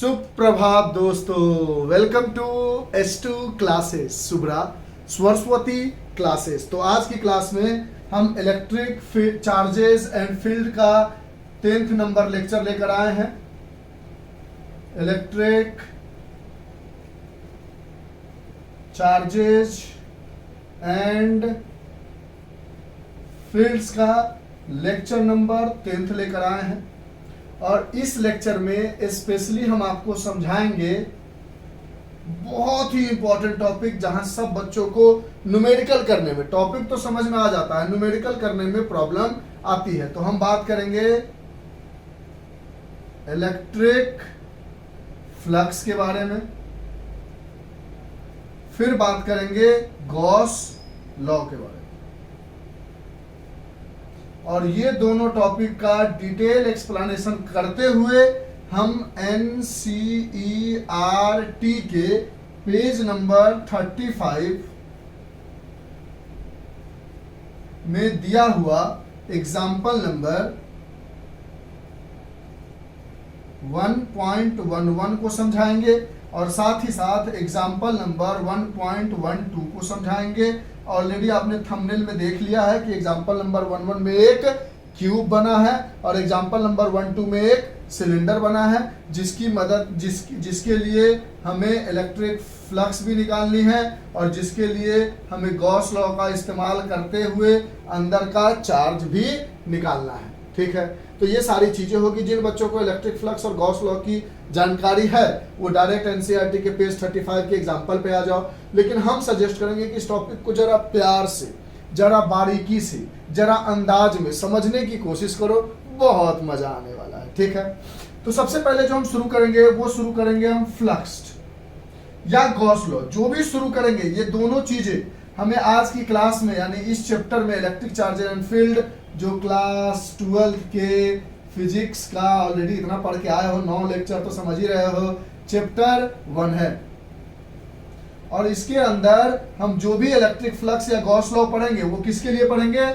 सुप्रभात दोस्तों, welcome to S2 classes Subra Saraswati classes. तो आज की क्लास में हम इलेक्ट्रिक चार्जेस एंड फील्ड का 10th नंबर लेक्चर लेकर आए हैं। इलेक्ट्रिक चार्जेस एंड फील्ड्स का लेक्चर नंबर 10th लेकर आए हैं और इस लेक्चर में स्पेशली हम आपको समझाएंगे बहुत ही इंपॉर्टेंट टॉपिक, जहां सब बच्चों को न्यूमेरिकल करने में, टॉपिक तो समझ में आ जाता है, न्यूमेरिकल करने में प्रॉब्लम आती है। तो हम बात करेंगे इलेक्ट्रिक फ्लक्स के बारे में, फिर बात करेंगे गॉस लॉ के बारे में, और ये दोनों टॉपिक का डिटेल एक्सप्लेनेशन करते हुए हम NCERT के पेज नंबर 35 में दिया हुआ एग्जाम्पल नंबर 1.11 को समझाएंगे और साथ ही साथ एग्जाम्पल नंबर 1.12 को समझाएंगे। ऑलरेडी आपने थंबनेल में देख लिया है कि एग्जाम्पल नंबर 11 में एक क्यूब बना है और एग्जाम्पल नंबर 12 में एक सिलेंडर बना है, जिसकी मदद जिसके लिए हमें इलेक्ट्रिक फ्लक्स भी निकालनी है और जिसके लिए हमें गॉस लॉ का इस्तेमाल करते हुए अंदर का चार्ज भी निकालना है। ठीक है, तो ये सारी चीजें होगी। जिन बच्चों को इलेक्ट्रिक फ्लक्स और गॉस लॉ की जानकारी है वो डायरेक्ट NCERT के पेज 35 के एग्जाम्पल पे आ जाओ, लेकिन हम सजेस्ट करेंगे कि इस टॉपिक को जरा प्यार से, जरा बारीकी से, जरा अंदाज में समझने की कोशिश करो, बहुत मजा आने वाला है। ठीक है, तो सबसे पहले जो हम शुरू करेंगे वो शुरू करेंगे हम फ्लक्स या गॉस लॉ। जो भी शुरू करेंगे ये दोनों चीजें हमें आज की क्लास में, यानी इस चैप्टर में इलेक्ट्रिक चार्जेस एंड फील्ड, जो क्लास 12 के फिजिक्स का ऑलरेडी इतना पढ़ के आए हो, 9 लेक्चर तो समझ ही रहे हो, चैप्टर 1 है। और इसके अंदर हम जो भी इलेक्ट्रिक फ्लक्स या गॉस लॉ पढ़ेंगे वो किसके लिए पढ़ेंगे?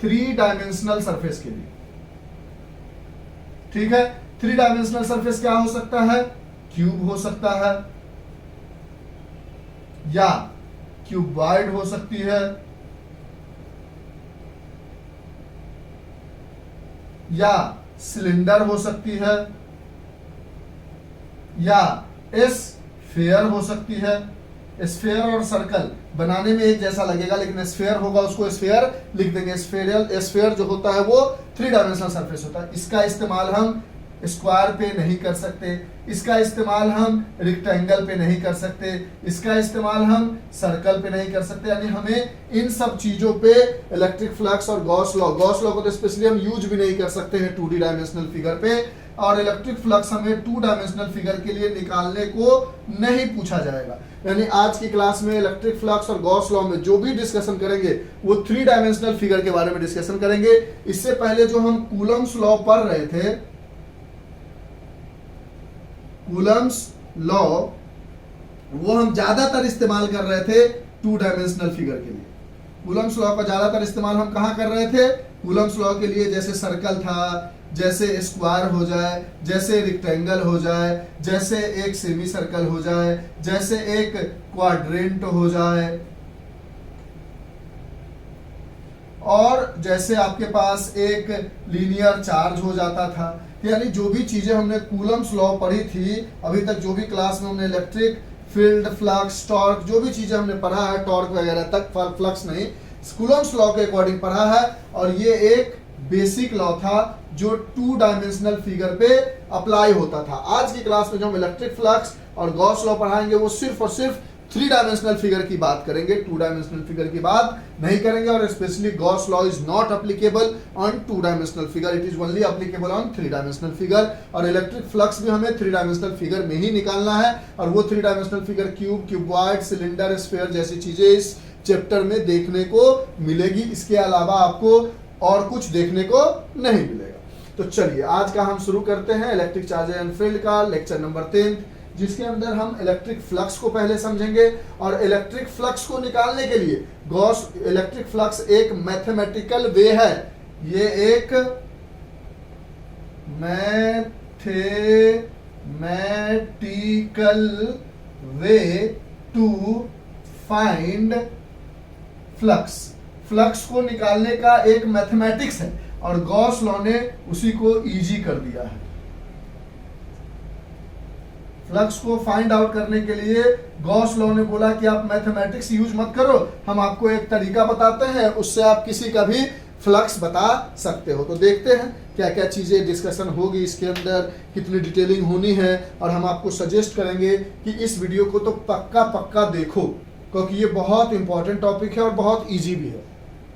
3 डायमेंशनल सरफेस के लिए। ठीक है, 3 डायमेंशनल सरफेस क्या हो सकता है? क्यूब हो सकता है, या क्यूबॉइड हो सकती है, या सिलेंडर हो सकती है, या स्फीयर हो सकती है। स्फीयर और सर्कल बनाने में एक जैसा लगेगा, लेकिन स्फीयर होगा उसको स्फीयर लिख देंगे। स्फीयर जो होता है वो 3 डायमेंशनल सरफेस होता है। इसका इस्तेमाल हम स्क्वायर पे नहीं कर सकते, इसका इस्तेमाल हम रेक्टेंगल पे नहीं कर सकते, इसका इस्तेमाल हम सर्कल पे नहीं कर सकते। यानी हमें इन सब चीजों पे इलेक्ट्रिक फ्लक्स और गॉस लॉ को तो स्पेशली हम यूज भी नहीं कर सकते हैं 2D डायमेंशनल फिगर पे, और इलेक्ट्रिक फ्लक्स हमें 2 डायमेंशनल फिगर के लिए निकालने को नहीं पूछा जाएगा। यानी आज की क्लास में इलेक्ट्रिक फ्लक्स और गॉस लॉ में जो भी डिस्कशन करेंगे वो 3 डायमेंशनल फिगर के बारे में डिस्कशन करेंगे। इससे पहले जो हम कूलम्स लॉ पढ़ रहे थे, कूलम्स लॉ, वो हम ज्यादातर इस्तेमाल कर रहे थे 2 डायमेंशनल फिगर के लिए। कूलम्स लॉ का ज्यादातर इस्तेमाल हम कहां कर रहे थे? कूलम्स लॉ के लिए जैसे सर्कल था, जैसे स्क्वायर हो जाए, जैसे रेक्टेंगल हो जाए, जैसे एक सेमी सर्कल हो जाए, जैसे एक क्वाड्रेंट हो जाए, और जैसे आपके पास एक लीनियर चार्ज हो जाता था। यानी जो भी चीजें हमने कूलम्स लॉ पढ़ी थी अभी तक, जो भी क्लास में हमने इलेक्ट्रिक फील्ड, फ्लक्स, टॉर्क, जो भी चीजें हमने पढ़ा है, टॉर्क वगैरह तक, फ्लक्स नहीं, कूलम्स लॉ के अकॉर्डिंग पढ़ा है। और ये एक बेसिक लॉ था जो 2 डायमेंशनल फिगर पे अप्लाई होता था। आज की क्लास में जो हम इलेक्ट्रिक फ्लक्स और गॉस लॉ पढ़ाएंगे वो सिर्फ और सिर्फ 3 डायमेंशनल फिगर की बात करेंगे, 2 डायमेंशनल फिगर की बात नहीं करेंगे। और specially Gauss law is not applicable on 2 dimensional figure, it is only applicable on 3 dimensional figure. और इलेक्ट्रिक फ्लक्स भी हमें 3 डायमेंशनल फिगर में ही निकालना है, और वो 3 dimensional figure cube, cuboid, cylinder, sphere जैसी चीजें इस चैप्टर में देखने को मिलेगी। इसके अलावा आपको और कुछ देखने को नहीं मिलेगा। तो चलिए आज का हम शुरू करते हैं इलेक्ट्रिक चार्जेस एंड फील्ड का लेक्चर नंबर 10, जिसके अंदर हम इलेक्ट्रिक फ्लक्स को पहले समझेंगे। और इलेक्ट्रिक फ्लक्स को निकालने के लिए इलेक्ट्रिक फ्लक्स एक मैथमेटिकल वे है, ये एक mathematical mathematical way to find flux. Flux को निकालने का एक मैथमेटिक्स है और गॉस लॉ ने उसी को इजी कर दिया है। फ्लक्स को फाइंड आउट करने के लिए गॉस लॉ ने बोला कि आप मैथमेटिक्स यूज मत करो, हम आपको एक तरीका बताते हैं, उससे आप किसी का भी फ्लक्स बता सकते हो। तो देखते हैं क्या क्या चीजें डिस्कशन होगी इसके अंदर, कितनी डिटेलिंग होनी है, और हम आपको सजेस्ट करेंगे कि इस वीडियो को तो पक्का पक्का देखो, क्योंकि ये बहुत इंपॉर्टेंट टॉपिक है और बहुत इजी भी है।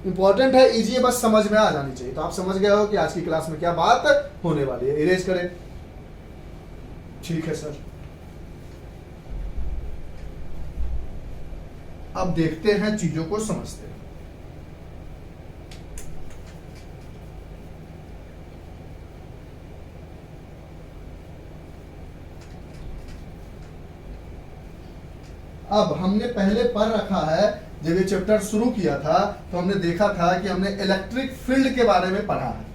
इंपॉर्टेंट है, इजी है, बस समझ में आ जानी चाहिए। तो आप समझ गए हो कि आज की क्लास में क्या बात होने वाली है। इरेज करें, ठीक है सर। अब देखते हैं, चीजों को समझते हैं। अब हमने पहले पढ़ रखा है, जब ये चैप्टर शुरू किया था तो हमने देखा था कि हमने इलेक्ट्रिक फील्ड के बारे में पढ़ा है।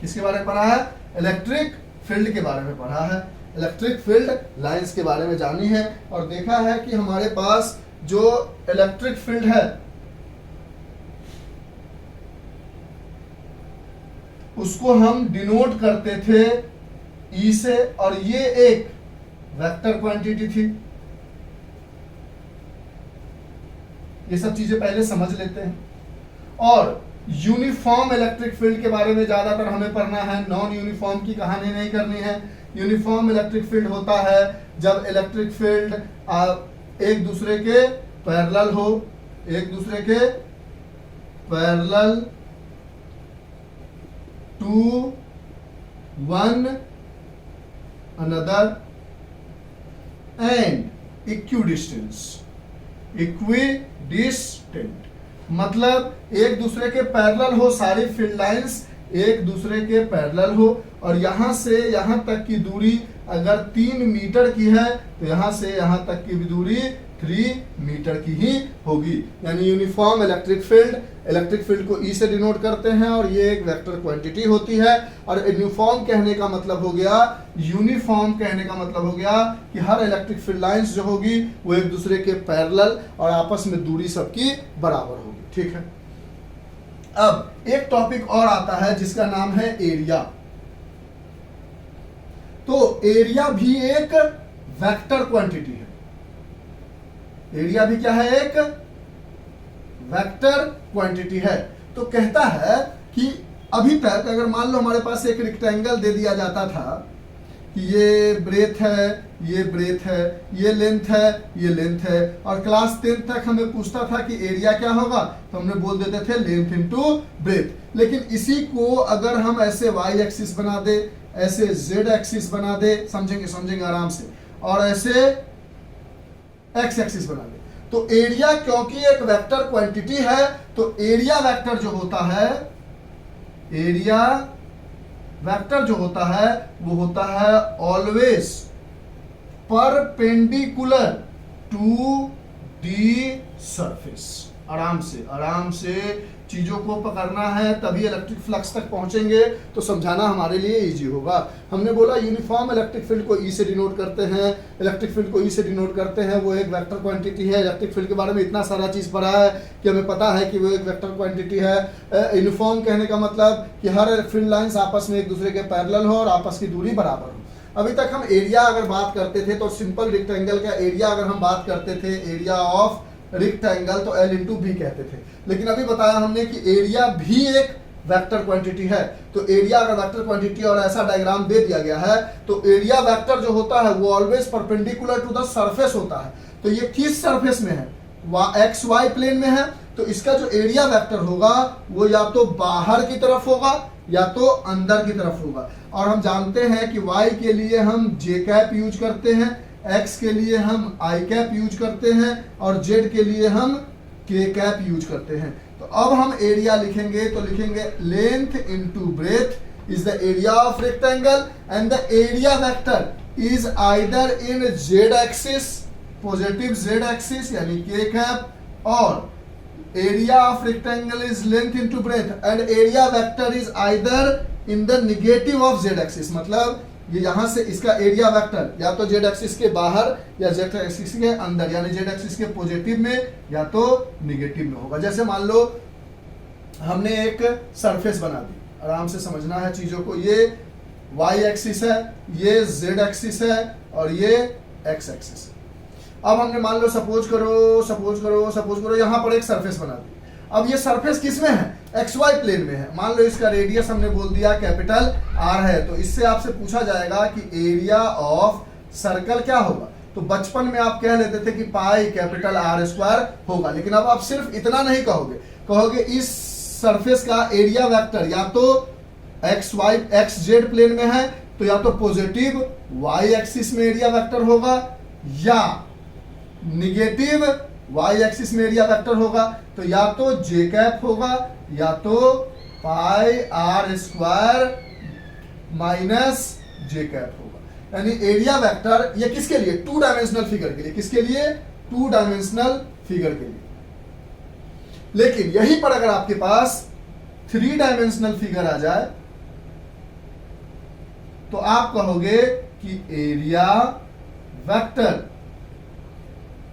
किसके बारे में पढ़ा है? इलेक्ट्रिक फील्ड के बारे में पढ़ा है। इलेक्ट्रिक फील्ड लाइंस के बारे में जानी है और देखा है कि हमारे पास जो इलेक्ट्रिक फील्ड है उसको हम डिनोट करते थे ई से, और ये एक वेक्टर क्वांटिटी थी। ये सब चीजें पहले समझ लेते हैं। और यूनिफॉर्म इलेक्ट्रिक फील्ड के बारे में ज्यादातर हमें पढ़ना है, नॉन यूनिफॉर्म की कहानी नहीं करनी है। यूनिफॉर्म इलेक्ट्रिक फील्ड होता है जब इलेक्ट्रिक फील्ड एक दूसरे के पैरेलल हो, एक दूसरे के parallel to one another and equidistance. Equidistant मतलब एक दूसरे के पैरेलल हो, सारी फील्ड लाइंस एक दूसरे के पैरेलल हो, और यहां से यहां तक की दूरी अगर 3 मीटर की है तो यहां से यहां तक की भी दूरी 3 मीटर की ही होगी। यानी यूनिफॉर्म इलेक्ट्रिक फील्ड को ई से डिनोट करते हैं और ये एक वेक्टर क्वांटिटी होती है। और यूनिफॉर्म कहने का मतलब हो गया, यूनिफॉर्म कहने का मतलब हो गया कि हर इलेक्ट्रिक फील्ड लाइंस जो होगी वो एक दूसरे के पैरेलल और आपस में दूरी सबकी बराबर होगी। ठीक है। अब एक टॉपिक और आता है जिसका नाम है एरिया। तो एरिया भी एक वेक्टर क्वांटिटी है। एरिया भी क्या है? एक वेक्टर क्वांटिटी है। तो कहता है कि अभी तक अगर मान लो हमारे पास एक रेक्टेंगल दे दिया जाता था कि ये ब्रेथ है, ये ब्रेथ है, ये लेंथ है, ये लेंथ है, और क्लास 10 तक हमें पूछता था कि एरिया क्या होगा, तो हमने बोल देते थे लेंथ इनटू ब्रेथ। लेकिन इसी को अगर हम ऐसे वाई एक्सिस बना दे, ऐसे जेड एक्सिस बना दे, समझेंगे आराम से, और ऐसे एक्स एक्सिस बना दे, तो एरिया क्योंकि एक वेक्टर क्वांटिटी है तो एरिया वेक्टर जो होता है, एरिया वेक्टर जो होता है वो होता है always perpendicular to the surface. आराम से चीजों को पकड़ना है, तभी इलेक्ट्रिक फ्लक्स तक पहुंचेंगे। तो समझाना हमारे लिए इजी होगा। हमने बोला यूनिफॉर्म इलेक्ट्रिक फील्ड को ई से डिनोट करते हैं, इलेक्ट्रिक फील्ड को ई से डिनोट करते हैं, वो एक वेक्टर क्वांटिटी है। इलेक्ट्रिक फील्ड के बारे में इतना सारा चीज पढ़ा है कि हमें पता है कि वो एक वेक्टर क्वांटिटी है। यूनिफॉर्म कहने का मतलब कि हर फील्ड लाइंस आपस में एक दूसरे के पैरेलल हो और आपस की दूरी बराबर हो। अभी तक हम एरिया अगर बात करते थे तो सिंपल रेक्टेंगल का एरिया अगर हम बात करते थे, एरिया ऑफ रेक्टेंगल, तो L इंटू भी कहते थे। लेकिन अभी बताया हमने कि एरिया भी एक वेक्टर क्वांटिटी है। तो एरिया अगर वेक्टर क्वांटिटी और ऐसा डायग्राम दे दिया गया है तो एरिया वेक्टर जो होता है वो always perpendicular to the surface होता है। तो ये किस सरफेस में है? एक्स वाई प्लेन में है। तो इसका जो एरिया वेक्टर होगा वो या तो बाहर की तरफ होगा या तो अंदर की तरफ होगा। और हम जानते हैं कि y के लिए हम j कैप यूज करते हैं, x के लिए हम i कैप यूज करते हैं और z के लिए हम k कैप यूज करते हैं। तो अब हम एरिया लिखेंगे तो लिखेंगे length into breadth is the area of rectangle and the area vector is either in z axis, positive z axis यानी k कैप, और area of rectangle is length into breadth and area vector is either in the negative of z axis। मतलब ये यहां से इसका area vector या तो Z axis के बाहर या जेड एक्सिस के अंदर, यानी जेड एक्सिस के पॉजिटिव में या तो निगेटिव में होगा। जैसे मान लो हमने एक सरफेस बना दी, आराम से समझना है चीजों को। ये वाई एक्सिस है, ये जेड एक्सिस है और ये एक्स एक्सिस है। अब हमने मान लो सपोज करो यहां पर एक सरफेस बना दी। अब ये सरफेस किस में है? एक्स वाई प्लेन में है। मान लो इसका रेडियस हमने बोल दिया कैपिटल आर है, तो इससे आपसे पूछा जाएगा कि एरिया ऑफ सर्कल क्या होगा। तो बचपन में आप कह लेते थे कि पाई कैपिटल आर स्क्वायर होगा, लेकिन अब आप सिर्फ इतना नहीं कहोगे इस सरफेस का एरिया वेक्टर या तो X Y X Z plane में है तो या तो पॉजिटिव वाई एक्सिस में एरिया वेक्टर होगा या निगेटिव वाई एक्सिस में एरिया वेक्टर होगा। तो या तो जे कैप होगा या तो pi are square minus J cap होगा। यानी एरिया वेक्टर ये किसके लिए? टू डायमेंशनल फिगर के लिए। किसके लिए? टू डायमेंशनल फिगर के लिए। लेकिन यहीं पर अगर आपके पास थ्री डायमेंशनल फिगर आ जाए तो आप कहोगे कि area vector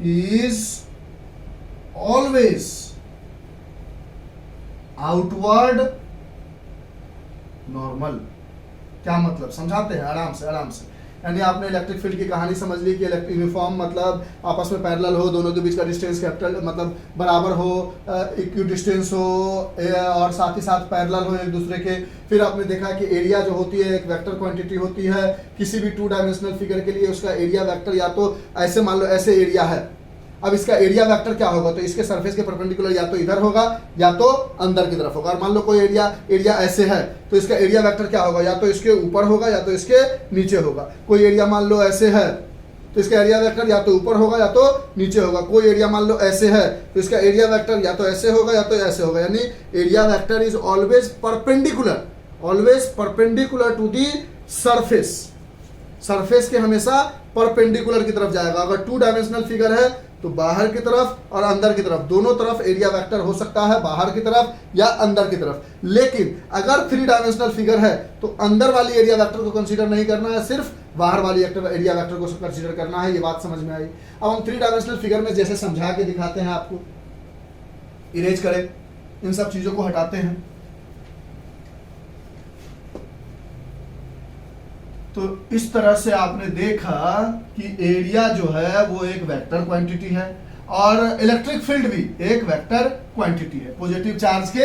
is always outward normal. क्या मतलब? समझाते हैं आराम से। यानी आपने इलेक्ट्रिक फील्ड की कहानी समझ ली कि इलेक्ट्रिक यूनिफॉर्म मतलब आपस में पैरेलल हो, दोनों के बीच का डिस्टेंस कैपिटल मतलब बराबर हो, इक्वी डिस्टेंस हो और साथ ही साथ पैरेलल हो एक दूसरे के। फिर आपने देखा कि एरिया जो होती है एक वेक्टर क्वांटिटी होती है। किसी भी टू डायमेंशनल फिगर के लिए उसका एरिया वेक्टर या तो ऐसे मान लो ऐसे एरिया है, अब इसका एरिया वेक्टर क्या होगा? तो इसके सरफेस के परपेंडिकुलर या तो इधर होगा या तो अंदर की तरफ होगा। और मान लो कोई एरिया ऐसे है तो इसका एरिया वेक्टर क्या होगा? या तो इसके ऊपर होगा या तो इसके नीचे होगा। कोई एरिया मान लो ऐसे है तो इसका एरिया वेक्टर या तो ऊपर होगा या तो नीचे होगा। कोई एरिया मान लो ऐसे है तो इसका एरिया वेक्टर या तो ऐसे होगा या तो ऐसे होगा। यानी area vector is always perpendicular to the surface के हमेशा परपेंडिकुलर की तरफ जाएगा। अगर टू डायमेंशनल फिगर है तो बाहर की तरफ और अंदर की तरफ दोनों तरफ एरिया वेक्टर हो सकता है, बाहर की तरफ या अंदर की तरफ। लेकिन अगर थ्री डायमेंशनल फिगर है तो अंदर वाली एरिया वेक्टर को कंसीडर नहीं करना है, सिर्फ बाहर वाली एरिया वेक्टर को कंसीडर करना है। ये बात समझ में आई। अब हम थ्री डायमेंशनल फिगर में जैसे समझा के दिखाते हैं आपको, इरेज करें, इन सब चीजों को हटाते हैं। तो इस तरह से आपने देखा कि एरिया जो है वो एक वेक्टर क्वांटिटी है और इलेक्ट्रिक फील्ड भी एक वेक्टर क्वांटिटी है। पॉजिटिव चार्ज के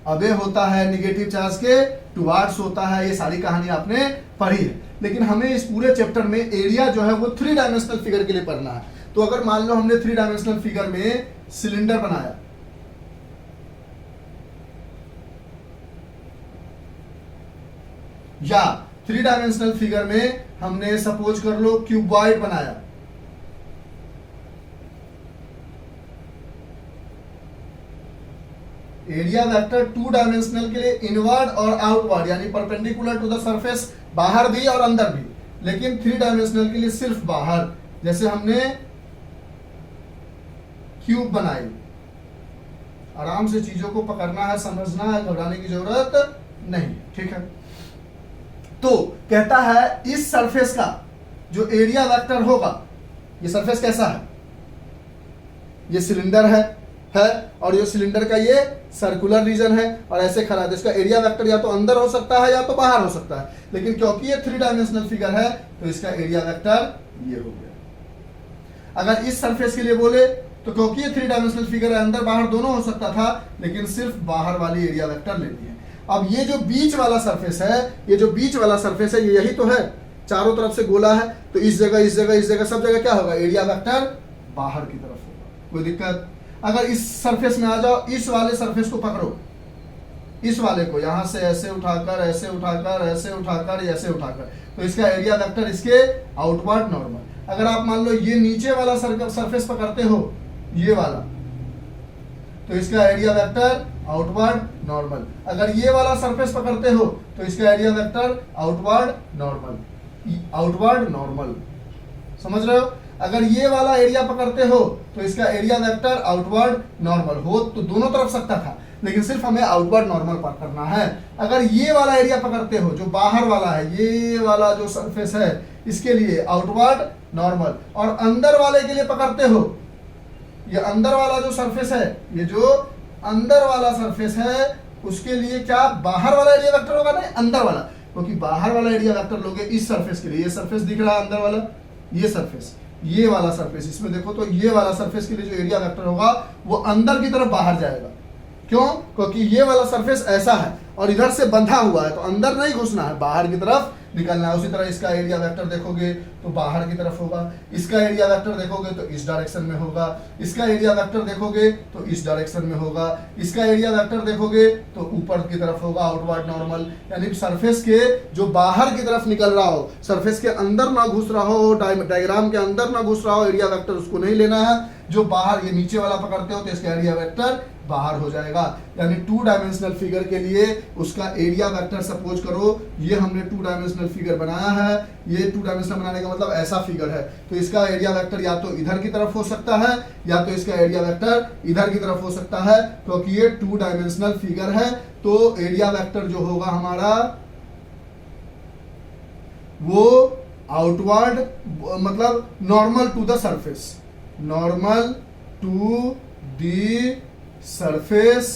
अबे होता है, निगेटिव चार्ज के टुवार्ड्स होता है। ये सारी कहानी आपने पढ़ी है, लेकिन हमें इस पूरे चैप्टर में एरिया जो है वो थ्री डायमेंशनल फिगर के लिए पढ़ना है। तो अगर मान लो हमने थ्री डायमेंशनल फिगर में सिलेंडर बनाया, या थ्री डायमेंशनल फिगर में हमने सपोज कर लो क्यूबॉइड बनाया, एरिया वेक्टर टू डायमेंशनल के लिए इनवर्ड और आउटवर्ड यानी परपेंडिकुलर टू द सरफेस, बाहर भी और अंदर भी, लेकिन थ्री डायमेंशनल के लिए सिर्फ बाहर। जैसे हमने क्यूब बनाई, आराम से चीजों को पकड़ना है, समझना है, घबराने की जरूरत नहीं, ठीक है। तो कहता है इस सरफेस का जो एरिया वेक्टर होगा, ये सरफेस कैसा है? ये सिलेंडर है और ये सिलेंडर का ये सर्कुलर रीजन है और ऐसे खड़ा है। इसका एरिया वेक्टर या तो अंदर हो सकता है या तो बाहर हो सकता है, लेकिन क्योंकि ये थ्री डायमेंशनल फिगर है तो इसका एरिया वेक्टर ये हो गया। अगर इस सरफेस के लिए बोले तो क्योंकि ये थ्री डायमेंशनल फिगर है, अंदर बाहर दोनों हो सकता था, लेकिन सिर्फ बाहर वाली एरिया वेक्टर लेनी है। अब ये जो बीच वाला सरफेस है, ये यही तो है, चारों तरफ से गोला है, तो इस जगह सब जगह क्या होगा? एरिया वेक्टर बाहर की तरफ होगा। कोई दिक्कत? अगर इस सरफेस में आ जाओ, इस वाले सरफेस को पकड़ो, इस वाले को यहां से ऐसे उठाकर ऐसे उठाकर, तो इसका एरिया वेक्टर इसके आउटवर्ड नॉर्मल। अगर आप मान लो ये नीचे वाला सरफेस पकड़ते हो, ये वाला, तो इसका एरिया वेक्टर आउटवर्ड नॉर्मल। अगर ये वाला सरफेस पकड़ते हो तो इसका एरिया वेक्टर आउटवर्ड नॉर्मल। समझ रहे हो? अगर ये वाला एरिया पकड़ते हो तो इसका एरिया वेक्टर आउटवर्ड नॉर्मल हो, तो दोनों तरफ सकता था, लेकिन सिर्फ हमें आउटवर्ड नॉर्मल पार करना है। अगर ये वाला एरिया पकड़ते हो जो बाहर वाला है, ये वाला जो सरफेस है इसके लिए आउटवर्ड नॉर्मल, और अंदर वाले के लिए पकड़ते हो ये अंदर वाला जो सरफेस है, ये जो अंदर वाला सरफेस है उसके लिए क्या बाहर वाला एरिया वेक्टर होगा, नहीं अंदर वाला, क्योंकि बाहर वाला एरिया वेक्टर लोगे इस सरफेस के लिए, ये सरफेस दिख रहा है अंदर वाला, ये सरफेस, ये वाला सरफेस, इसमें देखो तो ये वाला सरफेस के लिए जो एरिया वेक्टर होगा वो अंदर की तरफ बाहर जाएगा। क्यों? क्योंकि ये वाला सरफेस ऐसा है और इधर से बंधा हुआ है, तो अंदर नहीं घुसना है, बाहर की तरफ निकलना है। उसी तरह इसका एरिया वेक्टर देखोगे तो बाहर की तरफ होगा, इसका एरिया वेक्टर देखोगे तो इस डायरेक्शन में होगा, इसका एरिया वेक्टर देखोगे तो इस डायरेक्शन में होगा, इसका एरिया वेक्टर देखोगे तो ऊपर की तरफ होगा, आउटवर्ड नॉर्मल। यानी सरफेस के जो बाहर की तरफ निकल रहा हो, सरफेस के अंदर ना घुस रहा हो, डायग्राम के अंदर ना घुस रहा हो एरिया वेक्टर, उसको नहीं लेना है। जो बाहर, ये नीचे वाला पकड़ते हो तो इसका एरिया वेक्टर बाहर हो जाएगा। यानी 2 डायमेंशनल फिगर के लिए उसका एरिया वेक्टर सपोज करो ये हमने 2 डायमेंशनल फिगर बनाया है, ये 2 डायमेंशनल बनाने का मतलब ऐसा फिगर है, तो इसका एरिया वेक्टर या तो इधर की तरफ हो सकता है या तो इसका एरिया वेक्टर इधर की तरफ हो सकता है, क्योंकि ये 2 डायमेंशनल फिगर है। तो एरिया वेक्टर जो होगा हमारा वो आउटवर्ड मतलब normal to the surface, normal to the surface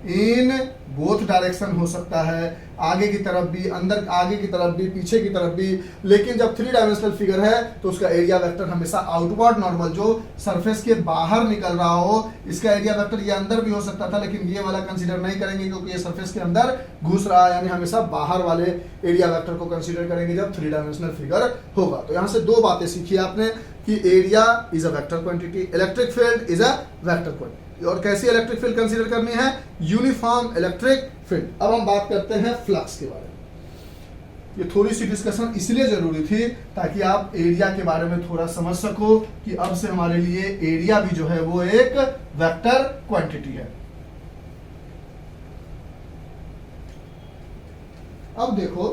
in both direction हो सकता है, आगे की तरफ भी, अंदर आगे की तरफ भी, पीछे की तरफ भी। लेकिन जब 3 डायमेंशनल फिगर है तो उसका एरिया वेक्टर हमेशा आउटवर्ड नॉर्मल, जो सरफेस के बाहर निकल रहा हो, इसका एरिया वेक्टर ये अंदर भी हो सकता था लेकिन ये वाला कंसीडर नहीं करेंगे क्योंकि ये सरफेस के अंदर घुस रहा है, यानी हमेशा बाहर वाले एरिया वेक्टर को कंसीडर करेंगे जब 3 डायमेंशनल फिगर होगा। तो यहाँ से 2 बातें सीखी आपने कि area is a vector quantity, electric field is a vector quantity. और कैसी इलेक्ट्रिक फील्ड कंसीडर करनी है? Uniform electric field. अब हम बात करते हैं फ्लक्स के बारे में। ये थोड़ी सी डिस्कशन इसलिए जरूरी थी ताकि आप एरिया के बारे में थोड़ा समझ सको कि अब से हमारे लिए एरिया भी जो है वो एक वेक्टर क्वांटिटी है। अब देखो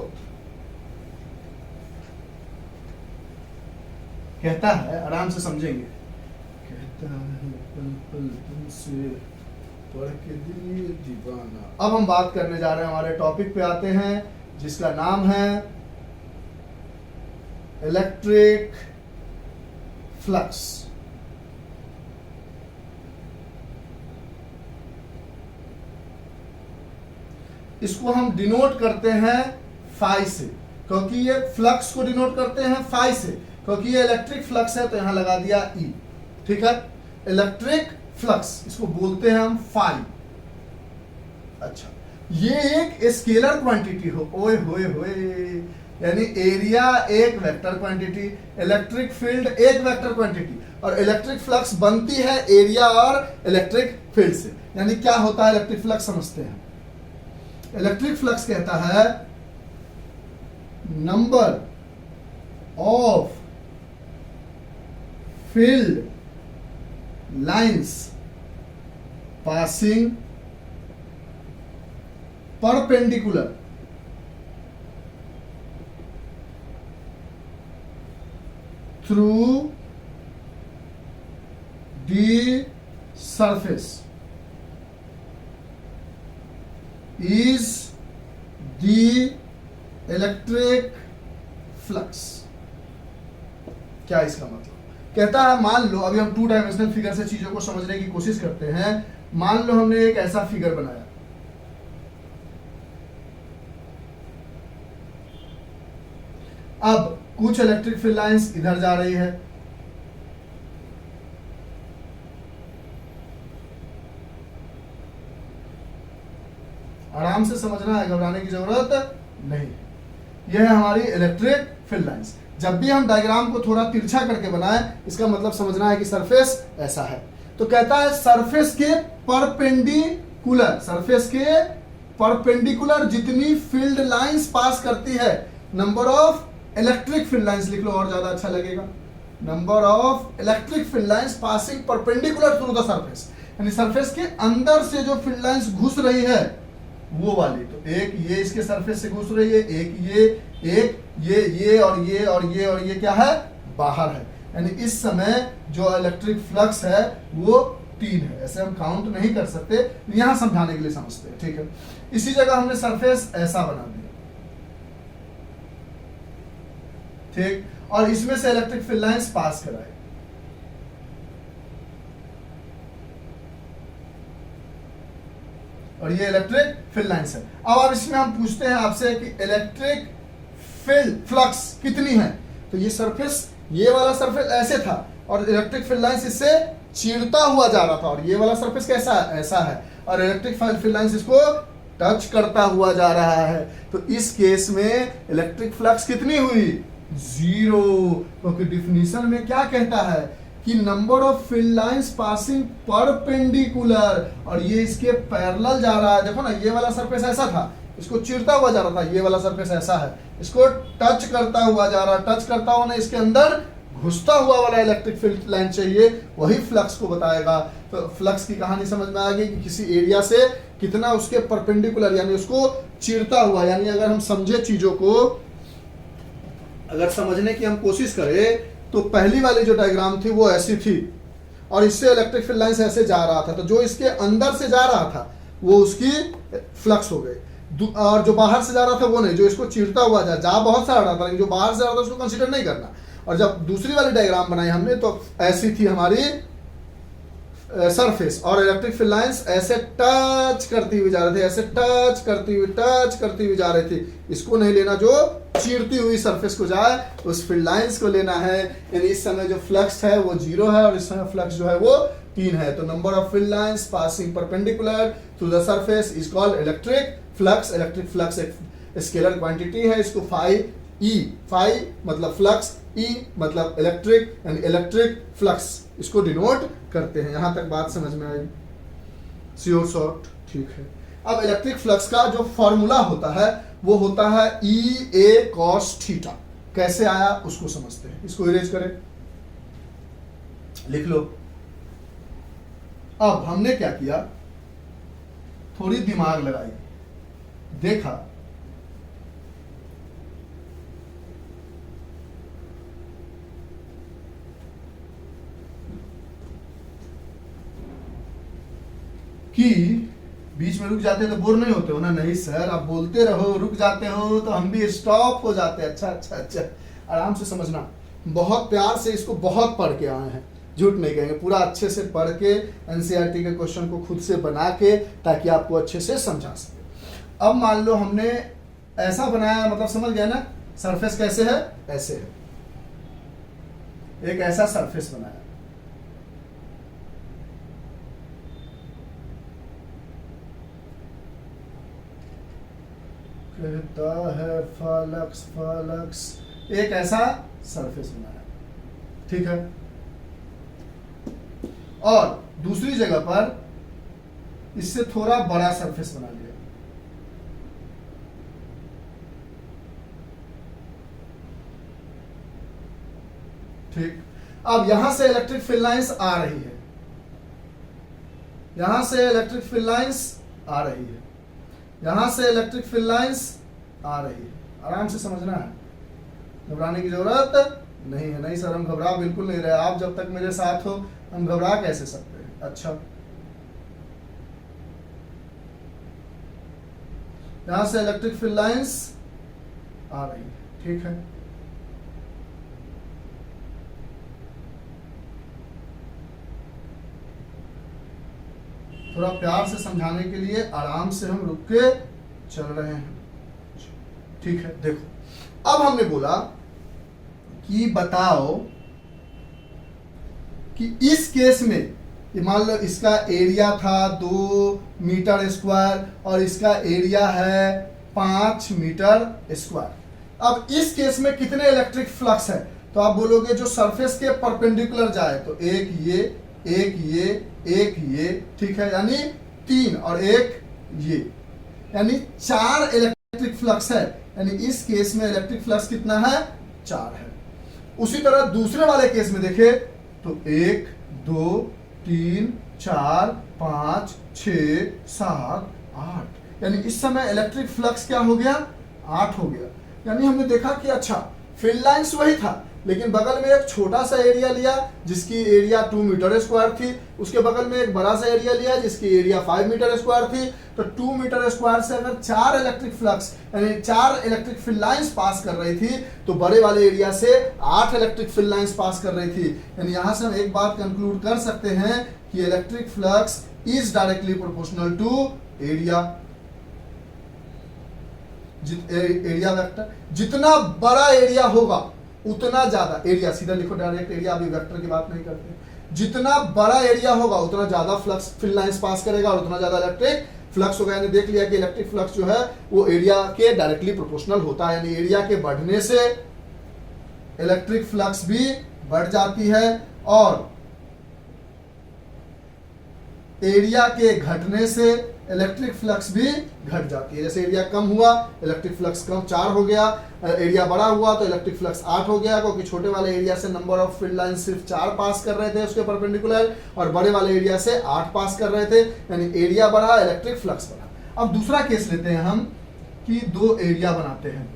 कहता है, आराम से समझेंगे, कहता है पल पल तुमसे पढ़ के दिल दीवाना। अब हम बात करने जा रहे हैं, हमारे टॉपिक पे आते हैं जिसका नाम है इलेक्ट्रिक फ्लक्स। इसको हम डिनोट करते हैं फाई से, क्योंकि ये फ्लक्स को डिनोट करते हैं फाई से, क्योंकि ये इलेक्ट्रिक फ्लक्स है तो यहां लगा दिया ई। ठीक है, इलेक्ट्रिक फ्लक्स इसको बोलते हैं हम फाई। अच्छा, ये एक स्केलर क्वांटिटी हो, ओए होए होए, यानी एरिया एक वेक्टर क्वांटिटी, इलेक्ट्रिक फील्ड एक वेक्टर क्वांटिटी, और इलेक्ट्रिक फ्लक्स बनती है एरिया और इलेक्ट्रिक फील्ड से। यानी क्या होता है इलेक्ट्रिक फ्लक्स, समझते हैं। इलेक्ट्रिक फ्लक्स कहता है number of field lines passing perpendicular through the surface is the electric flux। क्या इसका मतलब? कहता है मान लो, अभी हम 2 डायमेंशनल फिगर से चीजों को समझने की कोशिश करते हैं। मान लो हमने एक ऐसा फिगर बनाया, अब कुछ इलेक्ट्रिक फील्ड लाइंस इधर जा रही है, आराम से समझना है, घबराने की जरूरत नहीं। यह है हमारी इलेक्ट्रिक फील्ड लाइंस। जब भी हम डायग्राम को थोड़ा तिरछा करके बनाएं, इसका मतलब समझना है कि सरफेस ऐसा है। तो कहता है सरफेस के परपेंडिकुलर, सरफेस के परपेंडिकुलर जितनी फील्ड लाइंस पास करती है, number of electric field lines लिख लो और ज्यादा अच्छा लगेगा। Number of electric field lines passing perpendicular through the surface, यानी सरफेस के अंदर से जो फील्ड लाइंस घुस रही है वो वाली। तो एक ये इसके सरफेस से घुस रही है, एक ये और ये और ये और ये क्या है, बाहर है। यानी इस समय जो इलेक्ट्रिक फ्लक्स है वो 3 है। ऐसे हम काउंट नहीं कर सकते, यहां समझाने के लिए समझते हैं, ठीक है। इसी जगह हमने सरफेस ऐसा बना दिया, ठीक, और इसमें से इलेक्ट्रिक फील्ड लाइंस पास कराए, और ये इलेक्ट्रिक फील्ड लाइंस है। अब इसमें हम पूछते हैं आपसे कि इलेक्ट्रिक फील्ड फ्लक्स कितनी है। तो ये सरफेस, ये वाला सरफेस ऐसे था और इलेक्ट्रिक फील्ड लाइंस इससे चीरता हुआ जा रहा था, और ये वाला सरफेस कैसा है, ऐसा है, और इलेक्ट्रिक फील्ड लाइंस इसको टच करता हुआ जा रहा है। तो इस केस में इलेक्ट्रिक फ्लक्स कितनी हुई, 0, क्योंकि डिफिनीशन में क्या कहता है कि number of field lines passing perpendicular, और ये इसके पैरेलल जा रहा है। देखो ना, ये वाला सरफेस ऐसा था, इसको चीरता हुआ जा रहा था, ये वाला सरफेस ऐसा है, इसको टच करता हुआ जा रहा है, टच करता हुआ ना इसके अंदर घुसता हुआ वाला इलेक्ट्रिक फील्ड लाइन चाहिए, वही फ्लक्स को बताएगा। तो फ्लक्स की कहानी समझ में आ गई कि किसी एरिया से कितना उसके परपेंडिकुलर, यानी उसको चीरता हुआ, यानी अगर हम समझे चीजों को, अगर समझने की हम कोशिश करें तो पहली वाली जो डायग्राम थी वो ऐसी थी, और इससे इलेक्ट्रिक फील्ड लाइन ऐसे जा रहा था, तो जो इसके अंदर से जा रहा था वो उसकी फ्लक्स हो गई, और जो बाहर से जा रहा था वो नहीं, जो इसको चीरता हुआ जा बहुत सारा रहा था, लेकिन जो बाहर से जा रहा था उसको कंसीडर नहीं करना। और जब दूसरी वाली डायग्राम बनाई हमने तो ऐसी थी हमारी सरफेस, और इलेक्ट्रिक फील्ड लाइंस ऐसे टच करती हुई जा रहे थे, ऐसे टच करती हुई जा रही थी। इसको नहीं लेना जो चीरती हुई सरफेस को जाए, उस फील्ड लाइंस को लेना है। यानी इस समय जो फ्लक्स है वो 0 है, और इस समय फ्लक्स जो है वो 3 है। तो number of field lines passing perpendicular through the surface is called electric flux. Electric flux एक स्केलर क्वांटिटी है, इसको फाई मतलब फ्लक्स, ई मतलब इलेक्ट्रिक, यानी इलेक्ट्रिक फ्लक्स इसको डिनोट करते हैं। यहां तक बात समझ में आई, श्योर शॉर्ट, ठीक है। अब इलेक्ट्रिक फ्लक्स का जो फॉर्मूला होता है वो होता है E A cos थीटा। कैसे आया उसको समझते हैं, इसको इरेज करें, लिख लो। अब हमने क्या किया, थोड़ी दिमाग लगाई, देखा कि बीच में रुक जाते तो बोर नहीं होते हो ना। नहीं सर, आप बोलते रहो, रुक जाते हो तो हम भी स्टॉप हो जाते हैं। अच्छा, आराम से समझना, बहुत प्यार से इसको बहुत पढ़ के आए हैं, झूठ नहीं कहेंगे, पूरा अच्छे से पढ़ के एनसीईआरटी के क्वेश्चन को खुद से बना के, ताकि आपको अच्छे से समझा सके। अब मान लो हमने ऐसा बनाया, मतलब समझ गया ना, सरफेस कैसे है, ऐसे है, एक ऐसा सरफेस बनाया, कहता है फ्लक्स, एक ऐसा सरफेस बनाया, ठीक है। और दूसरी जगह पर इससे थोड़ा बड़ा सरफेस बना लिया, ठीक। अब यहां से इलेक्ट्रिक फील्ड लाइंस आ रही है, यहां से इलेक्ट्रिक फील्ड लाइंस आ रही है, यहां से इलेक्ट्रिक फील्ड लाइंस आ रही है। आराम से समझना है, घबराने की जरूरत नहीं है। नहीं सर, हम घबरा बिल्कुल नहीं रहे, आप जब तक मेरे साथ हो हम घबरा कैसे सकते हैं। अच्छा, यहां से इलेक्ट्रिक फील्ड लाइंस आ रही है, ठीक है। थोड़ा प्यार से समझाने के लिए आराम से हम रुक के चल रहे हैं, ठीक है। देखो, अब हमने बोला कि बताओ कि इस केस में मान लो इसका एरिया था 2 मीटर स्क्वायर और इसका एरिया है 5 मीटर स्क्वायर। अब इस केस में कितने इलेक्ट्रिक फ्लक्स है, तो आप बोलोगे जो सरफेस के परपेंडिकुलर जाए, तो एक ये, एक ये, ठीक है, यानी 3, और एक ये, यानी 4 इलेक्ट्रिक फ्लक्स है। यानी इस केस में इलेक्ट्रिक फ्लक्स कितना है, 4 है। उसी तरह दूसरे वाले केस में देखें तो 1 2 3 4 5 6 7 8, यानी इस समय इलेक्ट्रिक फ्लक्स क्या हो गया, 8 हो गया। यानी हमने देखा कि अच्छा फील्ड लाइंस वही था, लेकिन बगल में एक छोटा सा एरिया लिया जिसकी एरिया 2 मीटर स्क्वायर थी, उसके बगल में एक बड़ा सा एरिया लिया जिसकी एरिया 5 मीटर स्क्वायर थी। तो 2 मीटर स्क्वायर से अगर 4 इलेक्ट्रिक फ्लक्स यानी 4 इलेक्ट्रिक फील्ड लाइंस पास कर रही थी, तो बड़े वाले एरिया से 8 इलेक्ट्रिक फील्ड लाइंस पास कर रही थी। यानी यहां से हम एक बात कंक्लूड कर सकते हैं कि electric flux is directly proportional to area, area vector. जितना बड़ा एरिया होगा उतना ज्यादा एरिया, सीधा लिखो डायरेक्ट एरिया, अभी वेक्टर की बात नहीं करते। जितना बड़ा एरिया होगा उतना ज्यादा फ्लक्स फील्ड लाइंस पास करेगा और उतना ज्यादा इलेक्ट्रिक फ्लक्स होगा। यानी देख लिया कि इलेक्ट्रिक फ्लक्स जो है वो एरिया के डायरेक्टली प्रोपोर्शनल होता है, यानी एरिया के बढ़ने से इलेक्ट्रिक फ्लक्स भी बढ़ जाती है और एरिया के घटने से इलेक्ट्रिक फ्लक्स भी घट जाती है। जैसे एरिया कम हुआ इलेक्ट्रिक फ्लक्स कम 4 हो गया, एरिया बड़ा हुआ तो इलेक्ट्रिक फ्लक्स 8 हो गया, क्योंकि छोटे वाले एरिया से नंबर ऑफ फील्ड लाइन सिर्फ 4 पास कर रहे थे उसके परपेंडिकुलर, और बड़े वाले एरिया से 8 पास कर रहे थे, यानी एरिया बढ़ा इलेक्ट्रिक फ्लक्स बढ़ा। अब दूसरा केस लेते हैं हम कि 2 एरिया बनाते हैं।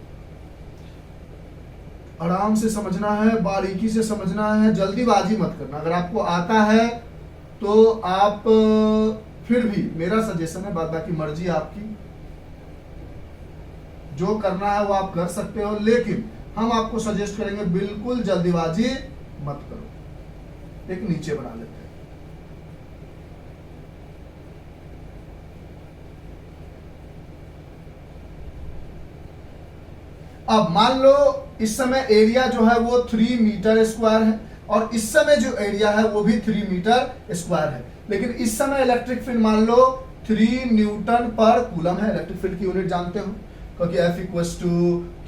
आराम से समझना है, बारीकी से समझना है, जल्दीबाजी मत करना। अगर आपको आता है तो आप फिर भी मेरा सजेशन है, बाद बाकी मर्जी आपकी, जो करना है वो आप कर सकते हो, लेकिन हम आपको सजेस्ट करेंगे बिल्कुल जल्दीबाजी मत करो। एक नीचे बना लेते हैं। अब मान लो इस समय एरिया जो है वो 3 मीटर स्क्वायर है और इस समय जो एरिया है वो भी 3 मीटर स्क्वायर है, लेकिन इस समय इलेक्ट्रिक फील्ड मान लो 3 न्यूटन पर कूलम है। इलेक्ट्रिक फील्ड की यूनिट जानते हो, क्योंकि F equals to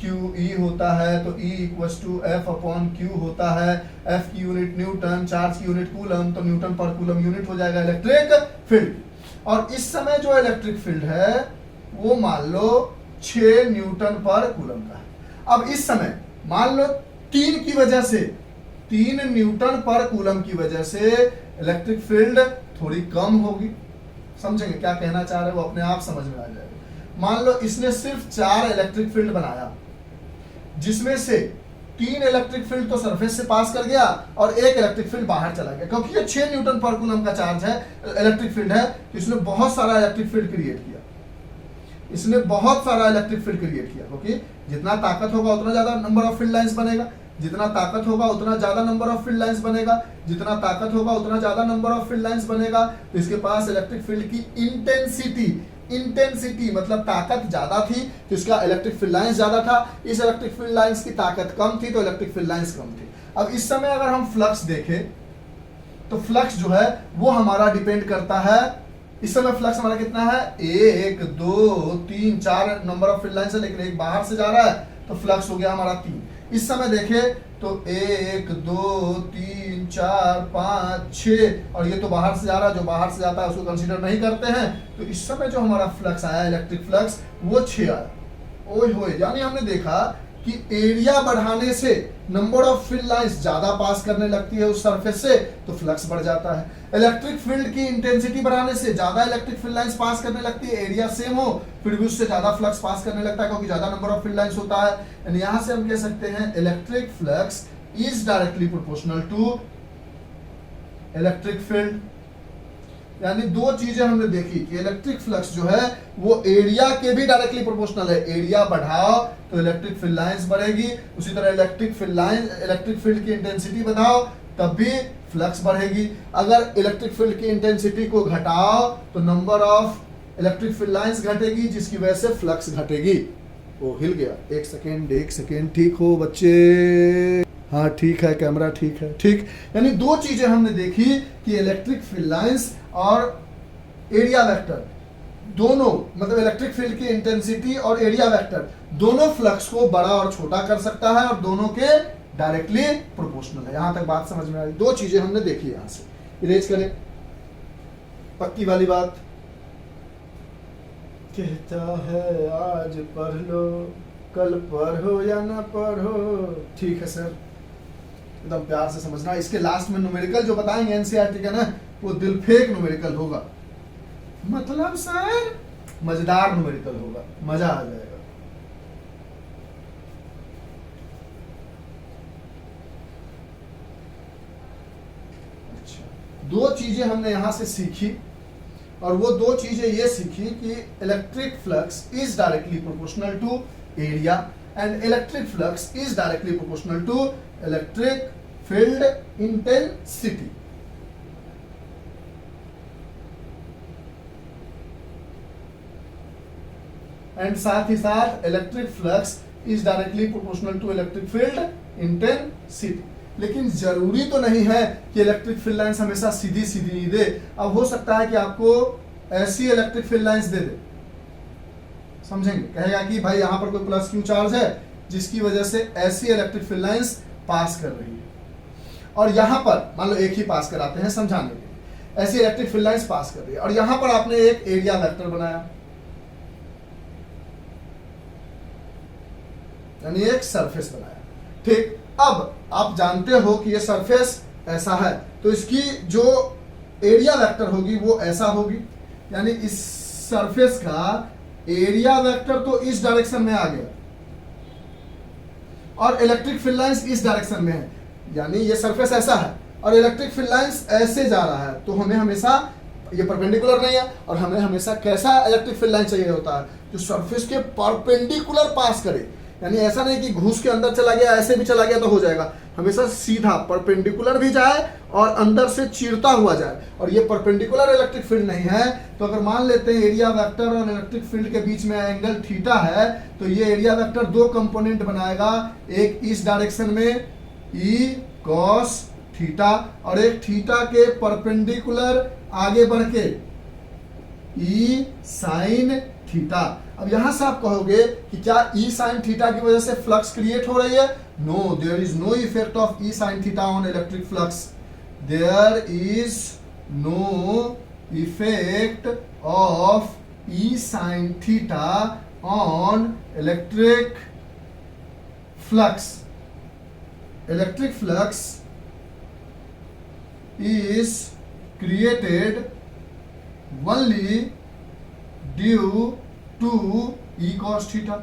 q E होता है, तो E equals to F upon q होता है। F की यूनिट न्यूटन, चार्ज की यूनिट कूलम, तो न्यूटन पर कूलम यूनिट हो जाएगा इलेक्ट्रिक फील्ड। और इस समय जो इलेक्ट्रिक फील्ड है वो मान लो 6 न्यूटन पर कूलम का है। अब इस समय मान लो 3 की वजह से, 3 न्यूटन पर कूलम की वजह से इलेक्ट्रिक फील्ड थोड़ी कम होगी। समझेंगे क्या कहना चाह रहे हो, अपने आप समझ में आ जाएगा। मान लो इसने सिर्फ 4 इलेक्ट्रिक फील्ड बनाया, जिसमें से 3 इलेक्ट्रिक फील्ड तो सरफेस से पास कर गया और 1 इलेक्ट्रिक फील्ड बाहर चला गया। क्योंकि ये 6 न्यूटन पर कूलम का चार्ज है, इलेक्ट्रिक फील्ड है, तो इसने बहुत सारा इलेक्ट्रिक फील्ड क्रिएट किया। इसने बहुत सारा इलेक्ट्रिक फील्ड क्रिएट किया, क्योंकि जितना ताकत होगा उतना ज्यादा नंबर ऑफ फील्ड लाइंस बनेगा, जितना ताकत होगा उतना ज्यादा नंबर ऑफ फील्ड लाइंस बनेगा, जितना ताकत होगा उतना ज्यादा नंबर ऑफ फील्ड लाइंस बनेगा। तो इसके पास इलेक्ट्रिक फील्ड की इंटेंसिटी मतलब ताकत ज्यादा थी, तो इसका इलेक्ट्रिक फील्ड लाइंस ज्यादा था। इस इलेक्ट्रिक फील्ड लाइंस की ताकत कम थी तो इलेक्ट्रिक फील्ड लाइंस कम थी। अब इस समय अगर हम फ्लक्स देखें तो फ्लक्स जो है वो हमारा डिपेंड करता है, इस समय फ्लक्स हमारा कितना है, 1 2 3 4 नंबर ऑफ फील्ड लाइंस है, लेकिन एक बाहर से जा रहा है तो फ्लक्स हो गया हमारा 3। इस समय देखें तो 1 2 3 4 5 6, और ये तो बाहर से जा रहा है, जो बाहर से जाता है उसको कंसीडर नहीं करते हैं। तो इस समय जो हमारा फ्लक्स आया इलेक्ट्रिक फ्लक्स वो 6 आया। ओए होए, यानी हमने देखा कि एरिया बढ़ाने से नंबर ऑफ फील्ड लाइंस ज्यादा पास करने लगती है उस सरफेस से, तो फ्लक्स बढ़ जाता है। इलेक्ट्रिक फील्ड की इंटेंसिटी बढ़ाने से ज्यादा इलेक्ट्रिक फील्ड लाइंस पास करने लगती है, एरिया सेम हो फिर भी उससे ज्यादा फ्लक्स पास करने लगता है, क्योंकि ज्यादा नंबर ऑफ फील्ड लाइंस होता है। यानी यहां से हम कह सकते हैं electric flux is directly proportional to electric field. यानी 2 चीजें हमने देखी कि इलेक्ट्रिक फ्लक्स जो है वो एरिया के भी डायरेक्टली प्रोपोर्शनल है। एरिया बढ़ाओ तो इलेक्ट्रिक फील्ड लाइंस बढ़ेगी, उसी तरह इलेक्ट्रिक फील्ड की इंटेंसिटी बढ़ाओ तब भी फ्लक्स बढ़ेगी। अगर इलेक्ट्रिक फील्ड की इंटेंसिटी को घटाओ तो number of electric field lines घटेगी, जिसकी वजह से फ्लक्स घटेगी। वो हिल गया, एक सेकेंड, ठीक हो बच्चे? हाँ ठीक है, कैमरा ठीक है, ठीक। यानी 2 चीजें हमने देखी कि इलेक्ट्रिक फील्ड लाइंस और एरिया वेक्टर दोनों, मतलब इलेक्ट्रिक फील्ड की इंटेंसिटी और एरिया वेक्टर दोनों फ्लक्स को बड़ा और छोटा कर सकता है और दोनों के डायरेक्टली प्रोपोर्शनल है। यहां तक बात समझ में आई। 2 चीजें हमने देखी, यहां से इरेज करें। पक्की वाली बात कहता है आज पढ़ लो, कल पढ़ो या ना पढ़ो। ठीक है सर, एकदम प्यार से समझना। इसके लास्ट में न्यूमेरिकल जो बताएंगे एनसीईआरटी का ना, वो दिल फेक न्यूमेरिकल होगा, मतलब सर मजेदार न्यूमेरिकल होगा, मजा आ जाएगा। दो चीजें हमने यहां से सीखी, और वो दो चीजें ये सीखी कि electric flux is directly proportional to area and electric flux is directly proportional to electric field intensity. And साथ ही साथ electric flux is directly proportional to electric field intensity. लेकिन जरूरी तो नहीं है कि इलेक्ट्रिक फील्ड लाइंस हमेशा सीधी सीधी ही दे। अब हो सकता है कि आपको ऐसी इलेक्ट्रिक फील्ड लाइंस दे दे, समझेंगे, कहेगा कि भाई यहां पर कोई प्लस क्यू चार्ज है जिसकी वजह से ऐसी इलेक्ट्रिक फील्ड लाइंस पास कर रही है, और यहां पर मान लो एक ही पास कराते हैं समझाने के लिए, ऐसी इलेक्ट्रिक फील्ड लाइंस पास कर रही है, और यहां पर आपने एक एरिया वेक्टर बनाया, यानी एक सरफेस बनाया। ठीक, अब आप जानते हो कि ये सरफेस ऐसा है, तो इसकी जो एरिया वेक्टर होगी वो ऐसा होगी, यानी इस सरफेस का एरिया वेक्टर तो इस डायरेक्शन में आ गया, और इलेक्ट्रिक फील्ड लाइंस इस डायरेक्शन में है, यानी ये सरफेस ऐसा है और इलेक्ट्रिक फील्ड लाइंस ऐसे जा रहा है, तो हमें हमेशा ये परपेंडिकुलर नहीं है, और हमें हमेशा कैसा इलेक्ट्रिक फील्ड लाइन चाहिए होता है, जो सरफेस के परपेंडिकुलर पास करे, यानी ऐसा नहीं कि घुस के अंदर चला गया, ऐसे भी चला गया तो हो जाएगा, हमेशा सीधा परपेंडिकुलर भी जाए और अंदर से चीरता हुआ जाए, और ये परपेंडिकुलर इलेक्ट्रिक फील्ड नहीं है। तो अगर मान लेते हैं एरिया वेक्टर और इलेक्ट्रिक फील्ड के बीच में एंगल थीटा है, तो ये एरिया वेक्टर दो कंपोनेंट बनाएगा, एक इस डायरेक्शन में ई कॉस थीटा, और एक थीटा के परपेंडिकुलर आगे बढ़ के ई साइन थीटा। अब यहां से आप कहोगे कि क्या ई साइन थीटा की वजह से फ्लक्स क्रिएट हो रही है? No, there is no effect of E sine theta on electric flux, there is no effect of E sine theta on electric flux. Electric flux is created only due to e cos theta।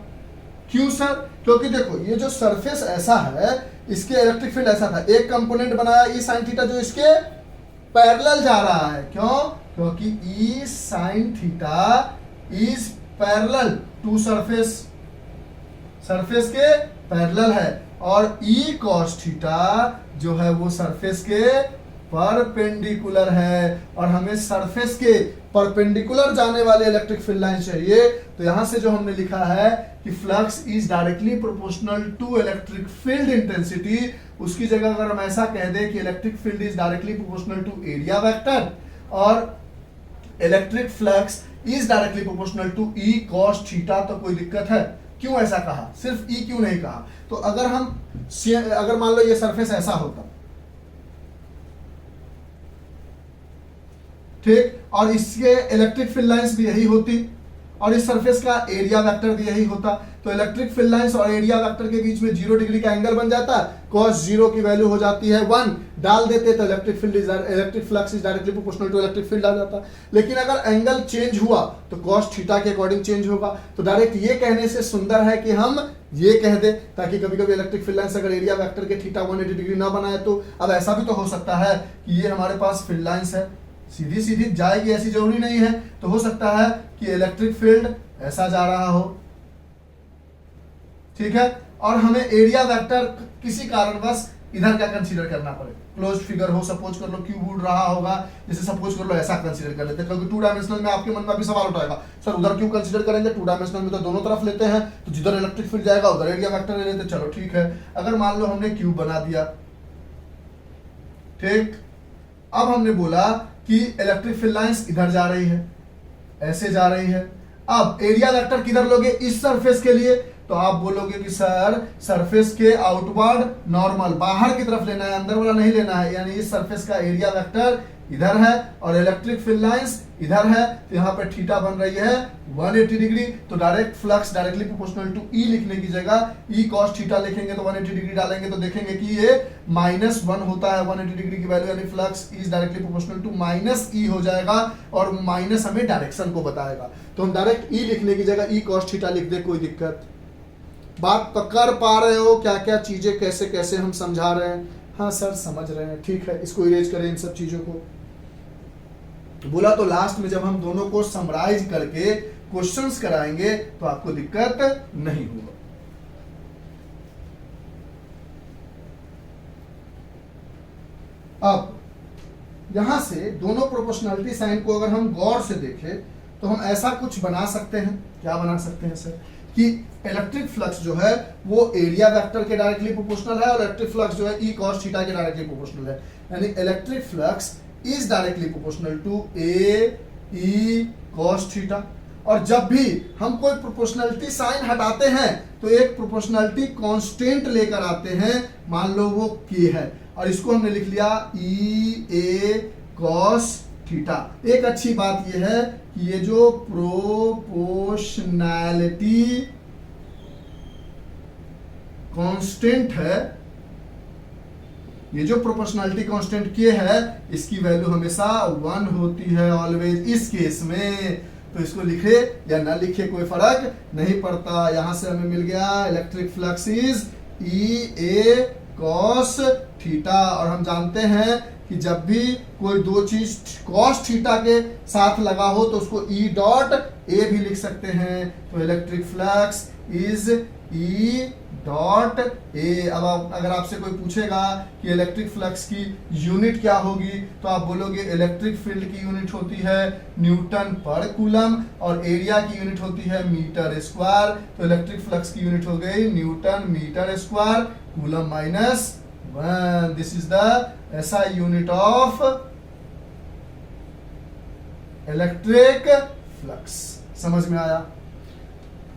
क्यों sir? क्योंकि देखो ये जो surface ऐसा है, इसके electric field ऐसा था, एक कंपोनेंट बनाया ई साइन थीटा जो इसके पैरेलल जा रहा है। क्यों? क्योंकि E sine theta is parallel to surface, surface के पैरेलल है, और ई कॉस थीटा जो है वो सरफेस के परपेंडिकुलर है, और हमें सरफेस के परपेंडिकुलर जाने वाले इलेक्ट्रिक फील्ड लाइन चाहिए। तो यहां से जो हमने लिखा है कि flux is directly proportional to electric field intensity, उसकी जगह अगर हम ऐसा कह दें कि electric field is directly proportional to area vector, और electric flux is directly proportional to E cos theta, तो कोई दिक्कत है? क्यों ऐसा कहा, सिर्फ ई क्यों नहीं कहा? तो अगर मान लो ये सरफेस ऐसा होता, ठीक, और इसके इलेक्ट्रिक फील्ड लाइंस भी यही होती, और इस सरफेस का एरिया वेक्टर भी यही होता, तो इलेक्ट्रिक फील्ड लाइंस और एरिया वेक्टर के बीच में 0 डिग्री का एंगल बन जाता, cos 0 की वैल्यू हो जाती है 1, डाल देते तो electric flux is directly proportional to electric field आ जाता। लेकिन अगर एंगल चेंज हुआ तो cos थीटा के अकॉर्डिंग चेंज होगा। तो डायरेक्ट ये कहने से सुंदर है कि हम ये कह दे, ताकि कभी कभी इलेक्ट्रिक फील्ड लाइंस अगर एरिया वेक्टर के थीटा 180 डिग्री ना बनाए तो। अब ऐसा भी तो हो सकता है कि ये हमारे पास फील्ड लाइंस है, सीधी सीधी जाएगी ऐसी जरूरी नहीं है, तो हो सकता है कि इलेक्ट्रिक फील्ड ऐसा जा रहा हो, ठीक है, और हमें एरिया वेक्टर किसी कारणवश इधर क्या कंसीडर करना पड़े, क्लोज्ड फिगर हो, सपोज कर लो क्यूब उड़ रहा होगा, जैसे सपोज कर लो ऐसा कंसीडर कर लेते हैं, क्योंकि 2 डायमेंशनल में आपके मन में भी सवाल उठाएगा, सर उधर क्यों कंसीडर करेंगे, 2 डायमेंशनल में तो दोनों तरफ लेते हैं, तो जिधर इलेक्ट्रिक फील्ड जाएगा उधर एरिया वेक्टर ले लेते। चलो ठीक है, अगर मान लो हमने क्यूब बना दिया, ठीक, अब हमने बोला कि इलेक्ट्रिक फील्ड लाइंस इधर जा रही है, ऐसे जा रही है, अब एरिया वेक्टर किधर लोगे, इस सरफेस के लिए, तो आप बोलोगे कि सर सरफेस के आउटवर्ड नॉर्मल बाहर की तरफ लेना है, अंदर वाला नहीं लेना है, यानी इस सरफेस का एरिया वेक्टर इधर है और इलेक्ट्रिक फील्ड लाइंस इधर है, तो यहाँ पे थीटा बन रही है 180 डिग्री, तो direct flux directly proportional to E लिखने की जगह ई कॉस थीटा लिखेंगे, तो 180 डिग्री डालेंगे तो देखेंगे कि ये -1 होता है 180 डिग्री की वैल्यू, यानी flux is directly proportional to -e हो जाएगा, और माइनस हमें डायरेक्शन को बताएगा, तो हम डायरेक्ट ई लिखने की जगह ई कॉस थीटा लिख दे, कोई दिक्कत? बात पकड़ पा रहे हो? क्या क्या चीजें कैसे कैसे हम समझा रहे हैं? हाँ सर समझ रहे हैं, ठीक है, इसको इरेज करें इन सब चीजों को। बोला तो लास्ट में जब हम दोनों को समराइज करके क्वेश्चंस कराएंगे तो आपको दिक्कत नहीं होगा। अब यहां से दोनों प्रोपोर्शनलिटी साइन को अगर हम गौर से देखें तो हम ऐसा कुछ बना सकते हैं। क्या बना सकते हैं सर? कि इलेक्ट्रिक फ्लक्स जो है वो एरिया वेक्टर के डायरेक्टली प्रोपोर्शनल है और इलेक्ट्रिक फ्लक्स जो है ई कॉस थीटा के डायरेक्टली प्रोपोर्शनल है। यानी electric flux is directly proportional to A E cos theta. और जब भी हम कोई प्रोपोर्शनलिटी साइन हटाते हैं तो एक प्रोपोर्शनलिटी कांस्टेंट लेकर आते हैं, मान लो वो के है, और इसको हमने लिख लिया ई ए कॉस थीटा। एक अच्छी बात यह है कि ये जो प्रोपोर्शनैलिटी कांस्टेंट है, ये जो प्रोपोर्शनैलिटी कांस्टेंट के है, इसकी वैल्यू हमेशा 1 होती है ऑलवेज। इस केस में तो इसको लिखे या ना लिखे कोई फर्क नहीं पड़ता। यहां से हमें मिल गया electric flux is E A cos theta. और हम जानते हैं कि जब भी कोई दो चीज कॉस थीटा के साथ लगा हो तो उसको ई डॉट ए भी लिख सकते हैं। तो electric flux is E dot ए। अब अगर आपसे कोई पूछेगा कि इलेक्ट्रिक फ्लक्स की यूनिट क्या होगी तो आप बोलोगे इलेक्ट्रिक फील्ड की यूनिट होती है न्यूटन पर कूलम और एरिया की यूनिट होती है मीटर स्क्वायर। तो इलेक्ट्रिक फ्लक्स की यूनिट हो गई newton metre square coulomb minus 1। This is the SI unit of electric flux. समझ में आया?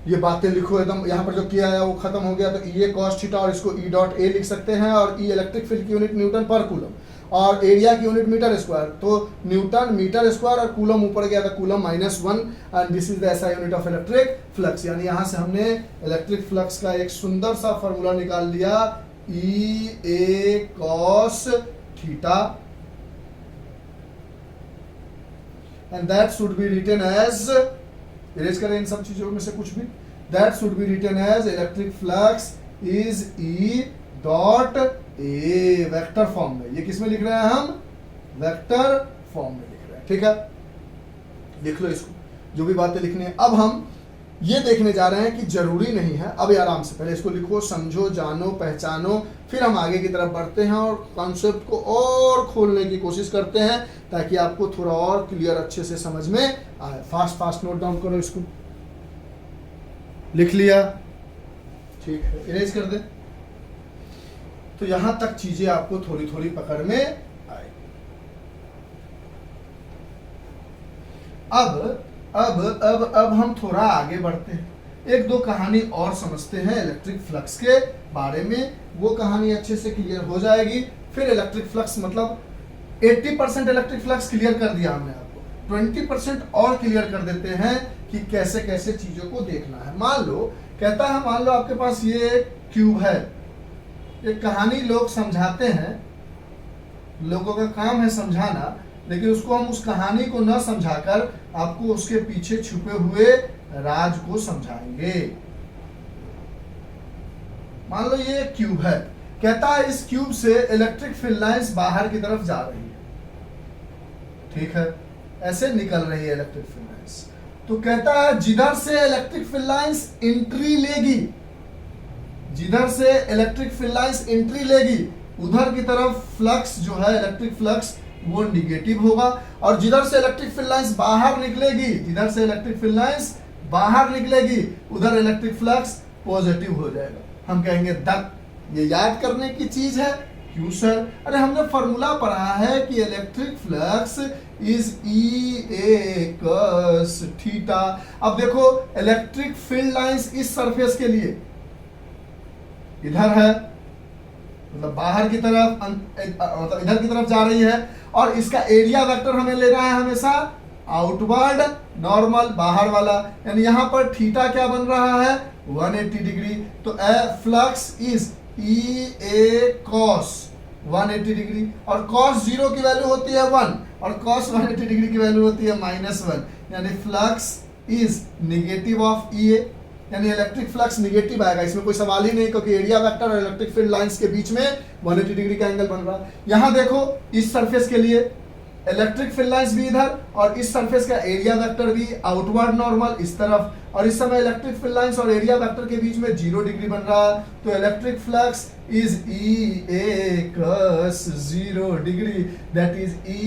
ये बातें लिखो एकदम। यहां पर जो किया है वो खत्म हो गया। तो ई ए कॉस थीटा और इसको ई डॉट ए लिख सकते हैं। और ई इलेक्ट्रिक फील्ड की यूनिट न्यूटन पर कूलम और एरिया की यूनिट मीटर स्क्वायर। तो न्यूटन मीटर स्क्वायर और कूलम ऊपर गया था coulomb -1 and this is the SI unit of electric flux. यानी यहां से हमने इलेक्ट्रिक फ्लक्स का एक सुंदर सा फॉर्मूला निकाल लिया E A cos theta and that should be written as, erase करें इन सब चीजों में से कुछ भी, that should be written as electric flux is E dot A vector form में। ये किस में लिख रहे हैं हम? वेक्टर फॉर्म में लिख रहे हैं। ठीक है, लिख लो इसको जो भी बातें लिखनी है। अब हम ये देखने जा रहे हैं कि जरूरी नहीं है, अभी आराम से पहले इसको लिखो, समझो, जानो, पहचानो, फिर हम आगे की तरफ बढ़ते हैं और कॉन्सेप्ट को और खोलने की कोशिश करते हैं ताकि आपको थोड़ा और क्लियर अच्छे से समझ में आए। फास्ट फास्ट नोट डाउन करो इसको। लिख लिया? ठीक है, इरेज कर दे। तो यहां तक चीजें आपको थोड़ी थोड़ी पकड़ में आए। अब हम थोड़ा आगे बढ़ते हैं, एक दो कहानी और समझते हैं इलेक्ट्रिक फ्लक्स के बारे में। वो कहानी अच्छे से क्लियर हो जाएगी। फिर इलेक्ट्रिक फ्लक्स मतलब 80% इलेक्ट्रिक फ्लक्स क्लियर कर दिया हमने आपको, 20% और क्लियर कर देते हैं कि कैसे कैसे चीजों को देखना है। मान लो कहता है, मान लो आपके पास ये क्यूब है। एक कहानी लोग समझाते हैं, लोगों का काम है समझाना, लेकिन उसको हम उस कहानी को न समझाकर आपको उसके पीछे छुपे हुए राज को समझाएंगे। मान लो ये क्यूब है, कहता है इस क्यूब से इलेक्ट्रिक फील्ड लाइंस बाहर की तरफ जा रही है। ठीक है, ऐसे निकल रही है इलेक्ट्रिक फील्ड लाइंस। तो कहता है जिधर से इलेक्ट्रिक फील्ड लाइंस एंट्री लेगी, जिधर से इलेक्ट्रिक फील्ड लाइंस एंट्री लेगी उधर की तरफ फ्लक्स जो है इलेक्ट्रिक फ्लक्स वो निगेटिव होगा, और जिधर से इलेक्ट्रिक फील्ड लाइंस बाहर निकलेगी, जिधर से इलेक्ट्रिक फील्ड लाइंस बाहर निकलेगी उधर इलेक्ट्रिक फ्लक्स पॉजिटिव हो जाएगा। हम कहेंगे दक, ये याद करने की चीज है। क्यों सर? अरे हमने फॉर्मूला पढ़ा है कि electric flux is E A cos theta. अब देखो इलेक्ट्रिक फील्ड लाइंस इस सरफेस के लिए इधर है, मतलब बाहर की तरफ, मतलब इधर की तरफ जा रही है, और इसका एरिया वेक्टर हमें ले रहा है हमेशा आउटवर्ड नॉर्मल, बाहर वाला। यानी यहां पर थीटा क्या बन रहा है? 180 डिग्री। तो flux is E A cos 180 degree, और कॉस 0 की वैल्यू होती है 1 और कॉस 180 डिग्री की वैल्यू होती है -1। यानी फ्लक्स इज निगेटिव ऑफ ई ए, यानी इलेक्ट्रिक फ्लक्स निगेटिव आएगा। इसमें कोई सवाल ही नहीं, क्योंकि एरिया वेक्टर और इलेक्ट्रिक फील्ड लाइंस के बीच में 180 डिग्री का एंगल बन रहा है। यहां देखो इस सरफेस के लिए इलेक्ट्रिक फील्ड लाइंस भी इधर और इस सरफेस का एरिया वेक्टर भी आउटवर्ड नॉर्मल इस तरफ, और इस समय इलेक्ट्रिक फील्ड लाइंस और एरिया वेक्टर के बीच में 0 डिग्री बन रहा है, तो electric flux is E cos 0 degree, that is E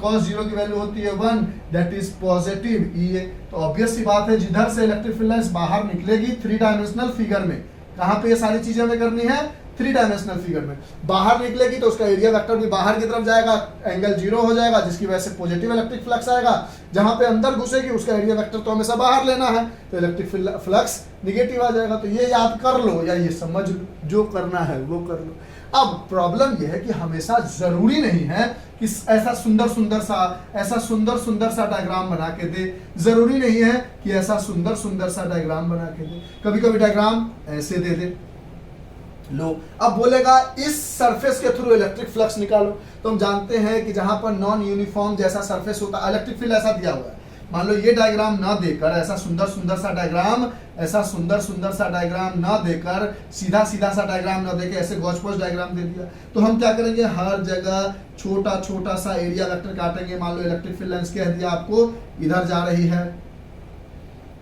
cos 0 की वैल्यू होती है 1, दैट इज पॉजिटिव EA। तो ऑब्वियस सी बात है जिधर से इलेक्ट्रिक फील्ड लाइंस बाहर निकलेगी 3 डायमेंशनल फिगर में, कहां पे ये सारी चीजें हमें करनी है 3 डायमेंशनल फिगर में, बाहर निकलेगी तो उसका एरिया वेक्टर भी बाहर की तरफ जाएगा, एंगल 0 हो जाएगा जिसकी वजह से पॉजिटिव इलेक्ट्रिक फ्लक्स आएगा, जहां पे अंदर घुसेगी उसका एरिया वेक्टर तो हमेशा बाहर लेना है, तो इलेक्ट्रिक फ्लक्स निगेटिव आ जाएगा। तो ये याद कर लो या ये समझ लो, जो करना है वो कर लो। अब प्रॉब्लम यह है कि हमेशा जरूरी नहीं है कि ऐसा सुंदर सुंदर सा डायग्राम बना के दे, जरूरी नहीं है कि ऐसा सुंदर सा डायग्राम बना के दे, कभी कभी डायग्राम ऐसे दे दे। लो अब बोलेगा इस सरफेस के थ्रू इलेक्ट्रिक फ्लक्स निकालो, तो हम जानते हैं कि जहां पर नॉन यूनिफॉर्म जैसा सरफेस होता है, इलेक्ट्रिक फील्ड ऐसा दिया हुआ है, मान लो ये डायग्राम ना देकर ऐसा सुंदर सा डायग्राम ना देकर सीधा सा डायग्राम ना देकर ऐसे गॉच पॉच डायग्राम दे दिया, तो हम क्या करेंगे हर जगह छोटा सा एरिया वेक्टर काटेंगे। मान लो इलेक्ट्रिक फील्ड लाइंस कह दिया आपको इधर जा रही है,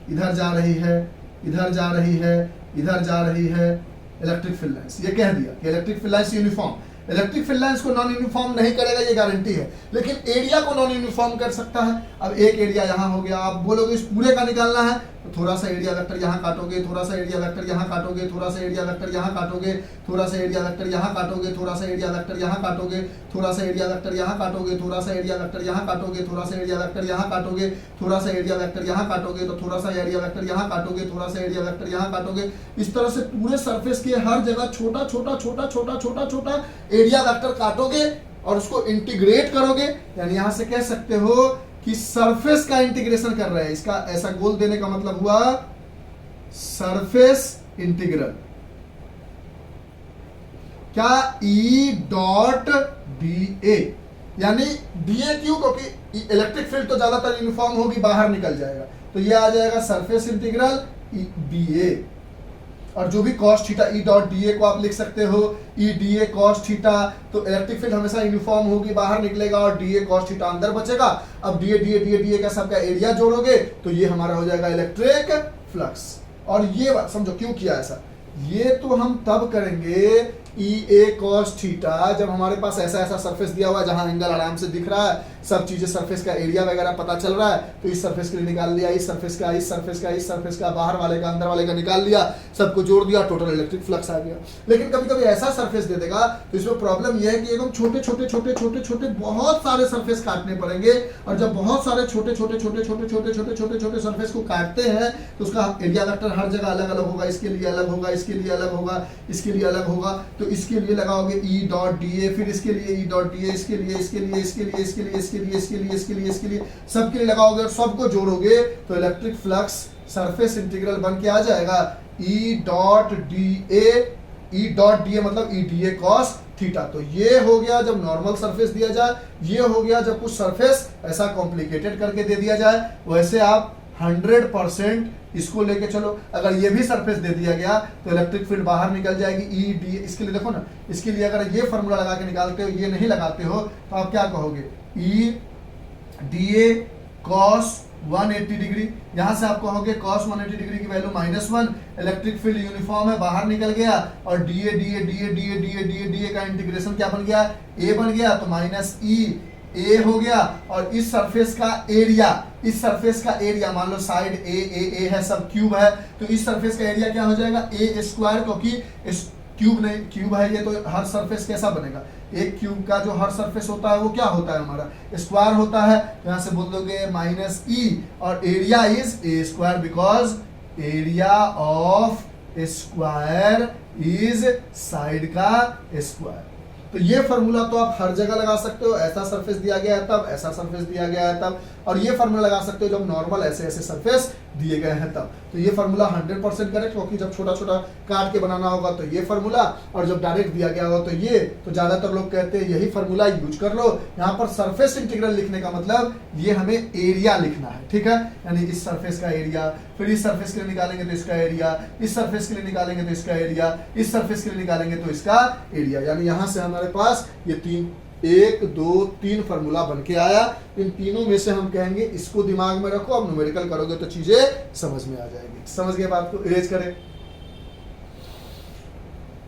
इधर जा रही है, इधर जा रही है, इधर जा रही है इलेक्ट्रिक फील्ड लाइंस, ये कह दिया कि electric field lines uniform, electric field lines को नॉन यूनिफॉर्म नहीं करेगा ये गारंटी है, लेकिन एरिया को नॉन यूनिफॉर्म कर सकता है। अब एक एरिया यहाँ हो गया, आप बोलोगे इस पूरे का निकालना है तो थोड़ा सा एरिया वेक्टर यहाँ काटोगे, थोड़ा सा एरिया वेक्टर यहाँ काटोगे, थोड़ा सा एरिया वेक्टर यहाँ काटोगे, थोड़ा सा एरिया वेक्टर यहाँ काटोगे, थोड़ा सा एरिया वेक्टर यहाँ काटोगे, थोड़ा सा एरिया वेक्टर यहाँ काटोगे, थोड़ा सा एरिया वेक्टर यहाँ काटोगे, थोड़ा सा एरिया वेक्टर यहाँ काटोगे, थोड़ा सा एरिया वेक्टर यहाँ काटोगे, तो थोड़ा सा एरिया वेक्टर यहाँ काटोगे, थोड़ा सा एरिया वेक्टर यहाँ काटोगे। इस तरह से पूरे सरफेस के हर जगह छोटा एरिया वेक्टर काटोगे और उसको इंटीग्रेट करोगे, यानी यहां से कह सकते हो कि सरफेस का इंटीग्रेशन कर रहे हैं। इसका ऐसा गोल देने का मतलब हुआ सरफेस इंटीग्रल। क्या E डॉट DA, यानी DA क्यों, क्योंकि इलेक्ट्रिक फील्ड तो ज्यादातर यूनिफॉर्म होगी, बाहर निकल जाएगा, तो ये आ जाएगा सरफेस इंटीग्रल DA। और जो भी cos theta E dot DA को आप लिख सकते हो E DA cos थीटा, तो इलेक्ट्रिक फील्ड हमेशा यूनिफॉर्म होगी, बाहर निकलेगा और DA cos थीटा अंदर बचेगा। अब DA का सबका एरिया जोड़ोगे तो ये हमारा हो जाएगा इलेक्ट्रिक फ्लक्स। और ये बात समझो क्यों किया ऐसा, ये तो हम तब करेंगे EA cos थीटा जब हमारे पास ऐसा सरफेस दिया हुआ है जहां एंगल आराम से दिख रहा है, सब चीजें सरफेस का एरिया वगैरह पता चल रहा है, तो इस सरफेस के लिए निकाल लिया, इस सरफेस का, इस सरफेस का, इस सरफेस का, बाहर वाले का, अंदर वाले का निकाल लिया, सबको जोड़ दिया, टोटल इलेक्ट्रिक फ्लक्स आ गया। लेकिन कभी कभी ऐसा सरफेस दे देगा तो इसमें प्रॉब्लम यह है कि एकदम छोटे बहुत सारे सरफेस काटने पड़ेंगे, और जब बहुत सारे छोटे सरफेस को काटते हैं तो उसका एरिया वेक्टर हर जगह अलग अलग होगा, इसके लिए अलग होगा, इसके लिए अलग होगा, इसके लिए अलग होगा, तो इसके लिए लगाओगे E डॉट DA, फिर इसके लिए E डॉट DA, इसके लिए, इसके लिए, इसके लिए, इसके लिए, इसके लिए, इसके लिए, इसके लिए, इसके लिए, सबके लिए लगाओगे और सबको जोड़ोगे तो इलेक्ट्रिक फ्लक्स सरफेस इंटीग्रल बन के आ जाएगा E डॉट DA मतलब E DA cos थीटा। तो ये हो गया जब नॉर्मल सरफेस दिया जाए, ये हो गया जब कुछ सरफेस ऐसा कॉम्प्लिकेटेड करके दे दिया जाए। वैसे आप 100% इसको लेके चलो, अगर ये भी सरफेस दे दिया गया तो इलेक्ट्रिक फील्ड बाहर निकल जाएगी E DA। इसके लिए देखो ना, इसके लिए अगर ये फॉर्मूला लगा के निकालते हो, ये नहीं लगाते हो, तो आप क्या कहोगे E DA cos 180 डिग्री, यहां से आप कहोगे cos 180 डिग्री की वैल्यू -1, इलेक्ट्रिक फील्ड यूनिफॉर्म है, बाहर निकल गया, और DA का इंटीग्रेशन क्या बन गया, A बन गया, तो -E हो गया। और इस सरफेस का एरिया मान लो साइड A है, सब क्यूब है, तो इस सरफेस का एरिया क्या हो जाएगा A स्क्वायर, क्योंकि इस क्यूब नहीं, क्यूब है ये, तो हर सरफेस कैसा बनेगा, एक क्यूब का जो हर सरफेस होता है वो क्या होता है हमारा स्क्वायर होता है, यहां से बोल दोगे -E, और area is A square, because area of square is side का स्क्वायर। तो ये फॉर्मूला तो आप हर जगह लगा सकते हो, ऐसा सरफेस दिया गया है तब, ऐसा सरफेस दिया गया है तब, और ये फॉर्मूला लगा सकते हो जब नॉर्मल ऐसे सरफेस दिए गए हैं तब। तो ये फॉर्मूला 100% करेक्ट, क्योंकि जब छोटा काट के बनाना होगा तो ये फॉर्मूला, और जब डायरेक्ट दिया गया होगा तो ये, तो ज्यादातर लोग कहते हैं यही फॉर्मूला यूज कर लो। यहाँ पर सरफेस इंटीग्रल लिखने का मतलब ये हमें एरिया लिखना है, ठीक है, यानी इस सरफेस का एरिया, फिर इस सरफेस के लिए निकालेंगे तो इसका एरिया, इस सरफेस के लिए निकालेंगे तो इसका एरिया, इस सरफेस के लिए निकालेंगे तो इसका एरिया, यानी यहां से हमारे पास ये 3 1 2 3 फार्मूला बन के आया। इन तीनों में से हम कहेंगे इसको दिमाग में रखो, अब न्यूमेरिकल करोगे तो चीजें समझ में आ जाएगी। समझ गए बात को? इरेज करें।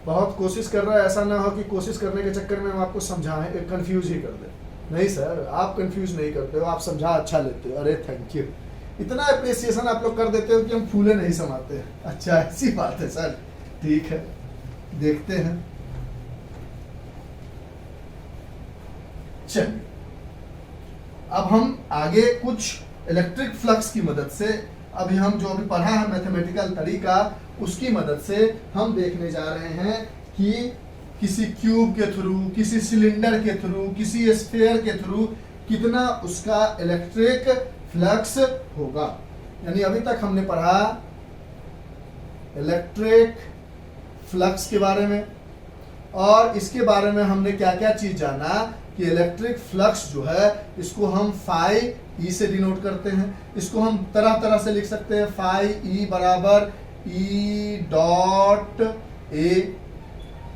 बहुत कोशिश कर रहा है, ऐसा ना हो कि कोशिश करने के चक्कर में हम आपको समझाएं कंफ्यूज ही कर दे। नहीं सर, आप कंफ्यूज नहीं करते हो, आप समझा अच्छा लेते हो। अरे थैंक यू, इतना अप्रिसिएशन आप लोग कर देते हो कि हम फूले नहीं समाते हैं। अच्छा ऐसी बात है सर, ठीक है देखते हैं। चलिए अब हम आगे कुछ इलेक्ट्रिक फ्लक्स की मदद से, अभी हम जो अभी पढ़ा है मैथमेटिकल तरीका, उसकी मदद से हम देखने जा रहे हैं कि किसी क्यूब के थ्रू, किसी सिलेंडर के थ्रू, किसी स्फीयर के थ्रू कितना उसका इलेक्ट्रिक फ्लक्स होगा। यानी अभी तक हमने पढ़ा इलेक्ट्रिक फ्लक्स के बारे में, और इसके बारे में हमने क्या क्या चीज जाना कि इलेक्ट्रिक फ्लक्स जो है इसको हम फाई ई से डिनोट करते हैं। इसको हम तरह तरह से लिख सकते हैं। फाई ई बराबर ई डॉट ए,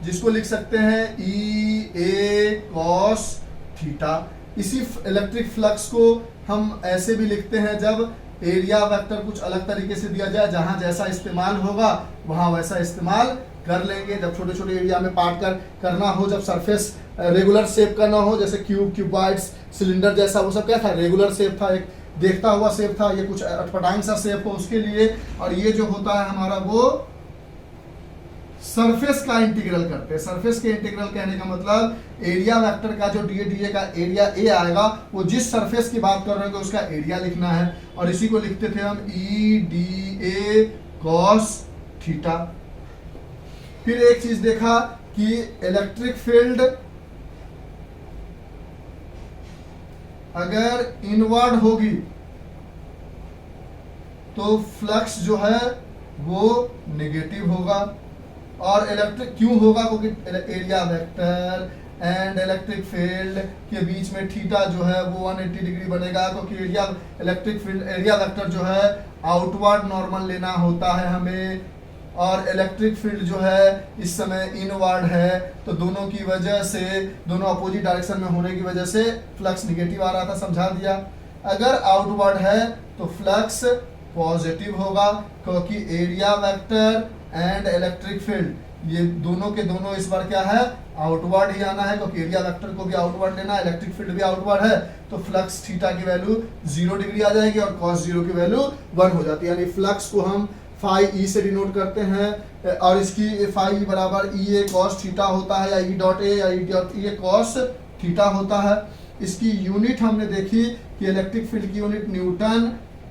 जिसको लिख सकते हैं ई ए कॉस थीटा। इसी इलेक्ट्रिक फ्लक्स को हम ऐसे भी लिखते हैं जब एरिया वेक्टर कुछ अलग तरीके से दिया जाए, जहां जैसा इस्तेमाल होगा वहां वैसा इस्तेमाल कर लेंगे। जब छोटे छोटे एरिया में पार्ट करना हो, जब सरफेस रेगुलर शेप का ना हो, जैसे क्यूब, क्यूबॉइड्स, सिलेंडर जैसा, वो सब क्या था, रेगुलर शेप था, एक देखता हुआ शेप था। ये कुछ अटपटांग सा शेप हो उसके लिए, और ये जो होता है हमारा वो सरफेस का इंटीग्रल करते हैं। सरफेस के इंटीग्रल कहने का मतलब एरिया वेक्टर का जो डी का एरिया ए आएगा, वो जिस सरफेस की बात कर रहे हैं उसका एरिया लिखना है, और इसी को लिखते थे हम ई डी ए कॉस थीटा। फिर एक चीज देखा कि इलेक्ट्रिक फील्ड अगर इनवर्ड होगी तो फ्लक्स जो है वो नेगेटिव होगा। और इलेक्ट्रिक क्यों होगा? क्योंकि area vector and electric field के बीच में थीटा जो है वो 180 डिग्री बनेगा, क्योंकि इलेक्ट्रिक फील्ड एरिया वेक्टर जो है आउटवर्ड नॉर्मल लेना होता है हमें, और इलेक्ट्रिक फील्ड जो है इस समय इनवर्ड है। तो दोनों की वजह से, दोनों अपोजिट डायरेक्शन में होने की वजह से फ्लक्स निगेटिव आ रहा था, समझा दिया। अगर आउटवर्ड है तो फ्लक्स पॉजिटिव होगा, क्योंकि area vector and electric field ये दोनों के दोनों इस बार क्या है, आउटवर्ड ही आना है, क्योंकि एरिया वेक्टर को भी आउटवर्ड लेना है, इलेक्ट्रिक फील्ड भी आउटवर्ड है। तो फ्लक्स थीटा की वैल्यू 0 डिग्री आ जाएगी और cos 0 की वैल्यू 1 हो जाती है। यानी फ्लक्स को हम फाई ई से डिनोट करते हैं, और इसकी फाई ई बराबर ई ए कॉस थीटा होता है, या ई डॉट ए या E dot A cos theta होता है। इसकी यूनिट हमने देखी कि इलेक्ट्रिक फील्ड की यूनिट न्यूटन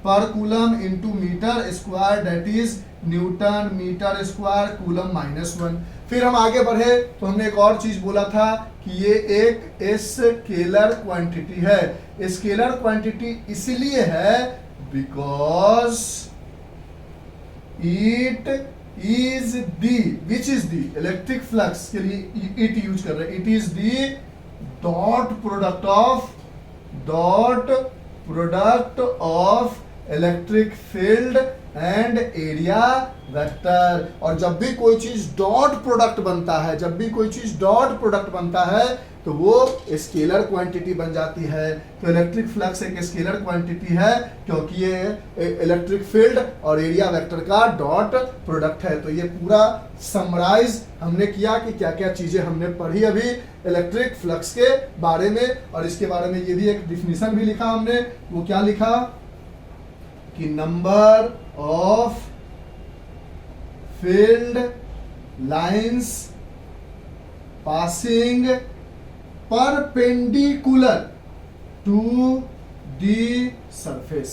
पर coulomb into metre square, that is newton metre square coulomb -1। फिर हम आगे बढ़े तो हमने एक और चीज बोला था कि ये एक स्केलर क्वांटिटी है। स्केलर क्वांटिटी इसलिए है because it is the, which is the, electric flux के लिए इट यूज कर रहे हैं, it is the dot product of electric field and area vector. और जब भी कोई चीज डॉट प्रोडक्ट बनता है, जब भी कोई चीज डॉट प्रोडक्ट बनता है तो वो स्केलर क्वांटिटी बन जाती है। तो इलेक्ट्रिक फ्लक्स एक स्केलर क्वांटिटी है, क्योंकि ये इलेक्ट्रिक फील्ड और एरिया वेक्टर का डॉट प्रोडक्ट है। तो ये पूरा समराइज हमने किया कि क्या क्या चीजें हमने पढ़ी अभी इलेक्ट्रिक फ्लक्स के बारे में। और इसके बारे में ये भी एक डिफिनीशन भी लिखा हमने। वो क्या लिखा कि number of field lines passing perpendicular to the surface.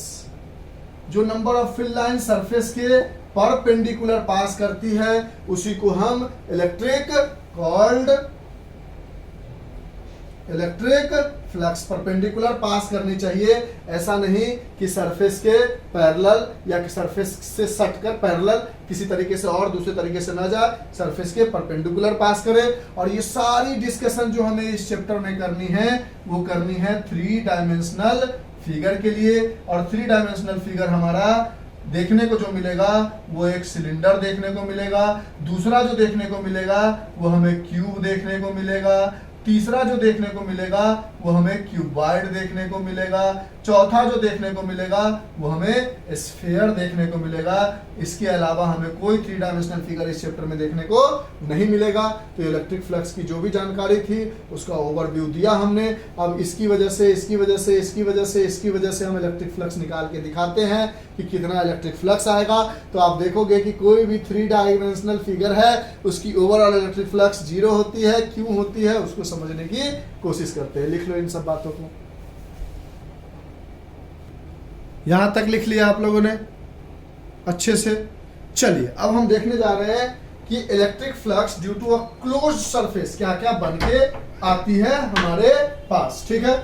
जो number of field line surface के परपेंडिकुलर पास करती है उसी को हम इलेक्ट्रिक फ्लक्स, परपेंडिकुलर पास करनी चाहिए। ऐसा नहीं कि सरफेस के पैरेलल या कि सरफेस से सटकर पैरेलल किसी तरीके से और दूसरे तरीके से ना जाए, सरफेस के परपेंडिकुलर पास करे। और ये सारी डिस्कशन जो हमें इस चैप्टर में करनी है वो करनी है 3 डायमेंशनल फिगर के लिए। और 3 डायमेंशनल फिगर हमारा देखने को जो मिलेगा वो एक सिलेंडर देखने को मिलेगा, दूसरा जो देखने को मिलेगा वो हमें क्यूब देखने को मिलेगा, तीसरा जो देखने को मिलेगा वो हमें क्यूबॉइड देखने को मिलेगा। चौथा जो देखने को मिलेगा वो हमें स्फीयर देखने को मिलेगा। इसके अलावा हमें कोई 3 डायमेंशनल फिगर इस चैप्टर में देखने को नहीं मिलेगा। तो इलेक्ट्रिक फ्लक्स की जो भी जानकारी थी उसका ओवरव्यू दिया हमने। अब इसकी वजह से हम इलेक्ट्रिक फ्लक्स निकाल के दिखाते हैं कि कितना इलेक्ट्रिक फ्लक्स आएगा। तो आप देखोगे कि कोई भी 3 डायमेंशनल फिगर है उसकी ओवरऑल इलेक्ट्रिक फ्लक्स 0 होती है। क्यों होती है उसको समझने की कोशिश करते हैं। लिख लो इन सब बातों को। यहां तक लिख लिया आप लोगों ने अच्छे से। चलिए अब हम देखने जा रहे हैं कि electric flux due to a closed surface क्या क्या बन के आती है हमारे पास। ठीक है,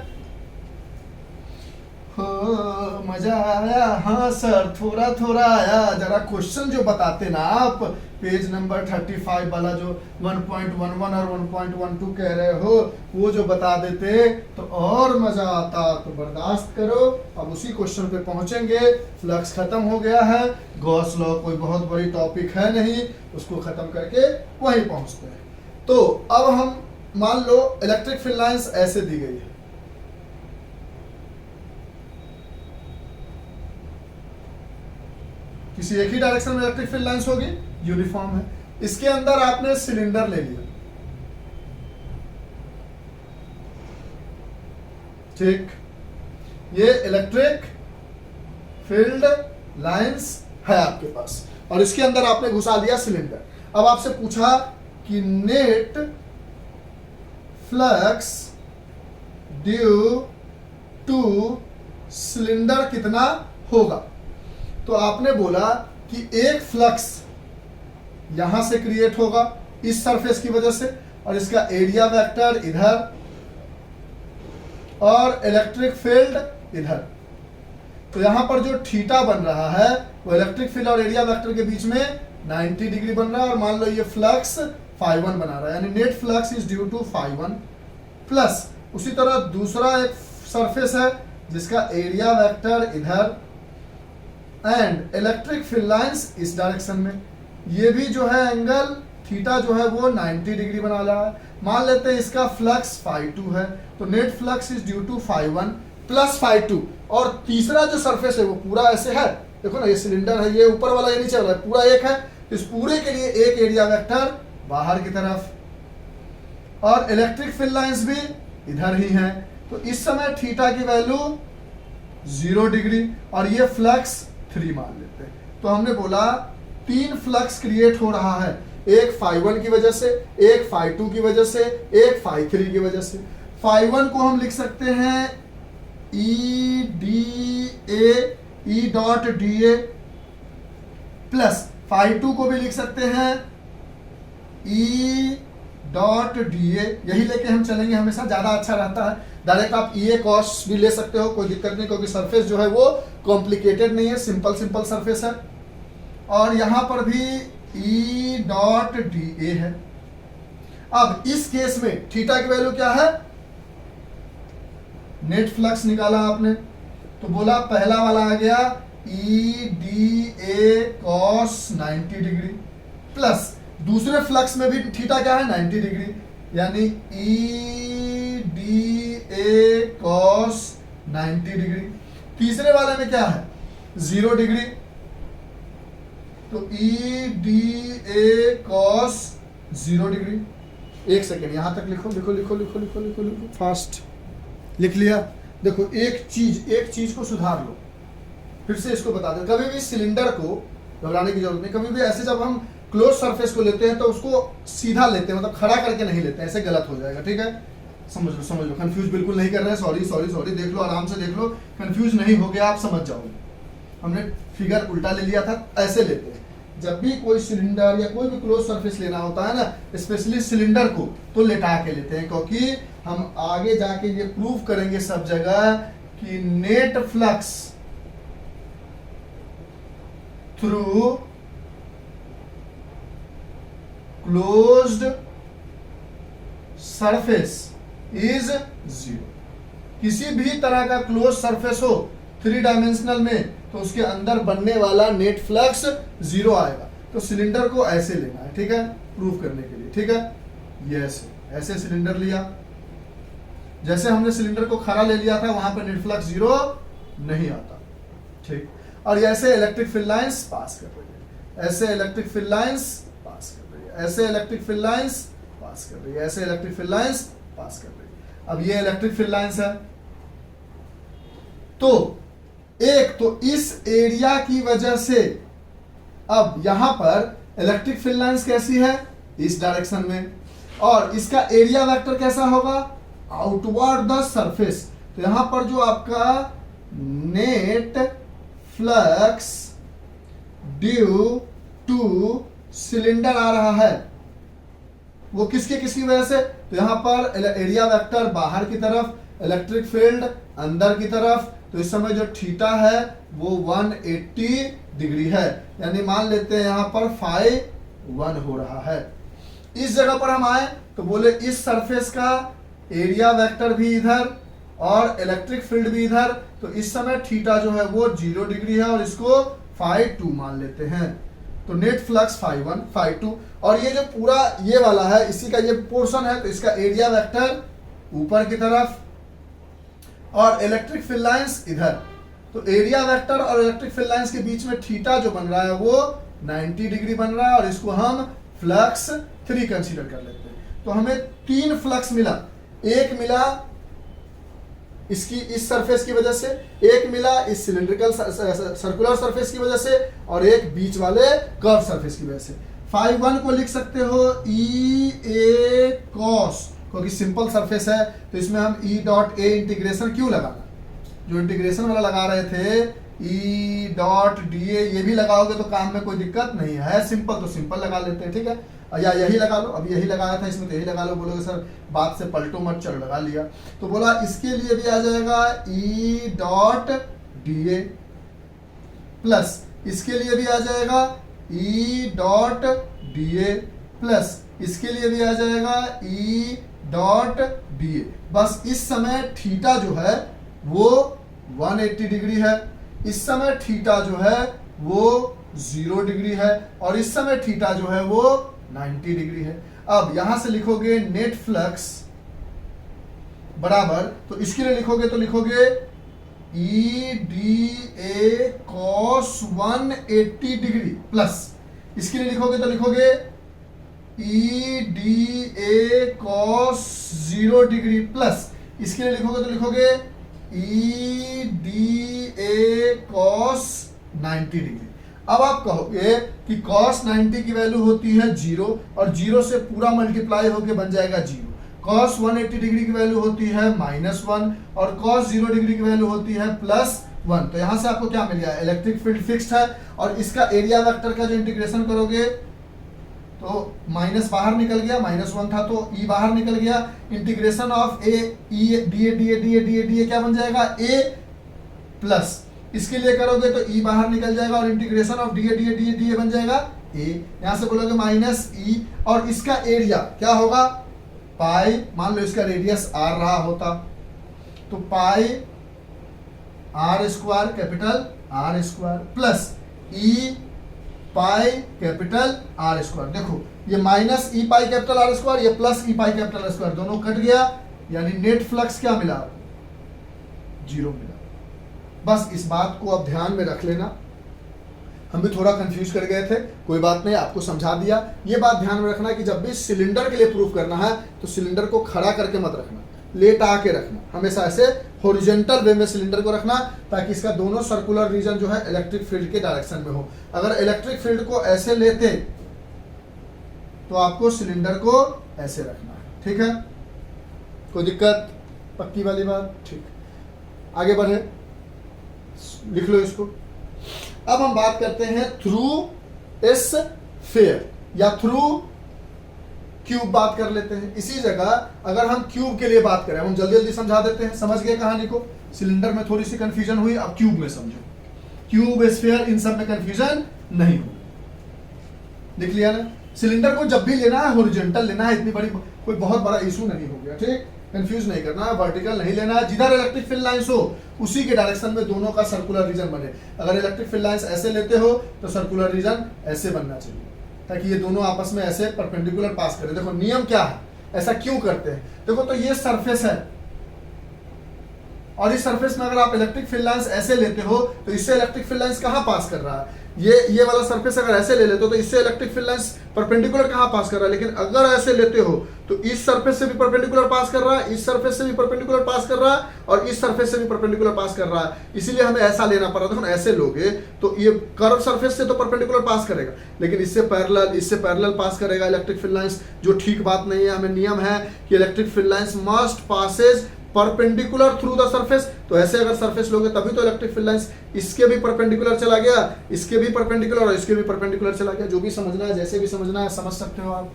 मजा आया। हाँ सर, थोड़ा थोड़ा आया। जरा क्वेश्चन जो बताते ना आप पेज नंबर 35 वाला जो 1.11 और 1.12 कह रहे हो वो जो बता देते तो और मजा आता। तो बर्दाश्त करो, अब उसी क्वेश्चन पे पहुंचेंगे। फ्लक्स खत्म हो गया है, गॉस लॉ कोई बहुत बड़ी टॉपिक है नहीं, उसको खत्म करके वहीं पहुंचते हैं। तो अब हम मान लो इलेक्ट्रिक फील्ड लाइंस ऐसे दी गई है। किसी एक ही डायरेक्शन में इलेक्ट्रिक फील्ड लाइंस होगी, यूनिफॉर्म है। इसके अंदर आपने सिलेंडर ले लिया, ठीक, ये इलेक्ट्रिक फील्ड लाइंस है आपके पास और इसके अंदर आपने घुसा दिया सिलेंडर। अब आपसे पूछा कि net flux due to cylinder कितना होगा। तो आपने बोला कि एक फ्लक्स यहां से क्रिएट होगा इस सरफेस की वजह से और इसका एरिया वेक्टर इधर और इलेक्ट्रिक फील्ड इधर। तो यहां पर जो थीटा बन रहा है वो इलेक्ट्रिक फील्ड और एरिया वेक्टर के बीच में 90 डिग्री बन रहा है और मान लो ये फ्लक्स φ1 बना रहा है, यानी net flux is due to φ1 plus उसी तरह दूसरा एक सरफेस है जिसका एरिया वेक्टर इधर एंड इलेक्ट्रिक फील्ड लाइंस इस डायरेक्शन में। ये भी जो है एंगल थीटा जो है वो 90 डिग्री बना रहा है। मान लेते हैं इसका फ्लक्स φ2 है, तो net flux is due to φ1 plus φ2। और तीसरा जो सरफेस है वो पूरा ऐसे है, देखो ना, ये सिलेंडर है, ये ऊपर वाला ये नीचे वाला है, पूरा एक है। इस पूरे के लिए एक एरिया वेक्टर बाहर की तरफ और इलेक्ट्रिक फील्ड लाइंस भी इधर ही है। तो इस समय थीटा की वैल्यू 0 डिग्री और ये फ्लक्स 3 मान लेते हैं। तो हमने बोला 3 फ्लक्स क्रिएट हो रहा है, एक φ1 की वजह से, एक φ2 की वजह से, एक φ3 की वजह से। φ1 को हम लिख सकते हैं E डॉट da प्लस φ2 को भी लिख सकते हैं E डॉट da। यही लेके हम चलेंगे, हमेशा ज्यादा अच्छा रहता है। डायरेक्ट आप EA कॉस भी ले सकते हो, कोई दिक्कत नहीं, क्योंकि सरफेस जो है वो कॉम्प्लिकेटेड नहीं है, सिंपल सरफेस है। और यहां पर भी E डॉट da है। अब इस केस में थीटा की वैल्यू क्या है, नेट फ्लक्स निकाला आपने तो बोला पहला वाला आ गया EDA cos 90 डिग्री प्लस दूसरे फ्लक्स में भी थीटा क्या है 90 डिग्री, यानी EDA cos 90 डिग्री। तीसरे वाले में क्या है 0 डिग्री, तो EDA cos 0 डिग्री। एक सेकेंड यहां तक लिखो, लिखो लिखो लिखो लिखो लिखो लिखो, फास्ट लिख लिया। देखो एक चीज को सुधार लो, फिर से इसको बता दो। कभी भी सिलेंडर को घबराने की जरूरत नहीं, कभी भी ऐसे जब हम क्लोज सरफेस को लेते हैं तो उसको सीधा लेते हैं, मतलब खड़ा करके नहीं लेते हैं, ऐसे गलत हो जाएगा। ठीक है, समझ लो, कंफ्यूज बिल्कुल नहीं कर रहे हैं। सॉरी, देख लो, आराम से देख लो, कंफ्यूज नहीं हो गया, आप समझ जाओगे। हमने फिगर उल्टा ले लिया था, ऐसे लेते हैं। जब भी कोई सिलेंडर या कोई भी क्लोज सरफेस लेना होता है ना, स्पेशली सिलेंडर को, तो लेटा के लेते हैं, क्योंकि हम आगे जाके ये प्रूव करेंगे सब जगह कि net flux through closed surface is 0। किसी भी तरह का क्लोज सरफेस हो 3 डायमेंशनल में तो उसके अंदर बनने वाला नेट फ्लक्स 0 आएगा। तो सिलेंडर को ऐसे लेना है, ठीक है, प्रूव करने के लिए। ठीक है, ये ऐसे सिलेंडर लिया, जैसे हमने सिलेंडर को खड़ा ले लिया था वहां पर नेट फ्लक्स जीरो नहीं आता। ठीक, और ऐसे इलेक्ट्रिक फील्ड लाइंस पास कर रही है, ऐसे इलेक्ट्रिक फील्ड लाइंस पास कर रही है, ऐसे इलेक्ट्रिक फील्ड लाइंस पास कर रही है, ऐसे इलेक्ट्रिक फील्ड लाइंस पास कर रही है। अब ये इलेक्ट्रिक फील्ड लाइंस है, तो एक तो इस एरिया की वजह से अब यहां पर इलेक्ट्रिक फील्ड लाइंस कैसी है, इस डायरेक्शन में, और इसका एरिया वेक्टर कैसा होगा, आउटवर्ड द सरफेस। तो यहां पर जो आपका net flux due to cylinder आ रहा है वो किसकी वजह से, तो यहां पर एरिया वेक्टर बाहर की तरफ, इलेक्ट्रिक फील्ड अंदर की तरफ। तो इस समय जो थीटा है वो 180 डिग्री है, यानी मान लेते हैं यहां पर फाई 1 हो रहा है। इस जगह पर हम आए तो बोले इस सरफेस का एरिया वेक्टर भी इधर और इलेक्ट्रिक फील्ड भी इधर, तो इस समय थीटा जो है वो 0 डिग्री है और इसको फाई 2 मान लेते हैं। तो नेट फ्लक्स फाई 1 फाई 2, और ये जो पूरा ये वाला है इसी का ये पोर्शन है, तो इसका एरिया वेक्टर ऊपर की तरफ और इलेक्ट्रिक फील्ड लाइंस इधर। तो एरिया वेक्टर और इलेक्ट्रिक फील्ड लाइंस के बीच में थीटा जो बन रहा है वो 90 डिग्री बन रहा है, और इसको हम फ्लक्स 3 कंसीडर कर लेते हैं। तो हमें 3 फ्लक्स मिला, एक मिला इसकी इस सरफेस की वजह से, एक मिला इस सिलिंड्रिकल सर्कुलर सरफेस की वजह से, और एक बीच वाले कर्व सरफेस की वजह से। फाई 1 को लिख सकते हो ई ए कॉस, क्योंकि सिंपल सरफेस है तो इसमें हम ई डॉट ए इंटीग्रेशन क्यों लगाना, जो इंटीग्रेशन वाला लगा रहे थे ई डॉट डी ए, ये भी लगाओगे तो काम में कोई दिक्कत नहीं है, सिंपल तो सिंपल लगा लेते हैं। ठीक है, या यही लगा लो, अब यही लगाया था इसमें तो यही लगा लो। बोलोगे सर बात से पलटो मत, चल लगा लिया। तो बोला इसके लिए भी आ जाएगा ई डॉट डी ए, प्लस इसके लिए भी आ जाएगा ई डॉट डी ए, प्लस इसके लिए भी आ जाएगा ई डॉट डी ए। बस इस समय थीटा जो है वो 180 डिग्री है, इस समय थीटा जो है वो 0 डिग्री है, और इस समय थीटा जो है वो 90 डिग्री है। अब यहां से लिखोगे नेट फ्लक्स बराबर, तो इसके लिए लिखोगे तो लिखोगे ई d A cos 180 degree, plus इसके लिए लिखोगे तो लिखोगे ई d A cos 0 degree, plus इसके लिए लिखोगे तो लिखोगे ई डी ए कॉस 90 डिग्री। अब आप कहोगे कि cos 90 की वैल्यू होती है 0, और 0 से पूरा मल्टीप्लाई होके बन जाएगा 0। cos 180 डिग्री की वैल्यू होती है -1, और cos 0 डिग्री की वैल्यू होती है +1। तो यहां से आपको क्या मिल गया, इलेक्ट्रिक फील्ड फिक्स्ड है, और इसका एरिया वेक्टर का जो इंटीग्रेशन करोगे तो माइनस बाहर निकल गया, -1 था तो ई बाहर निकल गया, integration of A E d A D A D A D A D A क्या बन जाएगा ए, प्लस इसके लिए करोगे तो ई बाहर निकल जाएगा, और integration of D A D A D A D A बन जाएगा ए। यहां से बोलोगे माइनस ई, और इसका एरिया क्या होगा पाई, मान लो इसका रेडियस आर रहा होता तो pi are square capital R square, plus E pi capital R square. देखो ये minus E pi capital R square, ये plus E pi capital R square, दोनों कट गया, यानी नेट फ्लक्स क्या मिला, 0 मिला। बस इस बात को अब ध्यान में रख लेना, हम भी थोड़ा कंफ्यूज कर गए थे, कोई बात नहीं, आपको समझा दिया। ये बात ध्यान में रखना कि जब भी सिलेंडर के लिए प्रूफ करना है तो सिलेंडर को खड़ा करके मत रखना, लेट आके रखना, हमेशा ऐसे हॉरिजॉन्टल वे में सिलेंडर को रखना, ताकि इसका दोनों सर्कुलर रीजन जो है इलेक्ट्रिक फील्ड के डायरेक्शन में हो। अगर इलेक्ट्रिक फील्ड को ऐसे लेते तो आपको सिलेंडर को ऐसे रखना है। ठीक है, कोई दिक्कत, पक्की वाली बात, ठीक। आगे बढ़े, लिख लो इसको। अब हम बात करते हैं थ्रू स्फीयर या थ्रू क्यूब बात कर लेते हैं। इसी जगह अगर हम क्यूब के लिए बात करें, हम जल्दी जल्दी समझा देते हैं, समझ गए कहानी को, सिलेंडर में थोड़ी सी कंफ्यूजन हुई, अब क्यूब में समझो, क्यूब स्फीयर इन सब में कंफ्यूजन नहीं हो, लिख लिया ना। सिलेंडर को जब भी लेना है हॉरिजॉन्टल लेना है, इतनी बड़ी कोई बहुत बड़ा इशू नहीं हो गया, ठीक, कंफ्यूज नहीं करना है, वर्टिकल नहीं लेना है, जिधर इलेक्ट्रिक फील्ड लाइंस हो उसी के डायरेक्शन में दोनों का सर्कुलर रीजन बने। अगर इलेक्ट्रिक फील्ड लाइंस ऐसे लेते हो तो सर्कुलर रीजन ऐसे बनना चाहिए, ताकि ये दोनों आपस में ऐसे परपेंडिकुलर पास करें। देखो नियम क्या है, ऐसा क्यों करते हैं, देखो तो ये सरफेस है, और इस सरफेस में अगर आप इलेक्ट्रिक फील्ड लाइंस ऐसे लेते हो तो इससे इलेक्ट्रिक फील्ड लाइंस कहाँ पास कर रहा है, ये वाला सरफेस अगर ऐसे ले लेते हो तो इससे इलेक्ट्रिक फील्ड लाइंस परपेंडिकुलर कहाँ पास कर रहा है, लेकिन अगर ऐसे लेते हो तो इस सरफेस से भी परपेंडिकुलर पास कर रहा है, इस सरफेस से भी परपेंडिकुलर पास कर रहा है और इस सरफेस से भी परपेंडिकुलर पास कर रहा है, इसीलिए हमें ऐसा लेना पड़ा था। ऐसे लोगे तो ये कर्व सरफेस से तो परपेंडिकुलर पास करेगा, लेकिन इससे पैरेलल पास करेगा इलेक्ट्रिक फील्ड लाइंस, जो ठीक बात नहीं है। हमें नियम है कि electric field lines must passes perpendicular through the surface, तो ऐसे अगर सरफेस लोगे तभी तो इलेक्ट्रिक फील्ड लाइंस इसके भी परपेंडिकुलर चला गया, इसके भी परपेंडिकुलर और इसके भी परपेंडिकुलर चला गया। जो भी समझना है, जैसे भी समझना है समझ सकते हो आप,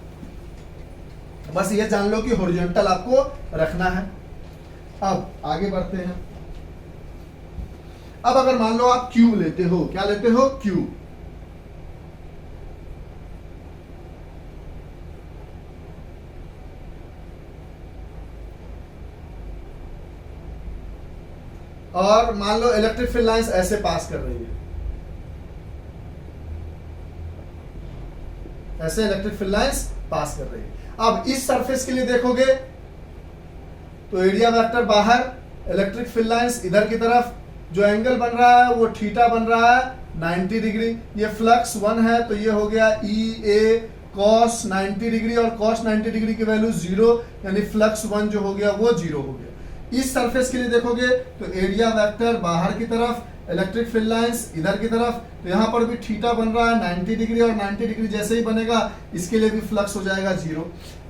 बस ये जान लो कि हॉरिजॉन्टल आपको रखना है। अब आगे बढ़ते हैं। अब अगर मान लो आप क्यूब लेते हो, क्या लेते हो, क्यूब, और मान लो इलेक्ट्रिक फील्ड लाइंस ऐसे पास कर रही है, ऐसे इलेक्ट्रिक फील्ड लाइंस पास कर रही है। अब इस सरफेस के लिए देखोगे तो एरिया वेक्टर बाहर, इलेक्ट्रिक फील्ड लाइंस इधर की तरफ, जो एंगल बन रहा है वो थीटा बन रहा है 90 डिग्री। ये फ्लक्स 1 है तो ये हो गया ई ए कॉस 90 डिग्री, और कॉस 90 डिग्री की वैल्यू 0, यानी फ्लक्स 1 जो हो गया वो 0 हो गया। इस सरफेस के लिए देखोगे तो एरिया वेक्टर बाहर की तरफ, इलेक्ट्रिक फील्ड लाइंस इधर की तरफ, तो यहाँ पर भी थीटा बन रहा है 90 डिग्री, और 90 डिग्री जैसे ही बनेगा इसके लिए भी फ्लक्स हो जाएगा 0।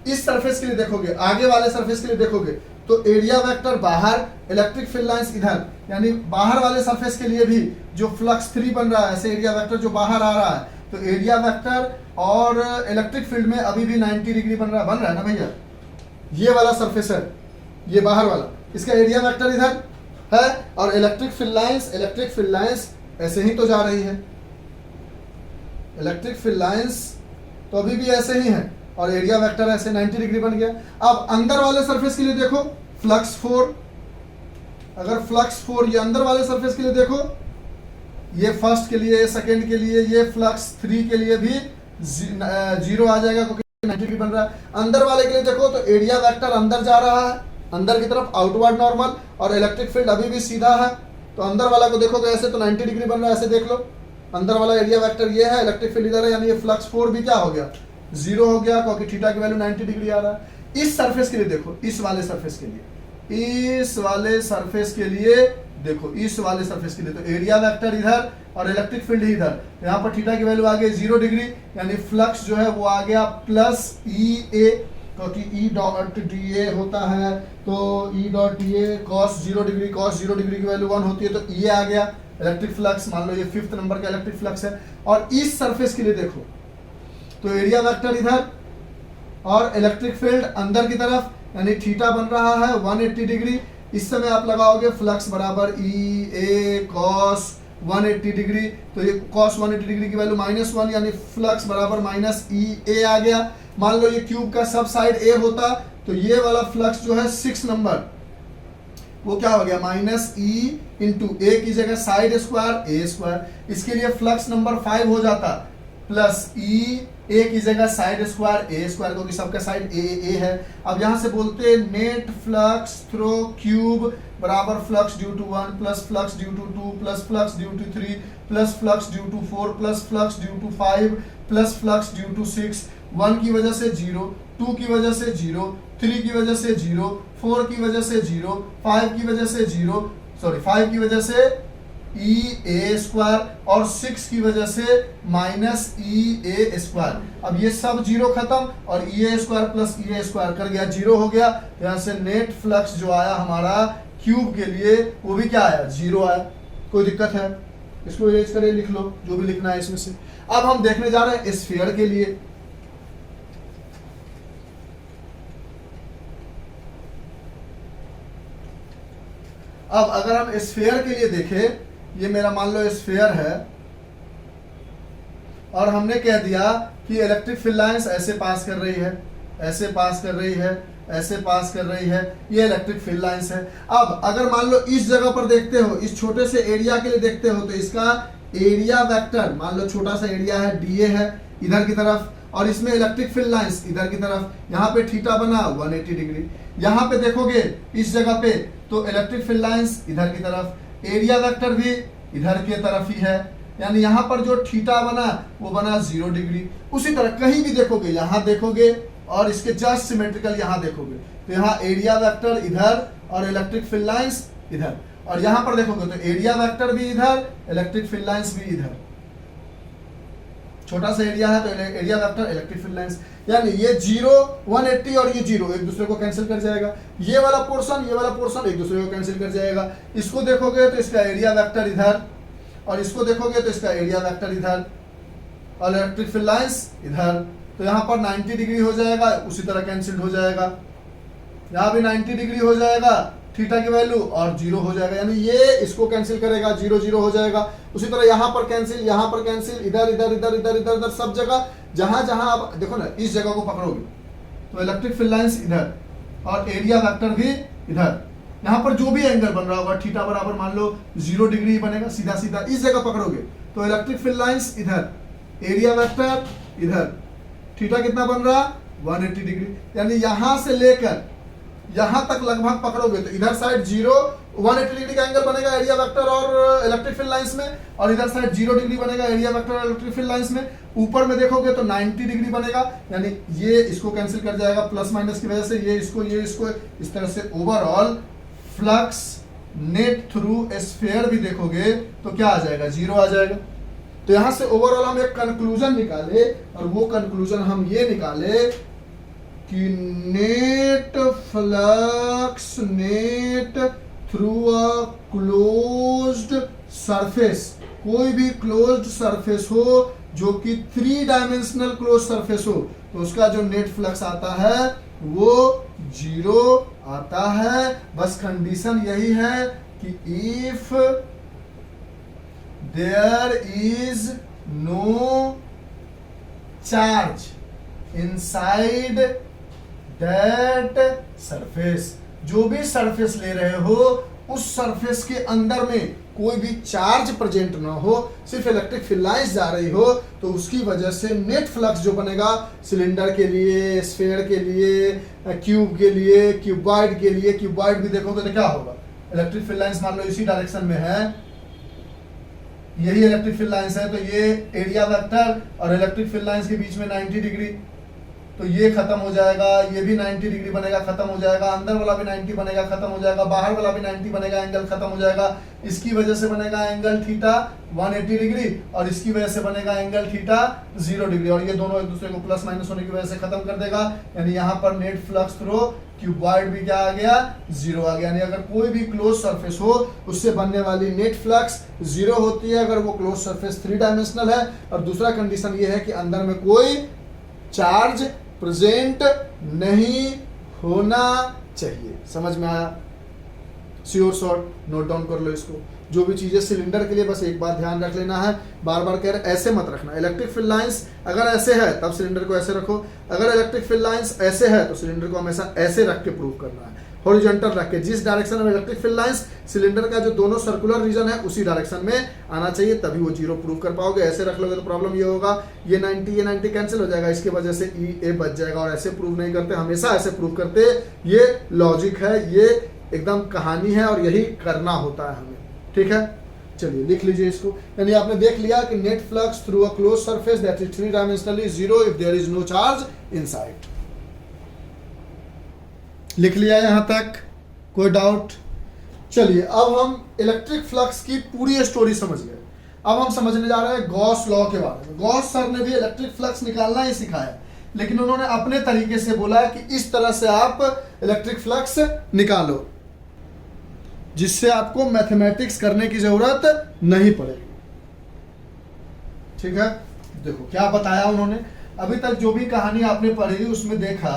इस सरफेस के लिए देखोगे, आगे वाले सरफेस के लिए देखोगे तो एरिया वेक्टर बाहर, इलेक्ट्रिक फील्ड लाइंस इधर, यानी बाहर वाले सरफेस के लिए भी जो फ्लक्स 3 बन रहा है, ऐसे एरिया वेक्टर जो बाहर आ रहा है, तो एरिया वेक्टर और इलेक्ट्रिक फील्ड में अभी भी 90 डिग्री बन रहा है ना भैया। ये वाला सरफेस है, ये बाहर वाला, इसका एरिया वेक्टर इधर है, और इलेक्ट्रिक फील्ड लाइंस ऐसे ही तो जा रही है, इलेक्ट्रिक फील्ड लाइंस तो अभी भी ऐसे ही है, और एरिया वेक्टर ऐसे 90 डिग्री बन गया। अब अंदर वाले सरफेस के लिए देखो, फ्लक्स 4, अगर फ्लक्स 4 ये अंदर वाले सरफेस के लिए देखो, ये फर्स्ट के लिए, सेकंड के लिए, ये फ्लक्स 3 के लिए भी 0 आ जाएगा क्योंकि 90 डिग्री बन रहा है। अंदर वाले के लिए देखो तो एरिया वेक्टर अंदर जा रहा है, अंदर की तरफ आउटवर्ड नॉर्मल, और इलेक्ट्रिक फील्ड अभी भी सीधा है, तो अंदर वाला को देखोगे ऐसे तो 90 डिग्री बन रहा है, ऐसे देख लो, अंदर वाला एरिया वेक्टर ये है, इलेक्ट्रिक फील्ड इधर है, यानी ये फ्लक्स 4 भी क्या हो गया, 0 हो गया, क्योंकि थीटा की वैल्यू 90 डिग्री आ रहा है। इस सरफेस के लिए देखो, इस वाले सरफेस के लिए, इस वाले सरफेस के लिए देखो, इस वाले सरफेस के लिए तो एरिया वेक्टर इधर और इलेक्ट्रिक फील्ड इधर, यहाँ पर थीटा की वैल्यू आ गई 0 डिग्री, यानी फ्लक्स जो है वो आ गया प्लस ई ए, क्योंकि ई डॉट डी ए होता है, तो ई dot d A cos 0 degree, cos 0 degree की वैल्यू 1 होती है, तो ये आ गया इलेक्ट्रिक फ्लक्स। मान लो ये 5th नंबर का इलेक्ट्रिक फ्लक्स है। और इस सरफेस के लिए देखो तो एरिया वेक्टर इधर और इलेक्ट्रिक फील्ड अंदर की तरफ, यानी थीटा बन रहा है 180 डिग्री। इस समय आप लगाओगे फ्लक्स बराबर ई ए कॉस 180 डिग्री, तो ये कॉस 180 डिग्री की वैल्यू -1, यानी फ्लक्स बराबर माइनस ई ए आ गया। मान लो ये क्यूब का सब साइड ए होता तो ये वाला फ्लक्स जो है 6 नंबर वो क्या हो गया, माइनस ई इंटू ए की जगह साइड स्क्वायर ए स्क्वायर। इसके लिए फ्लक्स नंबर 5 हो जाता प्लस ई ए की जगह साइड स्क्वायर ए स्क्वायर, क्योंकि सबका साइड ए है। अब यहां से बोलते हैं नेट फ्लक्स थ्रो क्यूब बराबर flux due to 1 plus flux due to 2 plus flux due to 3 plus flux due to 4 plus flux due to 5 plus flux due to 6। 1 की वजह से 0, 2 की वजह से 0, 3 की वजह से 0, 4 की वजह से 0, 5 की वजह से 0, सॉरी 5 की वजह से ई ए स्क्वायर और 6 की वजह से माइनस ई ए स्क्वायर। अब ये सब 0 खत्म और ई ए स्क्वायर प्लस ई ए स्क्वायर कर गया 0 हो गया। यहाँ से नेट फ्लक्स जो आया हमारा क्यूब के लिए वो भी क्या आया, 0 आया। कोई दिक्कत है, इसको इरेज करें, लिख लो जो भी लिखना है इसमें से। अब हम देखने जा रहे हैं स्फीयर के लिए। अब अगर हम स्फीयर के लिए देखें, ये मेरा मान लो स्फीयर है और हमने कह दिया कि इलेक्ट्रिक फील्ड लाइंस ऐसे पास कर रही है, ऐसे पास कर रही है, ऐसे पास कर रही है, ये इलेक्ट्रिक फील्ड लाइंस है। अब अगर मान लो इस जगह पर देखते हो, इस छोटे से एरिया के लिए देखते हो, तो इसका एरिया वेक्टर मान लो छोटा सा एरिया है, डीए है इधर की तरफ, और इसमें इलेक्ट्रिक फील्ड लाइंस इधर की तरफ, यहाँ पे थीटा बना 180 डिग्री। यहाँ पे देखोगे इस जगह पे तो इलेक्ट्रिक फील्ड लाइंस इधर की तरफ, एरिया वेक्टर भी इधर की तरफ ही है, यानी यहाँ पर जो थीटा बना वो बना 0 डिग्री। उसी तरह कहीं भी देखोगे, यहाँ देखोगे और इसके जस्ट सिमेट्रिकल यहाँ देखोगे तो यहाँ एरिया वेक्टर इधर और इलेक्ट्रिक फील्ड लाइंस इधर, और यहाँ पर देखोगे तो एरिया वेक्टर भी इधर, इलेक्ट्रिक फील्ड लाइंस भी इधर। छोटा सा एरिया है तो area vector electric field lines, यानी ये 0 180 और ये 0 एक दूसरे को कैंसिल कर जाएगा। ये वाला पोर्शन एक दूसरे को कैंसिल कर जाएगा। इसको देखोगे तो इसका एरिया वेक्टर इधर, और इसको देखोगे तो इसका एरिया वेक्टर इधर और इलेक्ट्रिक फील्ड लाइंस इधर। तो यहाँ पर 90 डिग्री हो जाएगा, उसी तरह कैंसिल हो जाएगा। यहाँ भी 90 डिग्री हो जाएगा, थीटा की वैल्यू और 0 हो जाएगा, यानी ये इसको कैंसिल करेगा, 0 0 हो जाएगा। उसी तरह यहाँ पर कैंसिल, इधर इधर इधर इधर इधर इधर सब जगह, जहां जहां आप देखो ना इस जगह को पकड़ोगे तो इलेक्ट्रिक फील्ड लाइंस इधर और एरिया वेक्टर भी इधर। यहाँ पर जो भी एंगल बन रहा होगा थीटा बराबर मान लो 0 डिग्री बनेगा, सीधा सीधा इस जगह पकड़ोगे तो इलेक्ट्रिक फील्ड लाइंस इधर, एरिया वेक्टर इधर, थीटा कितना बन रहा 180 डिग्री। यानी यहां से लेकर यहां तक लगभग पकड़ोगे तो इधर साइड 0 180 डिग्री का एंगल बनेगा एरिया वेक्टर और इलेक्ट्रिक फील्ड लाइंस में, और इधर साइड 0 डिग्री बनेगा एरिया वेक्टर और इलेक्ट्रिक फील्ड लाइंस में। ऊपर में देखोगे तो 90 डिग्री बनेगा, यानी ये इसको कैंसिल कर जाएगा प्लस माइनस की वजह से, ये इसको इस तरह से overall flux net through sphere भी देखोगे तो क्या आ जाएगा 0 आ जाएगा। तो यहां से ओवरऑल हम एक कंक्लूजन निकाले, और वो कंक्लूजन हम ये निकाले कि net flux net through a closed surface, कोई भी क्लोज्ड सरफेस हो जो कि 3 डायमेंशनल क्लोज सरफेस हो, तो उसका जो नेट फ्लक्स आता है वो 0 आता है। बस कंडीशन यही है कि if there is no charge inside that surface, जो भी सरफेस ले रहे हो उस सरफेस के अंदर में कोई भी चार्ज प्रेजेंट ना हो, सिर्फ इलेक्ट्रिक फील्ड लाइंस जा रही हो, तो उसकी वजह से नेट फ्लक्स जो बनेगा सिलेंडर के लिए, स्फीयर के लिए, क्यूब के लिए, क्यूबॉइड के लिए, क्यूबॉइड भी देखोगे तो क्या होगा, इलेक्ट्रिक फील्ड लाइंस मान लो इसी डायरेक्शन में है, यही इलेक्ट्रिक फील्ड लाइंस है, तो ये एरिया वेक्टर और इलेक्ट्रिक फील्ड लाइंस के बीच में 90 डिग्री, तो ये खत्म हो जाएगा, ये भी 90 डिग्री बनेगा, खत्म हो जाएगा, अंदर वाला भी 90 बनेगा, खत्म हो जाएगा, बाहर वाला भी 90 बनेगा, एंगल खत्म हो जाएगा। इसकी वजह से बनेगा एंगल थीटा 180 डिग्री और इसकी वजह से बनेगा एंगल थीटा 0 डिग्री, और ये दोनों एक दूसरे को प्लस माइनस होने की वजह से खत्म कर देगा। यानी यहाँ पर नेट फ्लक्स थ्रू क्यूबॉइड भी क्या आ गया 0 आ गया। यानी अगर कोई भी क्लोज सरफेस हो उससे बनने वाली नेट फ्लक्स 0 होती है अगर वो क्लोज सरफेस 3 डायमेंशनल है, और दूसरा कंडीशन ये है कि अंदर में कोई चार्ज प्रेजेंट नहीं होना चाहिए। समझ में आया? श्योर शॉर्ट नोट डाउन कर लो इसको। जो भी चीजें सिलेंडर के लिए बस एक बात ध्यान रख लेना है, बार बार कह रहे ऐसे मत रखना। इलेक्ट्रिक फील्ड लाइंस अगर ऐसे है तब सिलेंडर को ऐसे रखो, अगर इलेक्ट्रिक फील्ड लाइंस ऐसे है तो सिलेंडर को हमेशा ऐसे रख के प्रूव करना है, हॉरिजॉन्टल रख के। जिस डायरेक्शन में इलेक्ट्रिक फील्ड लाइंस सिलेंडर का जो दोनों सर्कुलर रीजन है उसी डायरेक्शन में आना चाहिए, तभी वो 0 प्रूव कर पाओगे। ऐसे रख लोगे तो प्रॉब्लम ये होगा, ये 90 कैंसिल हो जाएगा, इसकी वजह से ए बच जाएगा, और ऐसे प्रूव नहीं करते, हमेशा ऐसे प्रूव करते। ये लॉजिक है, ये एकदम कहानी है, और यही करना होता है हमें। ठीक है, चलिए लिख लीजिए इसको। यानी आपने देख लिया कि net flux through a close surface that is 3 dimensionally 0 if there is no charge inside. लिख लिया यहां तक? कोई डाउट? चलिए अब हम इलेक्ट्रिक फ्लक्स की पूरी स्टोरी समझ गए। अब हम समझने जा रहे हैं गॉस लॉ के बारे में। गॉस सर ने भी इलेक्ट्रिक फ्लक्स निकालना ही सिखाया, लेकिन उन्होंने अपने तरीके से बोला कि इस तरह से आप इलेक्ट्रिक फ्लक्स निकालो जिससे आपको मैथमेटिक्स करने की जरूरत नहीं पड़ेगी। ठीक है, देखो क्या बताया उन्होंने। अभी तक जो भी कहानी आपने पढ़ी उसमें देखा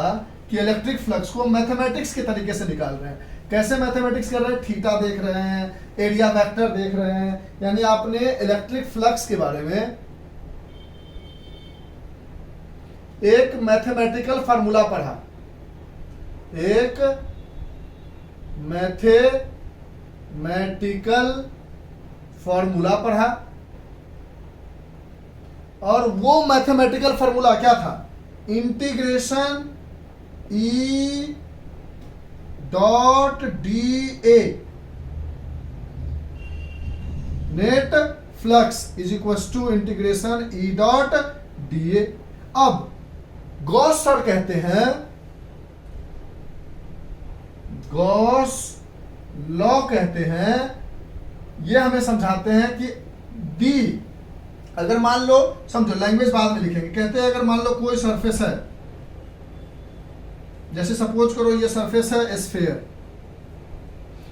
कि इलेक्ट्रिक फ्लक्स को मैथमेटिक्स के तरीके से निकाल रहे हैं। कैसे मैथमेटिक्स कर रहे हैं? थीटा देख रहे हैं, एरिया वेक्टर देख रहे हैं। यानी आपने इलेक्ट्रिक फ्लक्स के बारे में एक मैथमेटिकल फार्मूला पढ़ा, एक मैथमेटिकल फॉर्मूला पढ़ा, और वो मैथमेटिकल फॉर्मूला क्या था? Integration E dot d A net flux is equal to integration E dot d A. अब गॉस सर कहते हैं, गॉस लॉ कहते हैं, ये हमें समझाते हैं कि दी, अगर मान लो, समझो लैंग्वेज बाद में लिखेंगे, कहते हैं अगर मान लो कोई सरफेस है, जैसे सपोज करो ये सरफेस है स्फीयर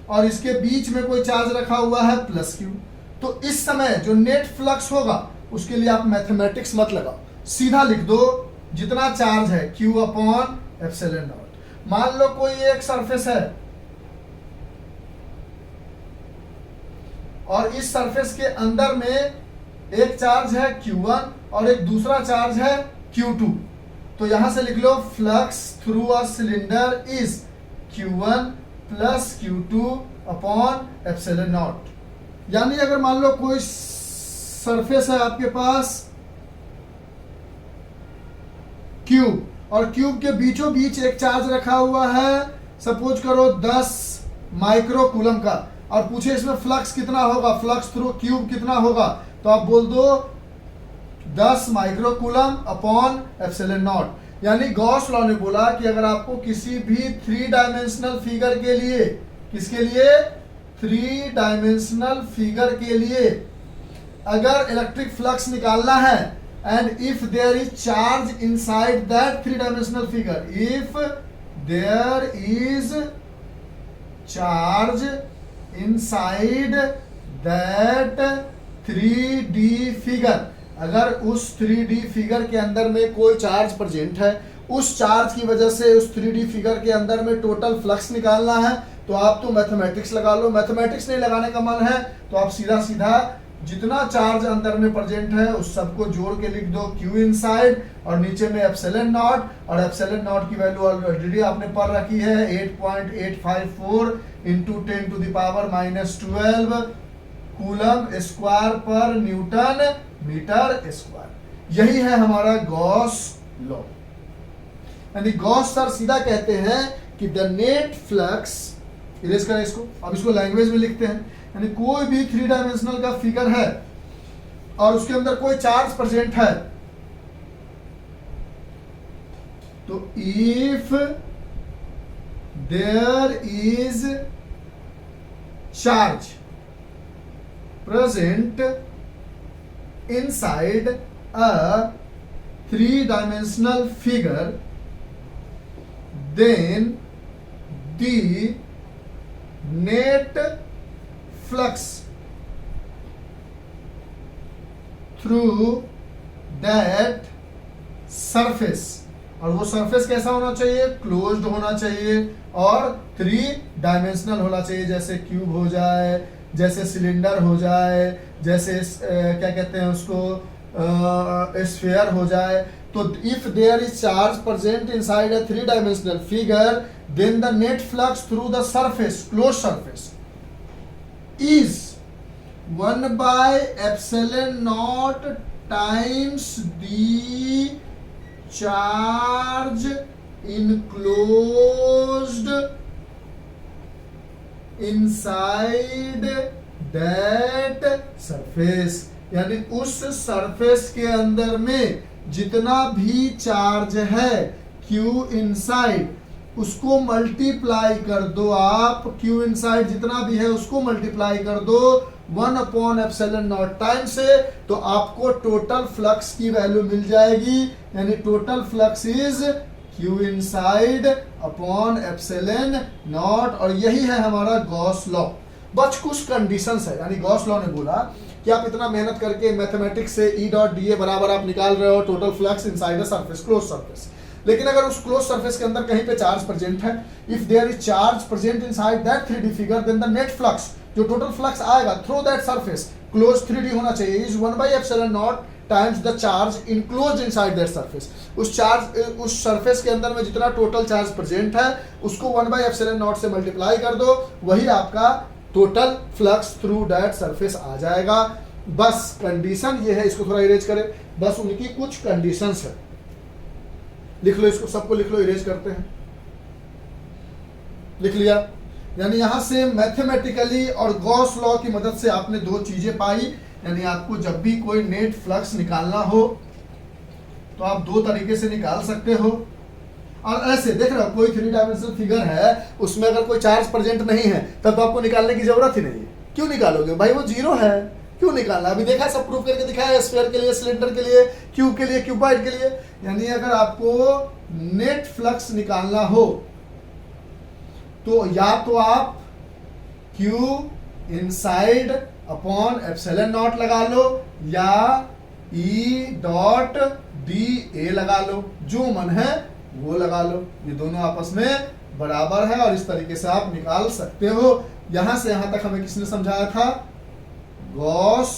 और इसके बीच में कोई चार्ज रखा हुआ है प्लस क्यू, तो इस समय जो नेट फ्लक्स होगा उसके लिए आप मैथमेटिक्स मत लगाओ, सीधा लिख दो जितना चार्ज है क्यू अपॉन एप्सिलॉन नॉट। मान लो कोई एक सरफेस है और इस सरफेस के अंदर में एक चार्ज है Q1 और एक दूसरा चार्ज है Q2, तो यहां से लिख लो flux through a cylinder is Q1 plus Q2 upon epsilon naught. यानी अगर मान लो कोई सरफेस है आपके पास क्यूब और क्यूब के बीचों बीच एक चार्ज रखा हुआ है, सपोज करो 10 माइक्रो कूलम का, और पूछे इसमें फ्लक्स कितना होगा, फ्लक्स थ्रू क्यूब कितना होगा, तो आप बोल दो 10 micro coulomb upon epsilon naught. यानी गॉस लॉ ने बोला कि अगर आपको किसी भी 3 डायमेंशनल फिगर के लिए, किसके लिए, 3 डायमेंशनल फिगर के लिए अगर इलेक्ट्रिक फ्लक्स निकालना है, and if there is charge inside that 3-dimensional figure, if there is charge inside that 3D figure, अगर उस 3D फिगर के अंदर में कोई चार्ज प्रेजेंट है, उस चार्ज की वजह से उस 3D फिगर के अंदर में टोटल फ्लक्स निकालना है, तो आप तो मैथमेटिक्स लगा लो। मैथमेटिक्स नहीं लगाने का मन है तो आप सीधा सीधा जितना चार्ज अंदर में प्रेजेंट है उस सबको जोड़ के लिख दो Q इनसाइड और नीचे में एप्सिलॉन नॉट, और एप्सिलॉन नॉट की वैल्यू ऑलरेडी आपने पढ़ रखी है 8.854 into 10 to the power -12 coulomb square per newton metre square. यही है हमारा गॉस लॉ। यानी गॉस सर सीधा कहते हैं कि द नेट फ्लक्स, इरेज करें इसको, अब इसको लैंग्वेज में लिखते हैं, यानी कोई भी 3 डायमेंशनल का फिगर है और उसके अंदर कोई चार्ज प्रेजेंट है, तो if there is charge present inside a 3 dimensional figure, then the net flux through that surface, और वो सरफेस कैसा होना चाहिए, क्लोज्ड होना चाहिए और 3 डायमेंशनल होना चाहिए, जैसे क्यूब हो जाए, जैसे सिलेंडर हो जाए, जैसे क्या कहते हैं उसको, स्फीयर हो जाए। तो if there is charge present inside a 3 dimensional figure, then the net flux through the surface, close surface, is 1 by epsilon naught times the charge enclosed inside that surface। यानी उस सरफेस के अंदर में जितना भी चार्ज है Q inside, उसको multiply कर दो आप, Q इनसाइड जितना भी है उसको मल्टीप्लाई कर दो 1 अपॉन एप्सिलॉन नॉट टाइम से, तो आपको टोटल फ्लक्स की वैल्यू मिल जाएगी। यानी total flux is Q inside upon epsilon naught, और यही है हमारा गॉस लॉ। बस कुछ कंडीशंस है, यानी गॉस लॉ ने बोला कि आप इतना मेहनत करके मैथमेटिक्स से E डॉट डी ए बराबर आप निकाल रहे हो total flux inside the surface, close surface, लेकिन अगर उस क्लोज सरफेस के अंदर कहीं पे चार्ज प्रेजेंट है, if there is charge present inside that 3D figure, then the net flux, जो टोटल फ्लक्स आएगा through that surface, close 3D होना चाहिए, is 1 by epsilon naught times the charge enclosed inside that surface. उस charge, उस surface के अंदर में जितना टोटल चार्ज प्रेजेंट है उसको 1 by एप्सिलॉन नॉट से मल्टीप्लाई कर दो, वही आपका total flux through that surface आ जाएगा। बस कंडीशन ये है, इसको थोड़ा इरेज करें, बस उनकी कुछ कंडीशंस है। लिख लो इसको, सबको लिख लो, इरेज करते हैं। लिख लिया। यानी यहां से मैथमेटिकली और गॉस लॉ की मदद से आपने दो चीजें पाई। यानी आपको जब भी कोई नेट फ्लक्स निकालना हो तो आप दो तरीके से निकाल सकते हो। और ऐसे देख रहे हो कोई 3 डायमेंशनल फिगर है, उसमें अगर कोई चार्ज प्रेजेंट नहीं है तब तो आपको निकालने की जरूरत ही नहीं है। क्यों निकालोगे भाई, वो जीरो है, क्यों निकालना। अभी देखा, सब प्रूफ करके दिखाया, स्फीयर के लिए, सिलेंडर के लिए, क्यूब के लिए, क्यूबॉइड के लिए। यानी अगर आपको नेट फ्लक्स निकालना हो तो या तो आप Q inside upon epsilon not लगा लो या E डॉट डी ए लगा लो, जो मन है वो लगा लो। ये दोनों आपस में बराबर है और इस तरीके से आप निकाल सकते हो। यहां से यहां तक हमें किसने समझाया था? गॉस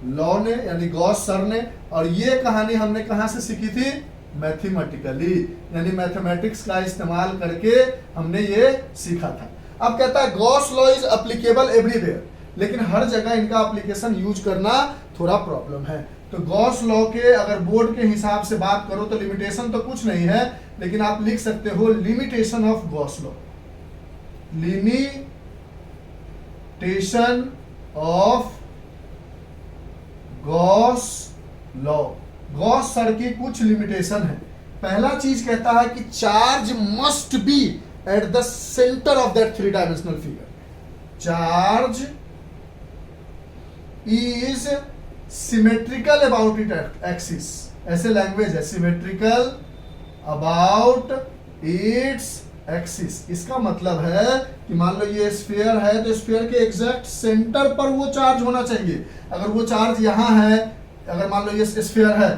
लॉ ने, यानी गॉस सर ने। और ये कहानी हमने कहां से सीखी थी? मैथमेटिकली, यानी मैथमेटिक्स का इस्तेमाल करके हमने ये सीखा था। अब कहता है Gauss law is applicable everywhere, लेकिन हर जगह इनका एप्लीकेशन यूज करना थोड़ा प्रॉब्लम है। तो गॉस लॉ के अगर बोर्ड के हिसाब से बात करो तो लिमिटेशन तो कुछ नहीं है, लेकिन आप लिख सकते हो limitation of Gauss law. Limitation of Gauss law, Gauss sir की कुछ लिमिटेशन है। पहला चीज कहता है कि charge must be at the centre of that 3 dimensional figure. Charge is symmetrical about it axis, ऐसे लैंग्वेज है, सिमेट्रिकल अबाउट इट्स एक्सिस। इसका मतलब है कि मान लो ये स्फीयर है तो स्फीयर के एग्जैक्ट सेंटर पर वो चार्ज होना चाहिए। अगर वो चार्ज यहां है, अगर मान लो ये स्फीयर है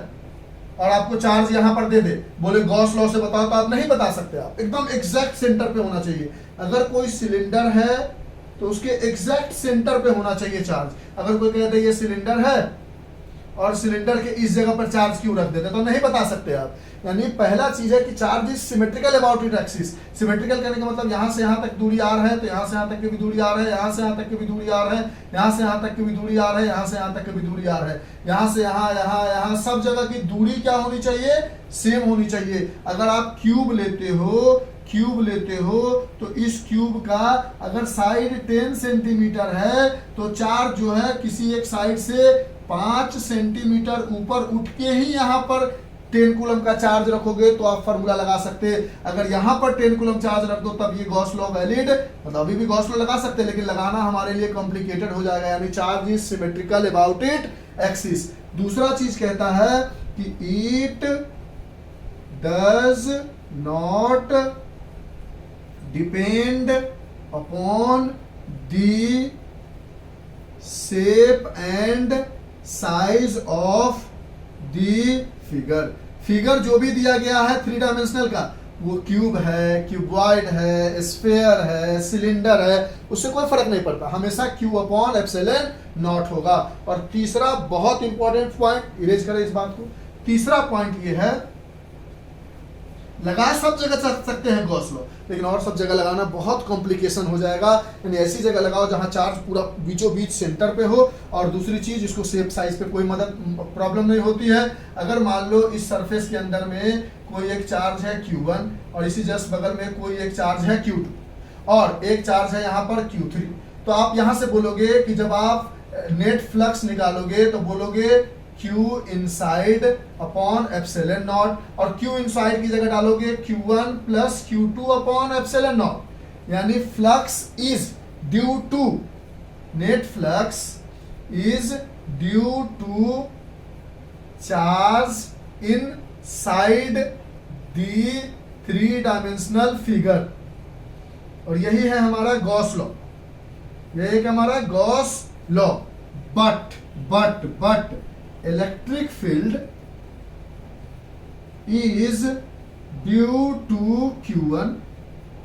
और आपको चार्ज यहां पर दे दे, बोले गॉस लॉ से बताओ, तो आप नहीं बता सकते। आप एकदम एग्जैक्ट सेंटर पे होना चाहिए। अगर कोई सिलेंडर है तो उसके एग्जैक्ट सेंटर पे होना चाहिए चार्ज। अगर कोई कहते हैं ये सिलेंडर है और सिलेंडर के इस जगह पर चार्ज क्यों रख देते तो नहीं बता सकते आप। यानी पहला चीज है कि charge is symmetrical about it axis. Symmetrical कहने का मतलब यहां से यहां तक दूरी आर है तो यहां से यहां तक की भी दूरी आर है, यहां से यहां तक की भी दूरी आर है, यहां से यहां तक की भी दूरी आर है, यहां से यहां तक की भी दूरी आर है, यहां से यहां, यहां सब जगह की दूरी क्या होनी चाहिए? सेम होनी चाहिए। अगर आप क्यूब लेते हो तो इस क्यूब का अगर साइड 10 सेंटीमीटर है तो चार्ज जो है किसी एक साइड से 5 सेंटीमीटर ऊपर उठ के ही यहां पर 10 कूलम का चार्ज रखोगे तो आप फॉर्मूला लगा सकते हैं। अगर यहां पर 10 कूलम चार्ज रख दो तब ये गॉस लॉ वैलिड, मतलब अभी भी गॉस लॉ लगा सकते हैं, लेकिन लगाना हमारे लिए कॉम्प्लिकेटेड हो जाएगा। यानी charge is symmetrical about it axis. दूसरा चीज कहता है कि it does not depend upon the shape and size of the figure जो भी दिया गया है 3 डायमेंशनल का, वो क्यूब है, क्यूबॉइड है, स्फीयर है, सिलेंडर है, उससे कोई फर्क नहीं पड़ता, हमेशा क्यू अपॉन एप्सिलॉन नॉट होगा। और तीसरा बहुत इंपॉर्टेंट पॉइंट, इरेज करें इस बात को, तीसरा पॉइंट ये है, लगा सब जगह सकते हैं गॉस लॉ, लेकिन और सब जगह लगाना बहुत कॉम्प्लिकेशन हो जाएगा। यानी ऐसी जगह लगाओ जहां चार्ज पूरा बीचों बीच सेंटर पे हो। और दूसरी चीज, इसको शेप साइज पे कोई प्रॉब्लम नहीं होती है। अगर मान लो इस सरफेस के अंदर में कोई एक चार्ज है Q1 और इसी जस्ट बगल में कोई एक चार्ज है Q2 और एक चार्ज है यहाँ पर Q3, तो आप यहां से बोलोगे कि जब आप नेट फ्लक्स निकालोगे तो बोलोगे Q inside upon epsilon naught, और Q इनसाइड की जगह डालोगे Q1 plus Q2 upon epsilon naught. यानी flux is due to, net flux is due to charge inside the 3 dimensional figure. और यही है हमारा गॉस लॉ, यही है हमारा Gauss law. But electric field is due to Q1,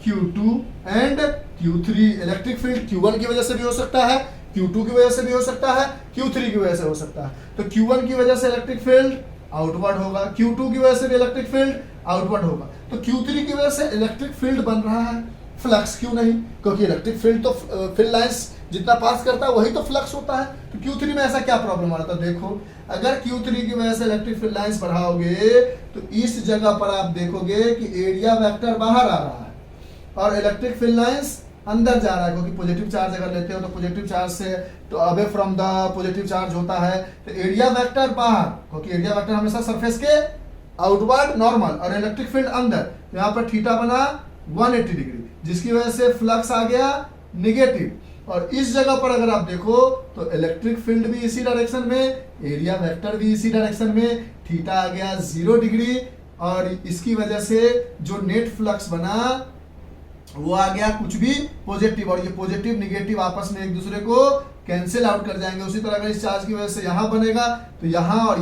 Q2 and Q3। Electric field Q1 की वजह से भी हो सकता है, Q2 की वजह से भी हो सकता है, Q3 की वजह से हो सकता है। तो Q1 की वजह से इलेक्ट्रिक फील्ड आउटवर्ड होगा, Q2 की वजह से भी इलेक्ट्रिक फील्ड आउटवर्ड होगा। तो Q3 की वजह से इलेक्ट्रिक फील्ड बन रहा है, फ्लक्स क्यों नहीं? क्योंकि इलेक्ट्रिक फील्ड तो फील्ड लाइंस जितना पास करता है वही तो फ्लक्स होता है। तो Q3 में ऐसा क्या प्रॉब्लम आ रहा था? देखो अगर Q3 की वजह से इलेक्ट्रिक फील्ड लाइंस बढ़ाओगे तो इस जगह पर आप देखोगे कि एरिया वेक्टर बाहर आ रहा है और इलेक्ट्रिक फील्ड लाइंस अंदर जा रहा है, क्योंकि पॉजिटिव चार्ज अगर लेते हो तो पॉजिटिव चार्ज से तो away from the positive charge होता है, तो एरिया वेक्टर बाहर, क्योंकि एरिया वेक्टर हमेशा सरफेस के आउटवर्ड नॉर्मल और इलेक्ट्रिक फील्ड अंदर, तो यहाँ पर थीटा बना 180 डिग्री, जिसकी वजह से फ्लक्स आ गया निगेटिव। और इस जगह पर अगर आप देखो तो इलेक्ट्रिक फील्ड भी इसी डायरेक्शन में, एरिया वेक्टर भी इसी डायरेक्शन में, थीटा आ गया 0 डिग्री और इसकी वजह से जो नेट फ्लक्स बना वो आ गया कुछ भी पॉजिटिव, और ये पॉजिटिव निगेटिव आपस में एक दूसरे को कैंसिल आउट कर जाएंगे। उसी तरह अगर इस चार्ज की वजह से यहाँ बनेगा तो यहाँ और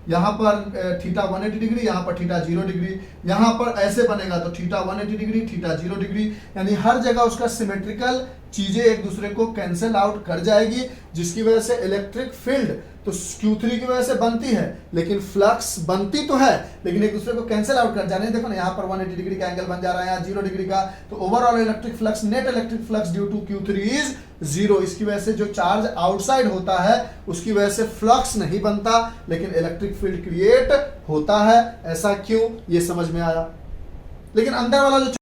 यहाँ पर थीटा 180 डिग्री, यहाँ पर थीटा 0 डिग्री, यहाँ पर ऐसे बनेगा तो थीटा 180 डिग्री, थीटा 0 डिग्री, यानी हर जगह उसका सिमेट्रिकल चीजें एक दूसरे को कैंसिल आउट कर जाएगी, जिसकी वजह से इलेक्ट्रिक फील्ड तो Q3 की वजह से बनती है, लेकिन फ्लक्स बनती तो है लेकिन एक दूसरे को कैंसिल आउट कर जाने। देखो ना यहाँ पर 180 डिग्री का एंगल बन जा रहा है, यहाँ 0 डिग्री का, तो overall electric flux, net electric flux due to Q3 is 0। इसकी वजह से जो चार्ज आउटसाइड होता है उसकी वजह से फ्लक्स नहीं बनता लेकिन इलेक्ट्रिक फील्ड क्रिएट होता है। ऐसा क्यों, ये समझ में आया। लेकिन अंदर वाला जो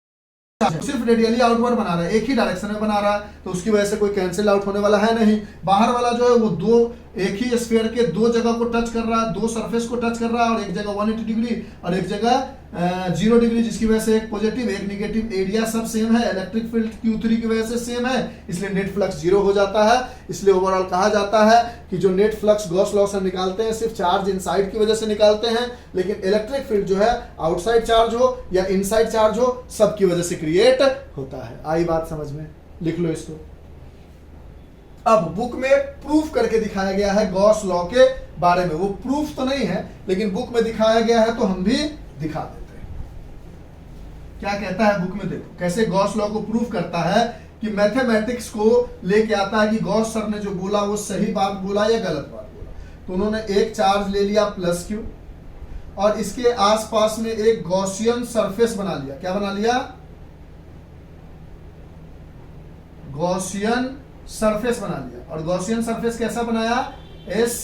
सिर्फ रेडियली आउटवर्ड बना रहा है, एक ही डायरेक्शन में बना रहा है, तो उसकी वजह से कोई कैंसिल आउट होने वाला है नहीं। बाहर वाला जो है वो एक ही स्फीयर के दो जगह को टच कर रहा है, दो सरफेस को टच कर रहा है, और एक जगह 180 डिग्री और एक जगह 0 डिग्री, जिसकी वजह से एक पॉजिटिव एक निगेटिव, एरिया सब सेम है, इलेक्ट्रिक फील्ड Q3 की वजह से सेम है, इसलिए नेट फ्लक्स 0 हो जाता है। इसलिए ओवरऑल कहा जाता है कि जो नेट फ्लक्स गॉस लॉ से निकालते हैं सिर्फ चार्ज इनसाइड की वजह से निकालते हैं, लेकिन इलेक्ट्रिक फील्ड जो है आउटसाइड चार्ज हो या इनसाइड चार्ज हो सबकी वजह से क्रिएट होता है। आई बात समझ में, लिख लो इसको। अब बुक में प्रूफ करके दिखाया गया है गॉस लॉ के बारे में, वो प्रूफ तो नहीं है लेकिन बुक में दिखाया गया है तो हम भी दिखा देते हैं। क्या कहता है बुक में, देखो कैसे गॉस लॉ को प्रूफ करता है कि मैथमेटिक्स को लेके आता है कि गॉस सर ने जो बोला वो सही बात बोला या गलत बात बोला। तो उन्होंने एक चार्ज ले लिया प्लस क्यू और इसके आसपास में एक गॉसियन सरफेस बना लिया। क्या बना लिया? गॉसियन सरफेस बना लिया। और गॉसियन सरफेस कैसा बनाया? एस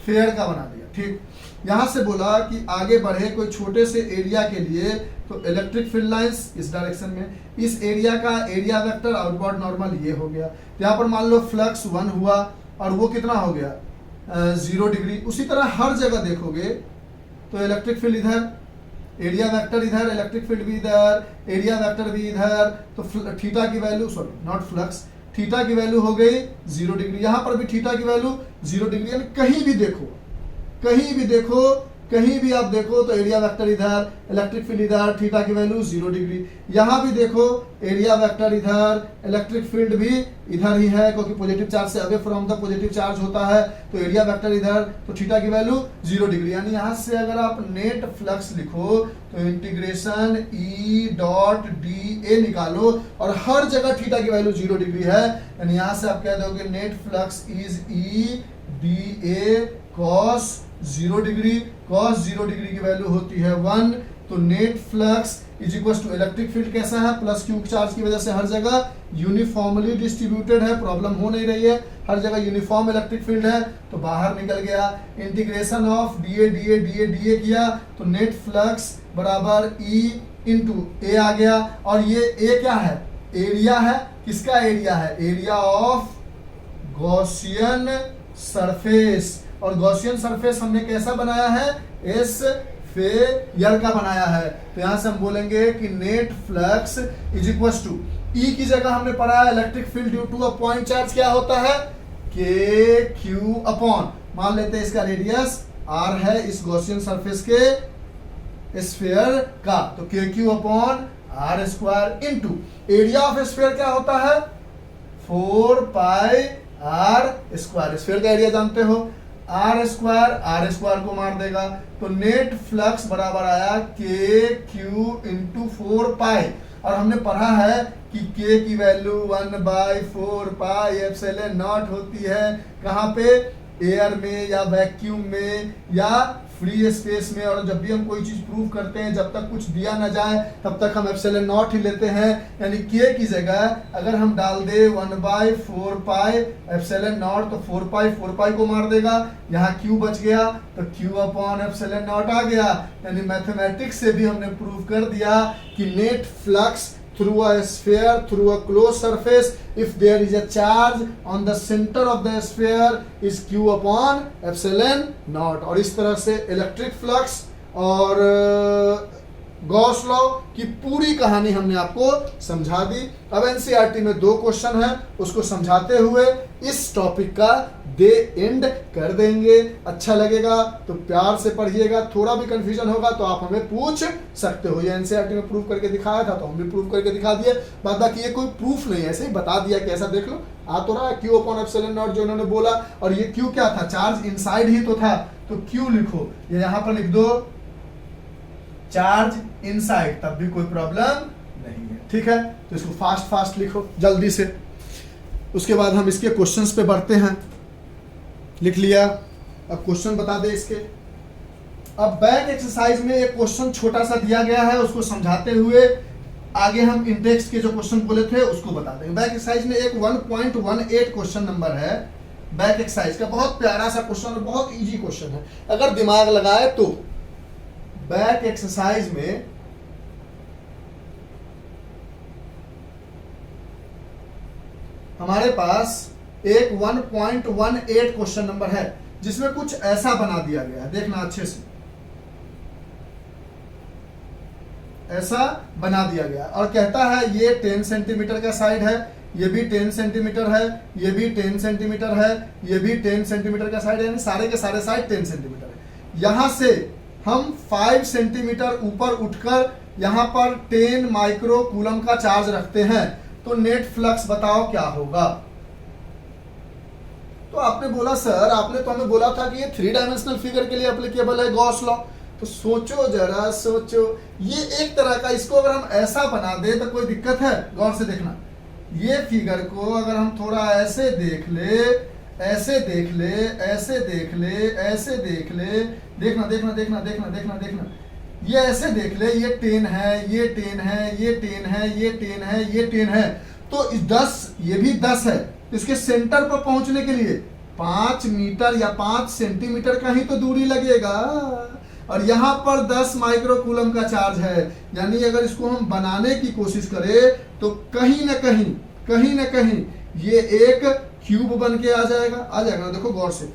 फेयर का बना दिया। ठीक, यहां से बोला कि आगे बढ़े कोई छोटे से एरिया के लिए तो इलेक्ट्रिक फील्ड लाइंस इस डायरेक्शन में, इस एरिया का एरिया वेक्टर आउटवर्ड नॉर्मल ये हो गया। तो यहाँ पर मान लो फ्लक्स 1 हुआ और वो कितना हो गया 0 डिग्री। उसी तरह हर जगह देखोगे तो इलेक्ट्रिक फील्ड इधर, एरिया वेक्टर इधर, इलेक्ट्रिक फील्ड भी इधर, एरिया वेक्टर भी इधर, तो थीटा की value, sorry not flux, theta की वैल्यू हो गई 0 डिग्री। यहां पर भी थीटा की वैल्यू 0 डिग्री। यानी कहीं भी देखो, कहीं भी देखो, कहीं भी आप देखो तो एरिया वेक्टर इधर, इलेक्ट्रिक फील्ड इधर, थीटा की वैल्यू 0 डिग्री। यहां भी देखो एरिया वेक्टर इधर, इलेक्ट्रिक फील्ड भी इधर ही है क्योंकि पॉजिटिव चार्ज से away from the positive charge होता है, तो एरिया वेक्टर इधर, तो थीटा की वैल्यू 0 डिग्री। यानी यहां से अगर आप नेट फ्लक्स लिखो तो इंटीग्रेशन ई डॉट डी ए निकालो और हर जगह थीटा की वैल्यू 0 डिग्री है। यानी यहां से आप कह दोगे net flux is E d A cos 0 degree. Cos 0 degree की वैल्यू होती है 1। तो net flux is equal to electric field कैसा है? प्लस क्यू चार्ज की वजह से हर जगह यूनिफॉर्मली डिस्ट्रीब्यूटेड है, प्रॉब्लम हो नहीं रही है, हर जगह यूनिफॉर्म इलेक्ट्रिक फील्ड है, तो बाहर निकल गया। Integration of D A D A D A D A किया तो नेट फ्लक्स बराबर ई इंटू ए आ गया। और ये ए क्या है? एरिया है। किसका एरिया है? Area of Gaussian surface. और गॉसियन सरफेस हमने कैसा बनाया है? एस फेयर का बनाया है। तो यहां से हम बोलेंगे कि net flux is equal to E की जगह हमने पढ़ा है electric field due to a point charge क्या होता है? के क्यू अपॉन, मान लेते हैं इसका रेडियस आर है इस गॉसियन सरफेस के स्फीयर का, तो k q upon r square into area of sphere क्या होता है? 4 पाई आर स्क्वायर। स्फीयर का एरिया जानते हो, आर स्क्वायर को मार देगा, तो नेट फ्लक्स बराबर आया के क्यू इंटू 4 पाई। और हमने पढ़ा है कि के की वैल्यू 1/4 पाई एप्सिलॉन नॉट होती है। कहाँ पे? एयर में या वैक्यूम में या फ्री स्पेस में, और जब भी हम कोई चीज प्रूव करते हैं जब तक कुछ दिया ना जाए तब तक हम एप्सिलॉन नॉट ही लेते हैं, यानी के की जगह अगर हम डाल दे 1/4 पाई एप्सिलॉन नॉट तो 4 पाई को मार देगा, यहाँ क्यू बच गया तो क्यू अपॉन एप्सिलॉन नॉट आ गया। यानी मैथमेटिक्स से भी हमने प्रूव कर दिया कि net flux through a sphere through a closed surface if there is a charge on the center of the sphere is q upon epsilon naught। और इस तरह से इलेक्ट्रिक फ्लक्स और गॉस लॉ की पूरी कहानी हमने आपको समझा दी। अब एनसीईआरटी में 2 क्वेश्चन है, उसको समझाते हुए इस टॉपिक का दे एंड कर देंगे। अच्छा लगेगा तो प्यार से पढ़िएगा, थोड़ा भी कंफ्यूजन होगा तो आप हमें पूछ सकते हो। ये एनसीईआरटी में प्रूव करके दिखाया था तो हम भी प्रूव करके दिखा दिए, बाद बाकी ये कोई प्रूफ नहीं है, ऐसे ही बता दिया कि ऐसा देख लो आ तो रहा है क्यू अपॉन एप्सिलॉन नॉट जो उन्होंने बोला। और ये क्यू क्या था, चार्ज इनसाइड ही तो था, तो क्यू लिखो, ये यहां पर लिख दो चार्ज इनसाइड, तब भी कोई प्रॉब्लम नहीं है। ठीक है, तो इसको फास्ट फास्ट लिखो जल्दी से, उसके बाद हम इसके क्वेश्चंस पे बढ़ते हैं। लिख लिया, अब क्वेश्चन बता दे इसके। अब बैक एक्सरसाइज में एक क्वेश्चन छोटा सा दिया गया है, उसको समझाते हुए आगे हम इंडेक्स के जो क्वेश्चन बोले थे उसको बता देंगे। बैक एक्सरसाइज में एक 1.18 क्वेश्चन नंबर है बैक एक्सरसाइज का, बहुत प्यारा सा क्वेश्चन, बहुत इजी क्वेश्चन है, अगर दिमाग लगाए तो। बैक एक्सरसाइज में हमारे पास एक 1.18 क्वेश्चन नंबर है जिसमें कुछ ऐसा बना दिया गया है, देखना अच्छे से, ऐसा बना दिया गया और कहता है ये 10 सेंटीमीटर का साइड है, ये भी 10 सेंटीमीटर है, ये भी 10 सेंटीमीटर है, ये भी 10 सेंटीमीटर का साइड है, यानी सारे के सारे साइड 10 सेंटीमीटर है। यहां से हम 5 सेंटीमीटर ऊपर उठकर यहां पर 10 माइक्रो कूलम का चार्ज रखते हैं, तो नेट फ्लक्स बताओ क्या होगा। तो आपने बोला सर, आपने तो हमें बोला था कि ये 3 डायमेंशनल फिगर के लिए एप्लीकेबल है गॉस लॉ, तो सोचो जरा सोचो, ये एक तरह का, इसको अगर हम ऐसा बना दे तो कोई दिक्कत है, गौर से देखना, ये फिगर को अगर हम थोड़ा ऐसे देख ले, ऐसे देख ले, ऐसे देख ले, ऐसे देख ले, देखना देखना देखना देखना देखना देखना, ये ऐसे देख ले, ये 10 है, ये 10 है, ये 10 है, ये 10 है, ये 10 है, तो 10, ये भी 10 है, इसके सेंटर पर पहुंचने के लिए 5 मीटर या 5 सेंटीमीटर का ही तो दूरी लगेगा, और यहां पर 10 माइक्रो कूलम का चार्ज है, यानी अगर इसको हम बनाने की कोशिश करें तो कहीं ना कहीं ये एक क्यूब बन के आ जाएगा ना। देखो गौर से,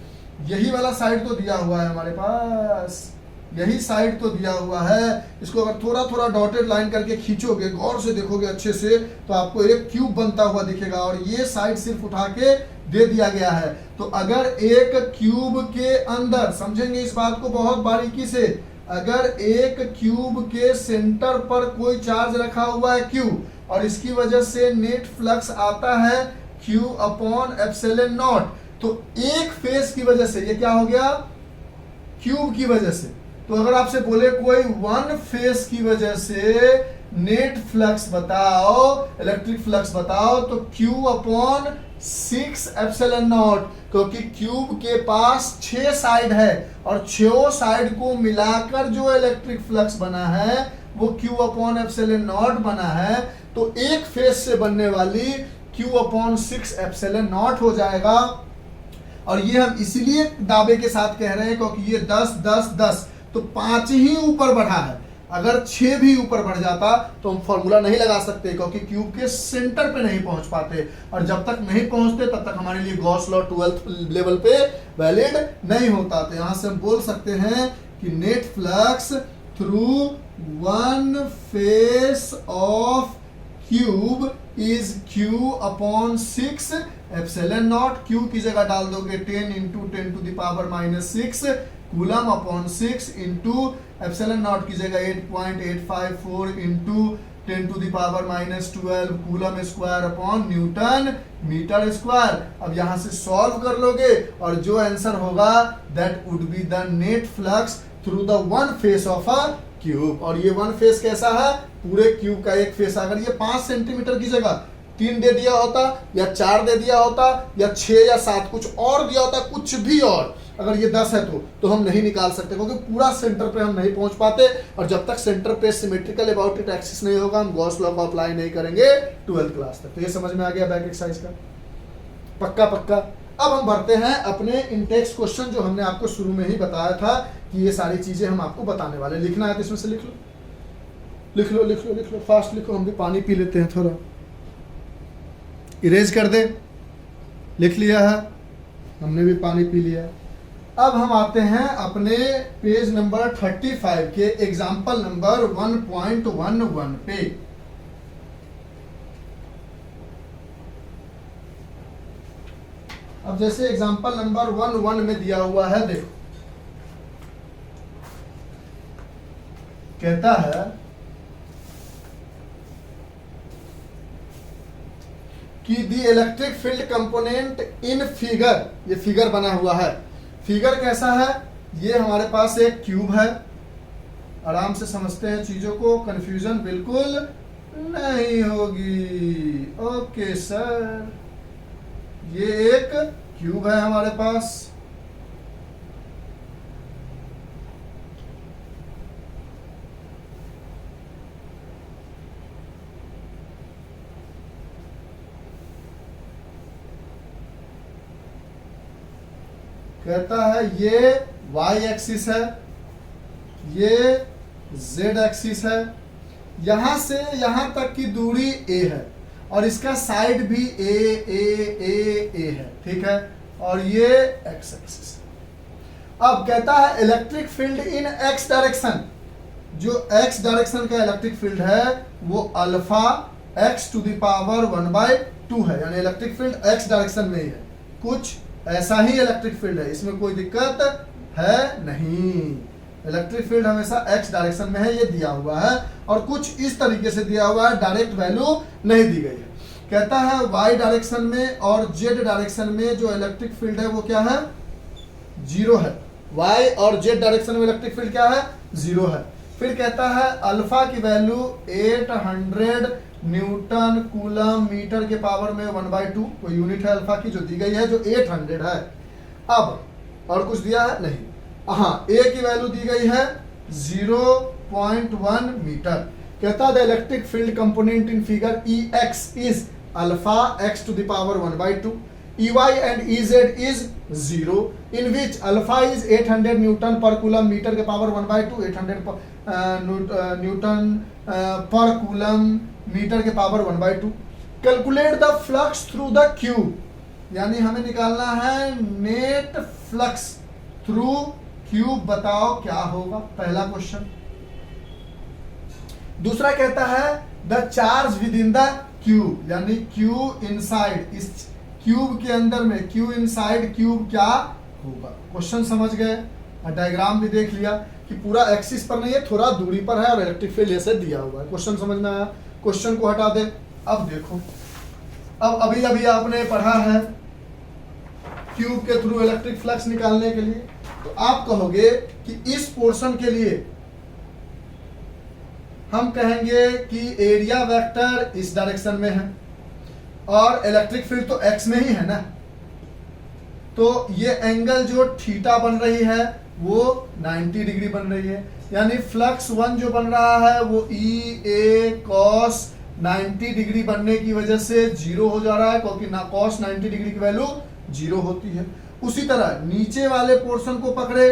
यही वाला साइड तो दिया हुआ है हमारे पास, यही साइड तो दिया हुआ है, इसको अगर थोड़ा थोड़ा डॉटेड लाइन करके खींचोगे, गौर से देखोगे अच्छे से, तो आपको एक क्यूब बनता हुआ दिखेगा, और ये साइड सिर्फ उठा के दे दिया गया है। तो अगर एक क्यूब के अंदर, समझेंगे इस बात को बहुत बारीकी से, अगर एक क्यूब के सेंटर पर कोई चार्ज रखा हुआ है Q, और इसकी वजह से नेट फ्लक्स आता है Q अपॉन एप्सिलॉन नॉट, तो एक फेस की वजह से ये क्या हो गया, क्यूब की वजह से। तो अगर आपसे बोले कोई 1 फेस की वजह से नेट फ्लक्स बताओ, इलेक्ट्रिक फ्लक्स बताओ, तो Q अपॉन 6 एप्सिलॉन नॉट, क्योंकि क्यूब के पास 6 साइड है और 6 साइड को मिलाकर जो इलेक्ट्रिक फ्लक्स बना है वो Q अपॉन एप्सिलॉन नॉट बना है, तो एक फेस से बनने वाली Q अपॉन 6 एप्सिलॉन नॉट हो जाएगा। और ये हम इसलिए दावे के साथ कह रहे हैं क्योंकि ये 10 10 10 तो 5 ही ऊपर बढ़ा है, अगर 6 भी ऊपर बढ़ जाता तो हम फॉर्मूला नहीं लगा सकते, क्योंकि क्यूब के सेंटर पे नहीं पहुंच पाते, और जब तक नहीं पहुंचते तब तक हमारे लिए गॉस लॉ 12th लेवल पे वैलिड नहीं होता। तो यहां से हम बोल सकते हैं कि net flux through 1 face of cube is Q upon 6 epsilon naught, Q की जगह डाल दोगे 10 into 10 to the power -6 coulomb upon 6 into epsilon naught की जगह 8.854 into 10 to the power -12 coulomb square upon newton metre square. अब यहां से solve कर लोगे और जो आंसर होगा that would be the net flux through the 1 face of a cube. और ये 1 फेस कैसा है, पूरे क्यूब का एक फेस, अगर ये 5 सेंटीमीटर की जगह 3 दे दिया होता, या 4 दे दिया होता, या 6 या 7 कुछ और दिया होता, कुछ भी और। अगर ये 10 है तो हम नहीं निकाल सकते, क्योंकि पूरा सेंटर पे हम नहीं पहुंच पाते, और जब तक सेंटर पे सिमेट्रिकल अबाउट इट एक्सिस नहीं होगा हम गॉस लॉ को अप्लाई नहीं करेंगे 12th क्लास तक। तो ये समझ में आ गया बैक एक्सरसाइज का, पक्का पक्का। अब हम बढ़ते हैं अपने इंटेक्स क्वेश्चन, जो हमने आपको शुरू में ही बताया था कि ये सारी चीजें हम आपको बताने वाले। लिखना है तो इसमें से लिख लो, लिख लो लिख लो लिख लो, फास्ट लिखो, हम भी पानी पी लेते हैं थोड़ा। इरेज कर दे, लिख लिया है, हमने भी पानी पी लिया। अब हम आते हैं अपने पेज नंबर 35 के एग्जाम्पल नंबर 1.11 पे। अब जैसे एग्जाम्पल नंबर 11 में दिया हुआ है, देखो कहता है कि the electric field component in figure, ये फिगर बना हुआ है। फिगर कैसा है, ये हमारे पास एक क्यूब है, आराम से समझते हैं चीजों को, कंफ्यूजन बिल्कुल नहीं होगी। ओके सर, ये एक क्यूब है हमारे पास, कहता है ये y एक्सिस है, ये z एक्सिस है, यहां से यहां तक की दूरी a है, और इसका साइड भी a है, ठीक है, और ये x एक्सिस। अब कहता है electric field in x direction, जो x डायरेक्शन का इलेक्ट्रिक फील्ड है वो alpha x to the power 1/2 है, यानी इलेक्ट्रिक फील्ड x डायरेक्शन में ही है। कुछ ऐसा ही इलेक्ट्रिक फील्ड है, इसमें कोई दिक्कत है नहीं। इलेक्ट्रिक फील्ड हमेशा x डायरेक्शन में है, ये दिया हुआ है, और कुछ इस तरीके से दिया हुआ है, डायरेक्ट वैल्यू नहीं दी गई है। कहता है y डायरेक्शन में और z डायरेक्शन में जो इलेक्ट्रिक फील्ड है वो क्या है, 0 है। y और z डायरेक्शन में इलेक्ट्रिक फील्ड क्या है, 0 है। फिर कहता है अल्फा की वैल्यू 800 न्यूटन कूलम मीटर के पावर में 1/2, कोई यूनिट है अल्फा की जो दी गई है, जो 800 है। अब और कुछ दिया है नहीं, हाँ, a की वैल्यू दी गई है 0.1 मीटर। कहता है the electric field component in figure Ex is alpha x to the power 1/2, Ey and Ez is 0, in which alpha is 800 Newton पर कूलम मीटर के पावर 1/2, 800 न्यूटन पर कूलम मीटर के power 1/2। Calculate the flux through the cube, यानी हमें निकालना है net flux through cube, बताओ क्या होगा, पहला क्वेश्चन। दूसरा कहता है the charge with in the cube, यानी क्यूब इनसाइड, इस क्यूब के अंदर में, क्यूब इनसाइड क्यूब क्या होगा। क्वेश्चन समझ गए, डायग्राम भी देख लिया कि पूरा एक्सिस पर नहीं है, थोड़ा दूरी पर है, और इलेक्ट्रिक फील्ड ऐसे दिया हुआ है। क्वेश्चन समझ में आया, क्वेश्चन को हटा दे। अब देखो, अब अभी अभी आपने पढ़ा है क्यूब के थ्रू इलेक्ट्रिक फ्लक्स निकालने के लिए, तो आप कहोगे कि इस पोर्शन के लिए हम कहेंगे कि एरिया वेक्टर इस डायरेक्शन में है, और इलेक्ट्रिक फील्ड तो x में ही है ना, तो ये एंगल जो थीटा बन रही है वो 90 डिग्री बन रही है, यानी फ्लक्स 1 जो बन रहा है वो EA cos 90 डिग्री बनने की वजह से 0 हो जा रहा है, क्योंकि ना cos 90 डिग्री की वैल्यू 0 होती है। उसी तरह नीचे वाले पोर्शन को पकड़े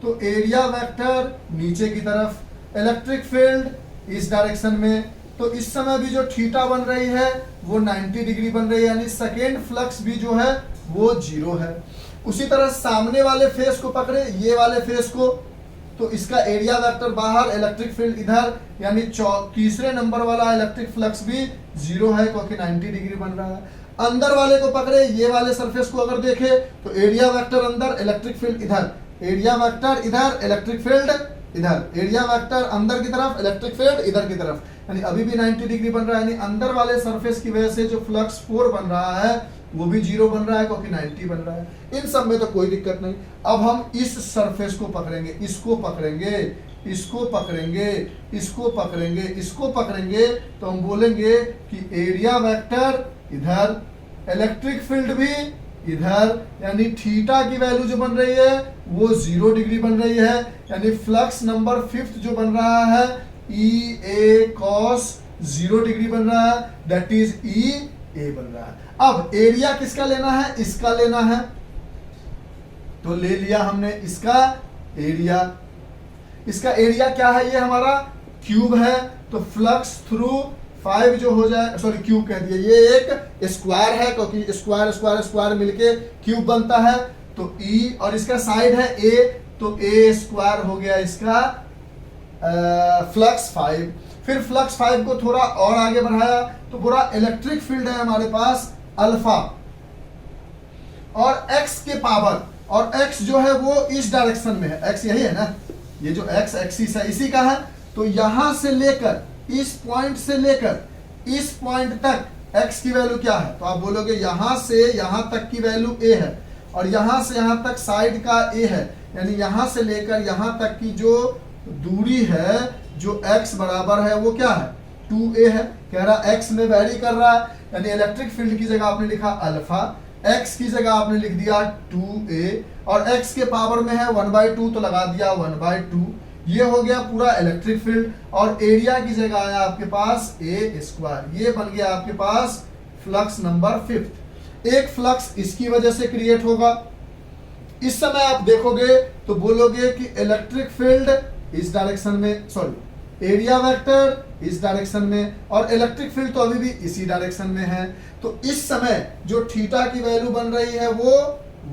तो एरिया वेक्टर नीचे की तरफ, इलेक्ट्रिक फील्ड इस डायरेक्शन में, तो इस समय भी जो थीटा बन रही है वो 90 डिग्री बन रही है, यानी सेकेंड फ्लक्स भी जो है वो 0 है। उसी तरह सामने वाले फेस को पकड़े, ये वाले फेस को, तो इसका एरिया वेक्टर बाहर, इलेक्ट्रिक फील्ड इधर, यानी तीसरे नंबर वाला इलेक्ट्रिक फ्लक्स भी 0 है, क्योंकि 90 डिग्री बन रहा है। अंदर वाले को पकड़े, ये वाले सरफेस को अगर देखे तो एरिया वेक्टर अंदर, इलेक्ट्रिक फील्ड इधर, एरिया वेक्टर इधर, इलेक्ट्रिक फील्ड इधर, एरिया वेक्टर अंदर की तरफ, इलेक्ट्रिक फील्ड इधर की तरफ, यानी अभी भी 90 डिग्री बन रहा है, यानी अंदर वाले सरफेस की वजह से जो फ्लक्स 4 बन रहा है वो भी 0 बन रहा है, क्योंकि 90 बन रहा है। इन सब में तो कोई दिक्कत नहीं। अब हम इस सरफेस को पकड़ेंगे, इसको पकड़ेंगे, इसको पकड़ेंगे, इसको पकड़ेंगे, इसको पकड़ेंगे, तो हम बोलेंगे कि एरिया वेक्टर इधर, इलेक्ट्रिक फील्ड भी इधर, यानी थीटा की वैल्यू जो बन रही है वो 0 डिग्री बन रही है, यानी फ्लक्स नंबर 5 जो बन रहा है ई ए कॉस 0 डिग्री बन रहा है, दैट इज ई ए बन रहा है। अब एरिया किसका लेना है, इसका लेना है, तो ले लिया हमने इसका एरिया। इसका एरिया क्या है, ये हमारा क्यूब है, तो फ्लक्स थ्रू 5 जो हो जाए, सॉरी क्यूब कह दिया, ये एक स्क्वायर है क्योंकि स्क्वायर स्क्वायर स्क्वायर मिलके क्यूब बनता है, तो ई, और इसका साइड है ए, तो ए स्क्वायर हो गया इसका फ्लक्स 5। फिर फ्लक्स 5 को थोड़ा और आगे बढ़ाया तो पूरा इलेक्ट्रिक फील्ड है हमारे पास अल्फा, और एक्स के पावर, और एक्स जो है वो इस डायरेक्शन में है, एक्स यही है ना, ये जो एक्स एक्सिस है इसी का है, तो यहां से लेकर इस पॉइंट से लेकर इस पॉइंट तक एक्स की वैल्यू क्या है, तो आप बोलोगे यहां से यहां तक की वैल्यू ए है, और यहां से यहां तक साइड का ए है, यानी यहां से लेकर यहां तक की जो दूरी है जो x बराबर है वो क्या है 2a है। कह रहा x में वैरी कर रहा है, यानी इलेक्ट्रिक फील्ड की जगह आपने लिखा अल्फा, x की जगह आपने लिख दिया 2a, और x के पावर में है 1/2 तो लगा दिया 1/2। ये हो गया पूरा इलेक्ट्रिक फील्ड, और एरिया की जगह आया आपके पास a स्क्वायर, ये बन गया आपके पास फ्लक्स नंबर 5। एक फ्लक्स इसकी वजह से क्रिएट होगा, इस समय आप देखोगे तो बोलोगे कि इलेक्ट्रिक फील्ड इस डायरेक्शन में, सॉरी एरिया वेक्टर इस डायरेक्शन में, और इलेक्ट्रिक फील्ड तो अभी भी इसी डायरेक्शन में है, तो इस समय जो थीटा की वैल्यू बन रही है वो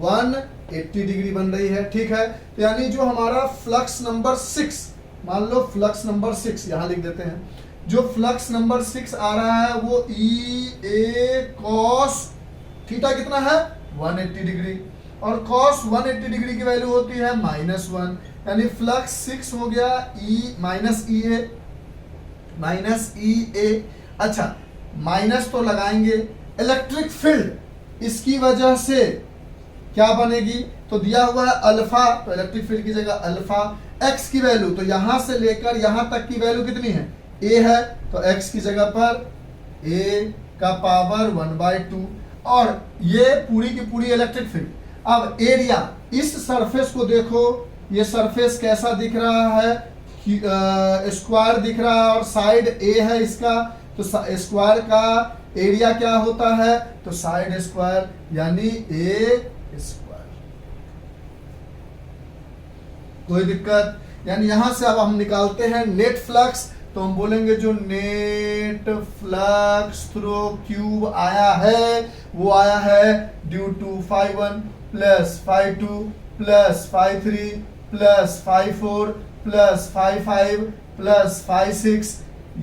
180 डिग्री बन रही है, ठीक है। तो यानी जो हमारा फ्लक्स नंबर 6, मान लो फ्लक्स नंबर 6 यहां लिख देते हैं, जो फ्लक्स नंबर 6 आ रहा है वो ई ए कॉस थीटा कितना है 180 डिग्री, और कॉस 180 डिग्री की वैल्यू होती है -1, यानी फ्लक्स 6 हो गया ई माइनस ई ए। अच्छा, माइनस तो लगाएंगे, इलेक्ट्रिक फील्ड इसकी वजह से क्या बनेगी, तो दिया हुआ है अल्फा, तो इलेक्ट्रिक फील्ड की जगह अल्फा, एक्स की वैल्यू तो यहां से लेकर यहां तक की वैल्यू कितनी है ए है, तो एक्स की जगह पर ए का पावर 1/2, और ये पूरी की पूरी इलेक्ट्रिक फील्ड। अब एरिया, इस सरफेस को देखो, ये सरफेस कैसा दिख रहा है, स्क्वायर दिख रहा है, और साइड ए है इसका, तो स्क्वायर का एरिया क्या होता है, तो साइड स्क्वायर, यानी ए स्क्वायर। कोई दिक्कत, यानी यहां से अब हम निकालते हैं नेट फ्लक्स, तो हम बोलेंगे जो नेट फ्लक्स थ्रू क्यूब आया है वो आया है due to φ1 plus φ2 plus φ3 plus φ4 plus φ5 plus φ6,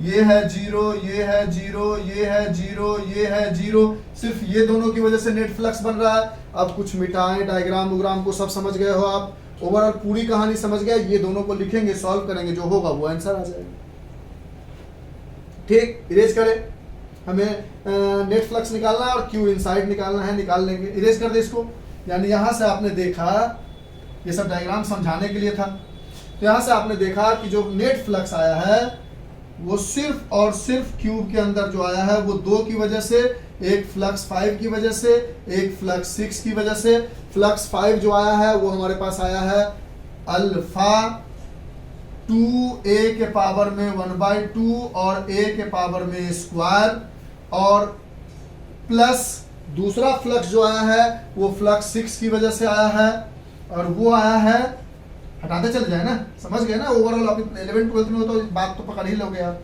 ये है 0, ये है 0, ये है 0, ये है 0, सिर्फ ये दोनों की वजह से नेट फ्लक्स बन रहा है। अब कुछ मिटाएं, डायग्राम उग्राम को सब समझ गए हो आप, ओवरऑल पूरी कहानी समझ गए, ये दोनों को लिखेंगे, सॉल्व करेंगे, जो होगा वो आंसर आ जाएगा। ठीक, इरेज करें, हमें नेट फ्लक्स निकालना है और क्यू इनसाइड निकालना है, निकाल लेंगे। इरेज कर दे इसको, यानी यहां से आपने देखा, ये सब डायग्राम समझाने के लिए था, तो यहां से आपने देखा कि जो नेट फ्लक्स आया है वो सिर्फ और सिर्फ क्यूब के अंदर जो आया है वो 2 की वजह से, एक फ्लक्स 5 की वजह से, एक फ्लक्स 6 की वजह से। फ्लक्स 5 जो आया है वो हमारे पास आया है अल्फा 2a के पावर में 1/2 और a के पावर में स्क्वायर, और प्लस दूसरा फ्लक्स जो आया है वो फ्लक्स 6 की वजह से आया है, और वो आया है, हटाते चल जाए ना, समझ गए ना, ओवरऑल आप 11th 12th में हो तो बात तो पकड़ ही लोगे आप।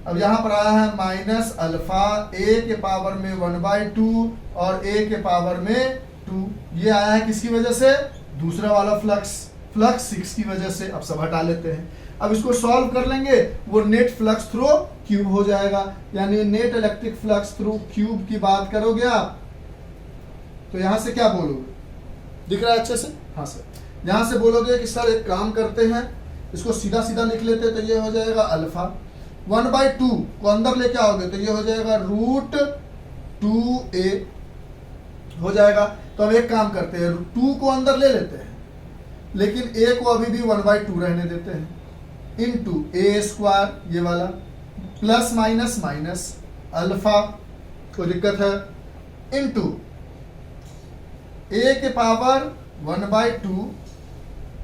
अब यहां पर आया है माइनस अल्फा a के पावर में 1/2 और a के पावर में 2, ये आया है किसकी वजह से, दूसरा वाला फ्लक्स 6 की वजह से। अब सब हटा लेते हैं, अब इसको सॉल्व कर लेंगे, वो नेट फ्लक्स थ्रू क्यूब हो जाएगा, यानी net electric flux through cube की बात करोगे आप, तो यहां से क्या बोलोगे, दिख रहा है अच्छे से, हाँ सर, यहां से बोलोगे कि सर एक काम करते हैं, इसको सीधा सीधा लिख लेते, तो ये हो जाएगा अल्फा 1/2 को अंदर लेके आओगे तो ये हो जाएगा √2a हो जाएगा। तो हम एक काम करते हैं, 2 को अंदर ले लेते हैं, लेकिन a को अभी भी 1/2 रहने देते हैं, इंटू ए स्क्वायर ये वाला प्लस माइनस माइनस अल्फा, कोई दिक्कत है, इंटू ए के पावर 1/2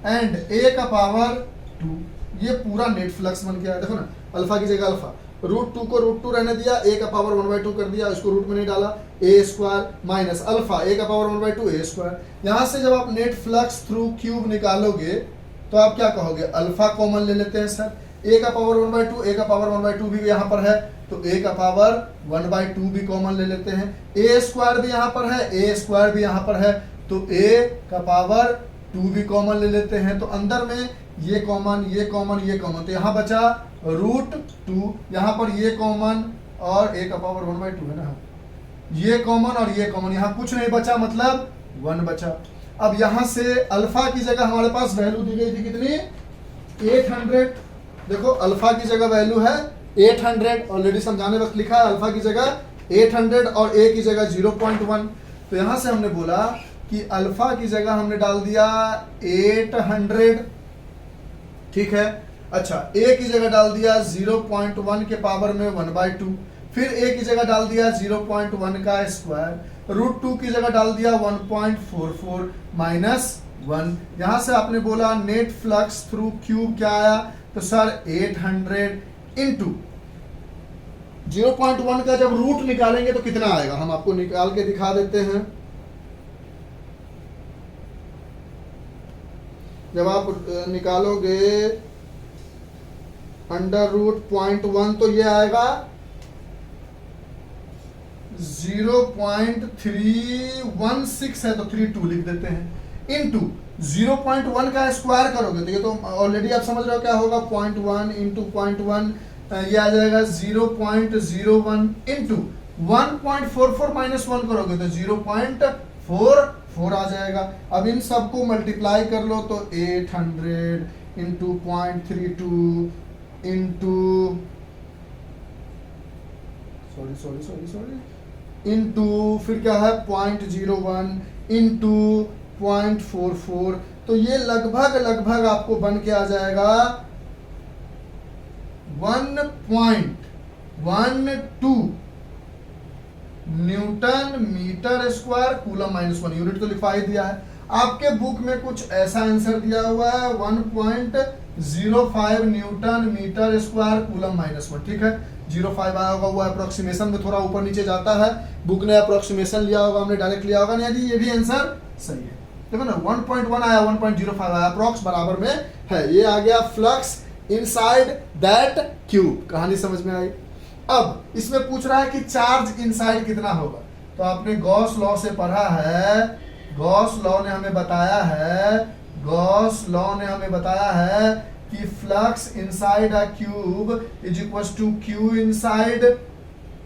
एंड ए का पावर 2। ये पूरा नेट फ्लक्स बन गया है। देखो ना, अल्फा की जगह अल्फा, √2 को √2 रहने दिया, ए का पावर 1/2 कर दिया, इसको रूट में नहीं डाला, ए स्क्वायर माइनस अल्फा ए का पावर 1/2 ए स्क्वायर। यहां से जब आप नेट फ्लक्स थ्रू क्यूब निकालोगे तो आप क्या कहोगे, अल्फा कॉमन ले लेते हैं सर, ए का पावर 1/2, ए का पावर 1/2 भी यहाँ पर है तो ए का पावर 1/2 भी कॉमन ले लेते हैं, ए स्क्वायर भी यहाँ पर है, ए स्क्वायर भी यहाँ पर है तो ए का पावर 2 भी कॉमन ले लेते हैं। तो अंदर में ये कॉमन ये कॉमन ये कॉमन, तो यहाँ बचा √2, यहाँ पर ये कॉमन और ए का पावर 1/2 है ना, ये कॉमन और ये कॉमन, यहाँ कुछ नहीं बचा मतलब 1 बचा। अब यहाँ से अल्फा की जगह हमारे पास वैल्यू दी गई थी कितनी, 800। देखो अल्फा की जगह वैल्यू है 800, ऑलरेडी समझाने वक्त लिखा है अल्फा की जगह 800 और ए की जगह 0.1। तो यहाँ से हमने बोला कि अल्फा की जगह हमने डाल दिया 800, ठीक है। अच्छा, ए की जगह डाल दिया 0.1 के पावर में 1/2, फिर ए की जगह डाल दिया 0.1 का स्क्वायर, √2 की जगह डाल दिया 1.44 माइनस 1। यहां से आपने बोला नेट फ्लक्स थ्रू क्यूब क्या आया, तो सर 800 इंटू 0.1 का जब रूट निकालेंगे तो कितना आएगा, हम आपको निकाल के दिखा देते हैं। जब आप निकालोगे √0.1 तो ये आएगा 0.316 है तो 32 लिख देते हैं, इंटू 0.1 का स्क्वायर करोगे तो ये तो ऑलरेडी आप समझ रहे हो क्या होगा, 0.1 इंटू 0.1 ये आ जाएगा 0.01 इंटू 1.44 माइनस 1 करोगे तो 0.44 आ जाएगा। अब इन सबको मल्टीप्लाई कर लो तो 800 इंटू 0.32 इंटू सॉरी इंटू फिर क्या है 0.01 इंटू 0.44, तो ये लगभग आपको बन के आ जाएगा 1.12 newton metre square coulomb -1, unit तो लिखवा ही दिया है। आपके बुक में कुछ ऐसा आंसर दिया हुआ है 1.05 न्यूटन मीटर स्क्वायर कूलम -1, ठीक है। 0.5 आया होगा, वो अप्रोक्सीमेशन में थोड़ा ऊपर नीचे जाता है, बुक ने अप्रोक्सीमेशन लिया होगा, हमने डायरेक्ट लिया होगा, नहीं ये भी आंसर सही है। देखो ना 1.1 आया 1.05 आया, अप्रोक्स बराबर में है। ये आ गया फ्लक्स इनसाइड दैट क्यूब, कहानी समझ में आई। अब इसमें पूछ रहा है कि चार्ज इनसाइड कितना होगा, तो आपने गॉस लॉ से पढ़ा है, गॉस लॉ ने हमें बताया है कि flux inside a cube is equal to q inside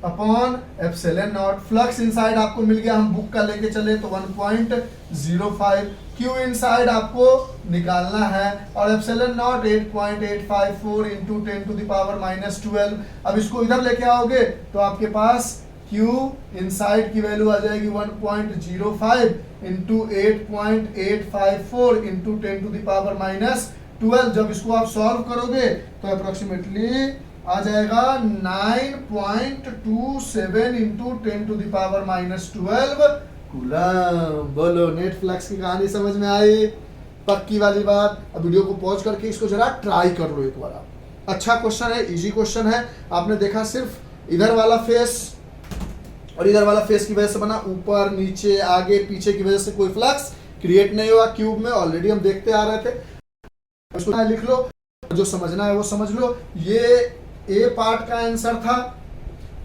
upon epsilon naught. Flux inside आपको मिल गया, हम बुक का लेके चले तो 1.05, क्यू इनसाइड आपको निकालना है और एप्सिलॉन नॉट 8.854 इंटू 10⁻⁻12। अब इसको इधर लेके आओगे तो आपके पास क्यू इनसाइड की वैल्यू आ जाएगी 1.05 इंटू 8.854 इंटू 10⁻⁻12। जब इसको आप सॉल्व करोगे तो अप्रोक्सीमेटली आ जाएगा 9.27 इंटू 10⁻⁻12 कूलम। बोलो, नेट फ्लक्स की कहानी समझ में आई, पक्की वाली बात। अब वीडियो को पॉज करके इसको जरा ट्राई कर लो एक बार। अच्छा क्वेश्चन है, इजी क्वेश्चन है। आपने देखा सिर्फ इधर वाला फेस और इधर वाला फेस की वजह से बना, ऊपर नीचे आगे पीछे की वजह से कोई फ्लक्स क्रिएट नहीं हुआ क्यूब में, ऑलरेडी हम देखते आ रहे थे। उसको लिख लो, जो समझना है वो समझ लो। ये ए पार्ट का आंसर था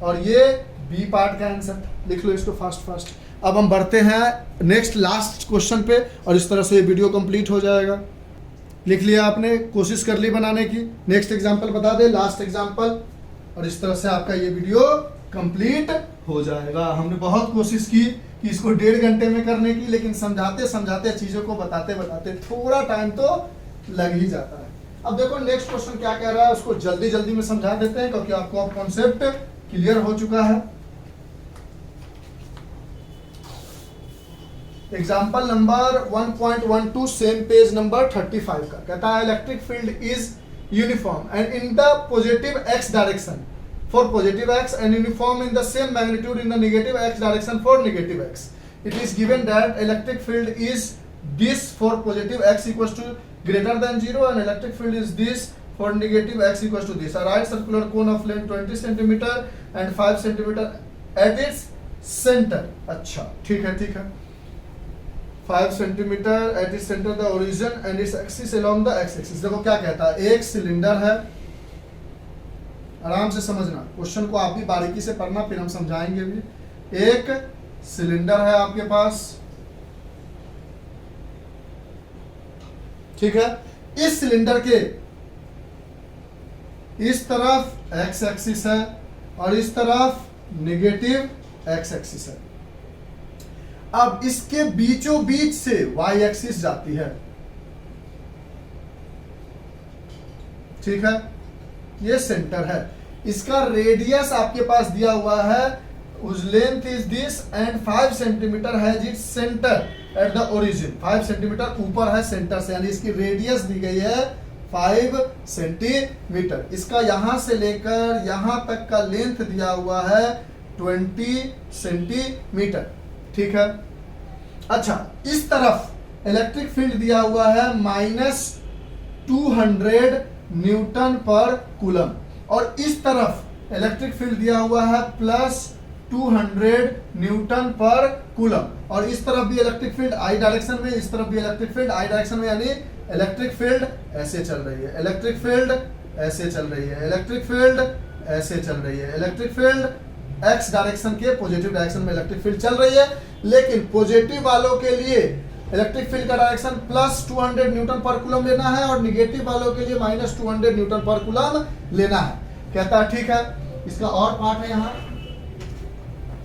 और ये बी पार्ट का आंसर था, लिख लो इसको फास्ट। अब हम बढ़ते हैं नेक्स्ट लास्ट क्वेश्चन पे और इस तरह से ये वीडियो कंप्लीट हो जाएगा। लिख लिया आपने, कोशिश कर ली बनाने की। नेक्स्ट एग्जांपल बता दे, लास्ट एग्जांपल, और इस तरह से आपका ये वीडियो कंप्लीट हो जाएगा। हमने बहुत कोशिश की कि इसको 1.5 घंटे में करने की, लेकिन समझाते चीजों को बताते थोड़ा टाइम तो लग ही जाता है। अब देखो नेक्स्ट क्वेश्चन क्या कह रहा है, उसको जल्दी में समझा देते हैं क्योंकि आपको अब कॉन्सेप्ट क्लियर हो चुका है। Example number 1.12 same page number 35 का कहता है electric field is uniform and in the positive x direction for positive x and uniform in the same magnitude in the negative x direction for negative x. It is given that electric field is this for positive x equals to greater than 0 and electric field is this for negative x equals to this. A right circular cone of length 20 centimeter and 5 centimeter at its center. अच्छा ठीक है 5 centimetre at its centre the origin and its axis along the x axis. देखो क्या कहता है, एक cylinder है, आराम से समझना क्वेश्चन को, आप भी बारीकी से पढ़ना फिर हम समझाएंगे भी। एक सिलेंडर है आपके पास, ठीक है, इस सिलेंडर के इस तरफ एक्स एक्सिस है और इस तरफ नेगेटिव एक्स एक्सिस है। अब इसके बीचों बीच से वाई एक्सिस जाती है, ठीक है, ये सेंटर है, इसका रेडियस आपके पास दिया हुआ है, उस length is this and 5 centimetre है it's centre at the origin, 5 centimetre ऊपर है सेंटर से, यानी इसकी रेडियस दी गई है 5 सेंटीमीटर। इसका यहां से लेकर यहां तक का लेंथ दिया हुआ है 20 सेंटीमीटर, ठीक है। अच्छा, इस तरफ इलेक्ट्रिक फील्ड दिया हुआ है -200 न्यूटन पर कूलम और इस तरफ इलेक्ट्रिक फील्ड दिया हुआ है +200 न्यूटन पर कूलम और इस तरफ भी इलेक्ट्रिक फील्ड आई डायरेक्शन में, इस तरफ भी इलेक्ट्रिक फील्ड आई डायरेक्शन में, यानी इलेक्ट्रिक फील्ड ऐसे चल रही है, इलेक्ट्रिक फील्ड ऐसे चल रही है, इलेक्ट्रिक फील्ड ऐसे चल रही है, इलेक्ट्रिक फील्ड एक्स डायरेक्शन के पॉजिटिव डायरेक्शन में इलेक्ट्रिक फील्ड चल रही है। लेकिन पॉजिटिव वालों के लिए इलेक्ट्रिक फील्ड का डायरेक्शन +200 न्यूटन पर कूलम लेना है और निगेटिव वालों के लिए -200 न्यूटन पर कूलम लेना है। कहता है ठीक है, इसका और पार्ट है यहाँ,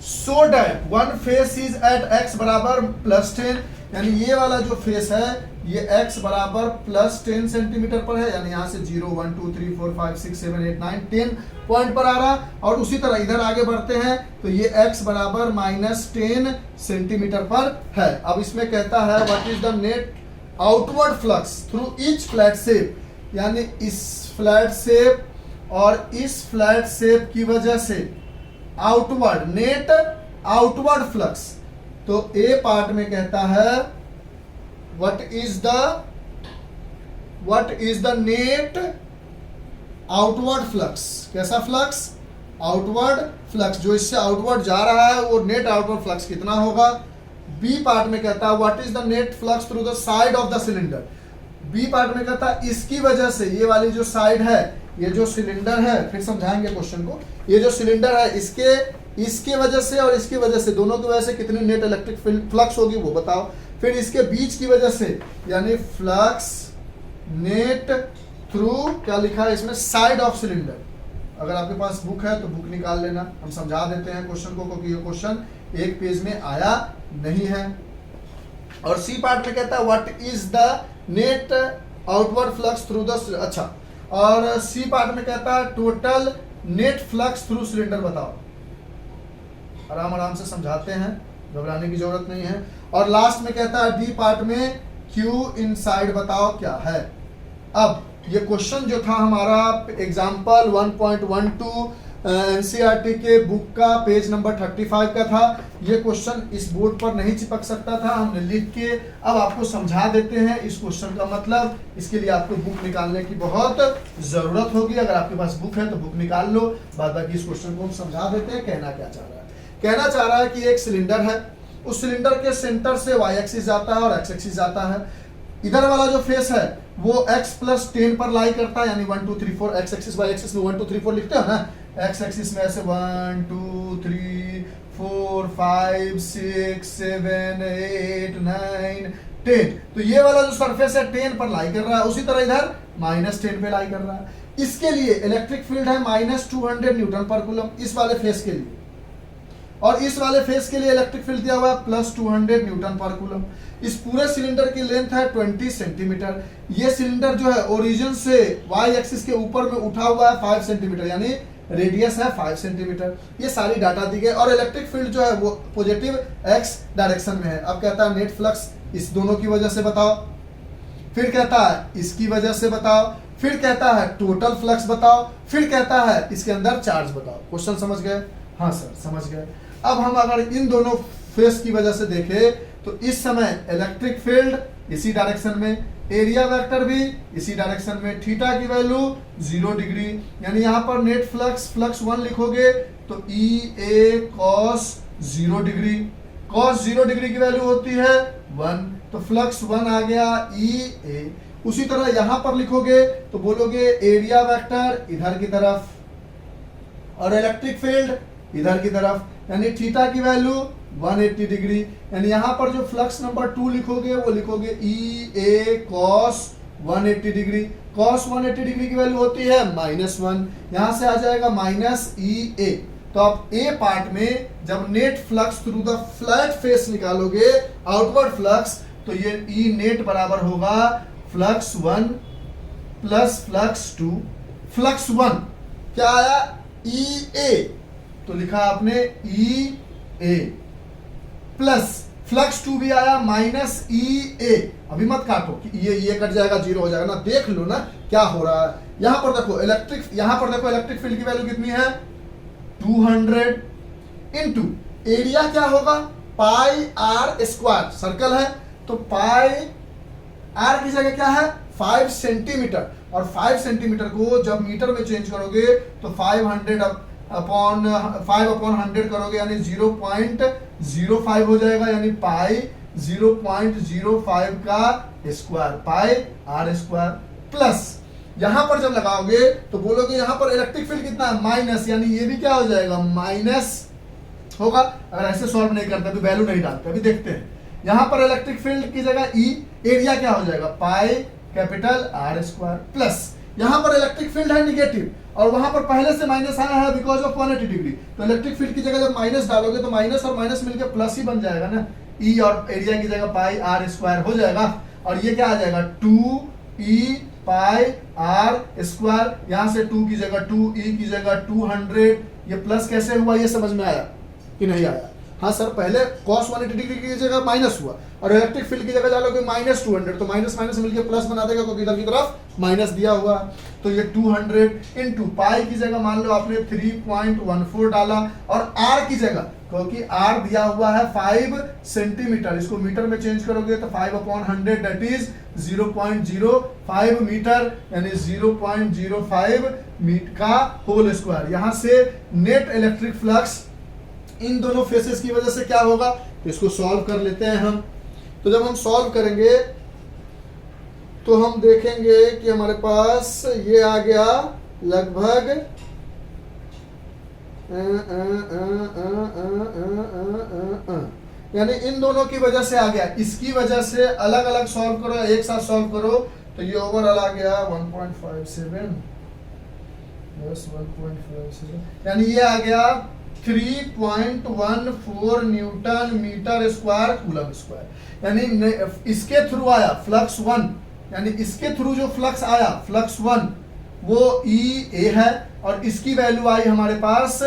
so that one face is at x बराबर +10, यानी ये वाला जो फेस है ये x बराबर +10 सेंटीमीटर पर है, यानी यहाँ से 0 1 2 3 4 5 6 7 8 9 10 पॉइंट पर आ रहा। और उसी तरह इधर आगे बढ़ते हैं तो ये x बराबर -10 सेंटीमीटर पर है। अब इसमें कहता है what is the net outward flux through each flat shape, यानी इस फ्लैट शेप और इस फ्लैट शेप की वजह से आउटवर्ड, नेट आउटवर्ड फ्लक्स। तो ए पार्ट में कहता है what is the net outward flux, कैसा फ्लक्स, आउटवर्ड फ्लक्स, जो इससे आउटवर्ड जा रहा है वो नेट आउटवर्ड फ्लक्स कितना होगा। बी पार्ट में कहता है what is the net flux through the side of the cylinder. B part में कहता है इसकी वजह से, ये वाली जो साइड है, ये जो सिलेंडर है, फिर समझाएंगे क्वेश्चन को, ये जो सिलेंडर है इसके वजह से और इसकी वजह से, दोनों की वजह से कितनी नेट इलेक्ट्रिक फ्लक्स होगी वो बताओ। फिर इसके बीच की वजह से, यानी फ्लक्स नेट थ्रू, क्या लिखा है इसमें, साइड ऑफ सिलेंडर। अगर आपके पास बुक है तो बुक निकाल लेना, हम समझा देते हैं क्वेश्चन को, क्योंकि ये क्वेश्चन एक पेज में आया नहीं है। और सी पार्ट में कहता है what is the net outward flux through the, अच्छा, और सी पार्ट में कहता है total net flux through cylinder बताओ। आराम से समझाते हैं, घबराने की जरूरत नहीं है। और लास्ट में कहता है डी पार्ट में क्यू इनसाइड बताओ क्या है। अब ये क्वेश्चन जो था हमारा एग्जाम्पल 1.12 एनसीईआरटी के बुक का पेज नंबर 35 का था। ये क्वेश्चन इस बोर्ड पर नहीं चिपक सकता था, हमने लिख के अब आपको समझा देते हैं इस क्वेश्चन का मतलब। इसके लिए आपको बुक निकालने की बहुत जरूरत होगी। अगर आपके पास बुक है तो बुक निकाल लो, बाद बाकी इस क्वेश्चन को हम समझा देते हैं। कहना क्या चाह रहा है, कहना चाह रहा है कि एक सिलेंडर है, उस सिलेंडर के सेंटर से वाई एक्सिस जाता है और एक्स एक्सिस जाता है। इधर वाला जो फेस है वो x + 10 पर लाई करता है, यानी 1 2 3 4 एक्स एक्सिस वाई एक्सिस में 1 2 3 4 लिखते हो ना। एक्स एक्सिस में ऐसे 1 2 3 4 5 6 7 8 9 10, तो ये वाला जो सरफेस है 10 पर लाई कर रहा है। उसी तरह इधर -10 पे लाई कर रहा है। इसके लिए इलेक्ट्रिक फील्ड है -200 न्यूटन पर कूलम, इस वाले फेस के लिए। और इस वाले फेस के लिए इलेक्ट्रिक फील्ड दिया हुआ है +200 न्यूटन पर कूलम। इस पूरे सिलेंडर की लेंथ है 20 सेंटीमीटर। ये सिलेंडर जो है ओरिजिन से वाई एक्सिस के ऊपर में उठा हुआ है 5 सेंटीमीटर, यानी रेडियस है 5 सेंटीमीटर। ये सारी डाटा दी गई और इलेक्ट्रिक फील्ड जो है वो पॉजिटिव एक्स डायरेक्शन में है। अब कहता है नेट फ्लक्स इस दोनों की वजह से बताओ, फिर कहता है इसकी वजह से बताओ, फिर कहता है टोटल फ्लक्स बताओ, फिर कहता है इसके अंदर चार्ज बताओ। क्वेश्चन समझ गए? हाँ सर समझ गए। अब हम अगर इन दोनों फेस की वजह से देखें तो इस समय इलेक्ट्रिक फील्ड इसी डायरेक्शन में, एरिया वेक्टर भी इसी डायरेक्शन में, थीटा की वैल्यू 0 डिग्री, यानी यहाँ पर नेट फ्लक्स फ्लक्स 1 लिखोगे तो ई A cos 0 degree, cos 0 degree की वैल्यू होती है 1, तो फ्लक्स 1 आ गया ई ए। उसी तरह यहां पर लिखोगे तो बोलोगे एरिया वेक्टर इधर की तरफ और इलेक्ट्रिक फील्ड इधर की तरफ, यानी थीटा की वैल्यू 180 डिग्री, यानी यहां पर जो फ्लक्स नंबर 2 लिखोगे वो लिखोगे ई A cos 180 degree, cos 180 degree की वैल्यू होती है -1, यहां से आ जाएगा माइनस ई ए। तो आप ए पार्ट में जब net flux through the flat face निकालोगे आउटवर्ड फ्लक्स, तो ये ई नेट बराबर होगा फ्लक्स 1 प्लस फ्लक्स 2। फ्लक्स 1 क्या आया? ई ए, तो लिखा आपने ई ए, प्लस फ्लक्स 2 भी आया माइनस ई ए। अभी मत काटो कि ये कट जाएगा 0 हो जाएगा ना, देख लो ना क्या हो रहा है। यहां पर देखो इलेक्ट्रिक फील्ड की वैल्यू कितनी है 200 इनटू एरिया क्या होगा पाई आर स्क्वायर, सर्कल है तो पाई आर की जगह क्या है 5 सेंटीमीटर, और 5 सेंटीमीटर को जब मीटर में चेंज करोगे तो 500 अपॉन 100 करोगे यानी 0.05 हो जाएगा, यानी पाई 0.05 का square pi are square, plus यहां पर जब लगाओगे तो बोलोगे यहां पर इलेक्ट्रिक फील्ड कितना है माइनस, यानी ये भी क्या हो जाएगा माइनस होगा। अगर ऐसे सॉल्व नहीं करते अभी वैल्यू नहीं डालते, अभी देखते हैं। यहां पर इलेक्ट्रिक फील्ड की जगह ई, एरिया क्या हो जाएगा पाई कैपिटल आर स्क्वायर, प्लस यहां पर इलेक्ट्रिक फील्ड है निगेटिव और वहां पर पहले से माइनस आया है बिकॉज ऑफ 180 डिग्री, तो इलेक्ट्रिक फील्ड की जगह जब माइनस डालोगे तो माइनस और माइनस मिलकर प्लस ही बन जाएगा ना, ई और एरिया की जगह पाई आर स्क्वायर हो जाएगा, और ये क्या आ जाएगा 2 ई पाई आर स्क्वायर, यहां से 2 की जगह 2 ई की जगह 200, ये प्लस कैसे हुआ ये समझ में आया कि नहीं आया? हाँ सर, पहले cos 180 डिग्री की जगह माइनस हुआ और इलेक्ट्रिक फील्ड की जगह डालोगे -200, तो माइनस माइनस मिलकर प्लस बना देगा क्योंकि इधर की तरफ माइनस दिया हुआ। तो ये 200 इनटू पाई की जगह मान लो आपने 3.14 डाला, और r की जगह क्योंकि r दिया हुआ है 5 सेंटीमीटर, इसको मीटर में चेंज करोगे तो 5/100 दैट इज 0.05 मीटर, यानी 0.05 मीटर का होल स्क्वायर। यहां से नेट इलेक्ट्रिक फ्लक्स इन दोनों फेसेस की वजह से क्या होगा, तो इसको सॉल्व कर लेते हैं हम। तो जब हम सॉल्व करेंगे तो हम देखेंगे कि हमारे पास ये आ गया लगभग यानी इन दोनों की वजह से आ गया, इसकी वजह से अलग अलग सॉल्व करो एक साथ सॉल्व करो तो ये ओवरऑल आ गया 1.57 प्लस 1.57, यानी ये आ गया 3.14 newton metre square coulomb square, यानी इसके थ्रू आया फ्लक्स 1, यानी इसके थ्रू जो फ्लक्स आया फ्लक्स 1 वो ई ए है, और इसकी वैल्यू आई हमारे पास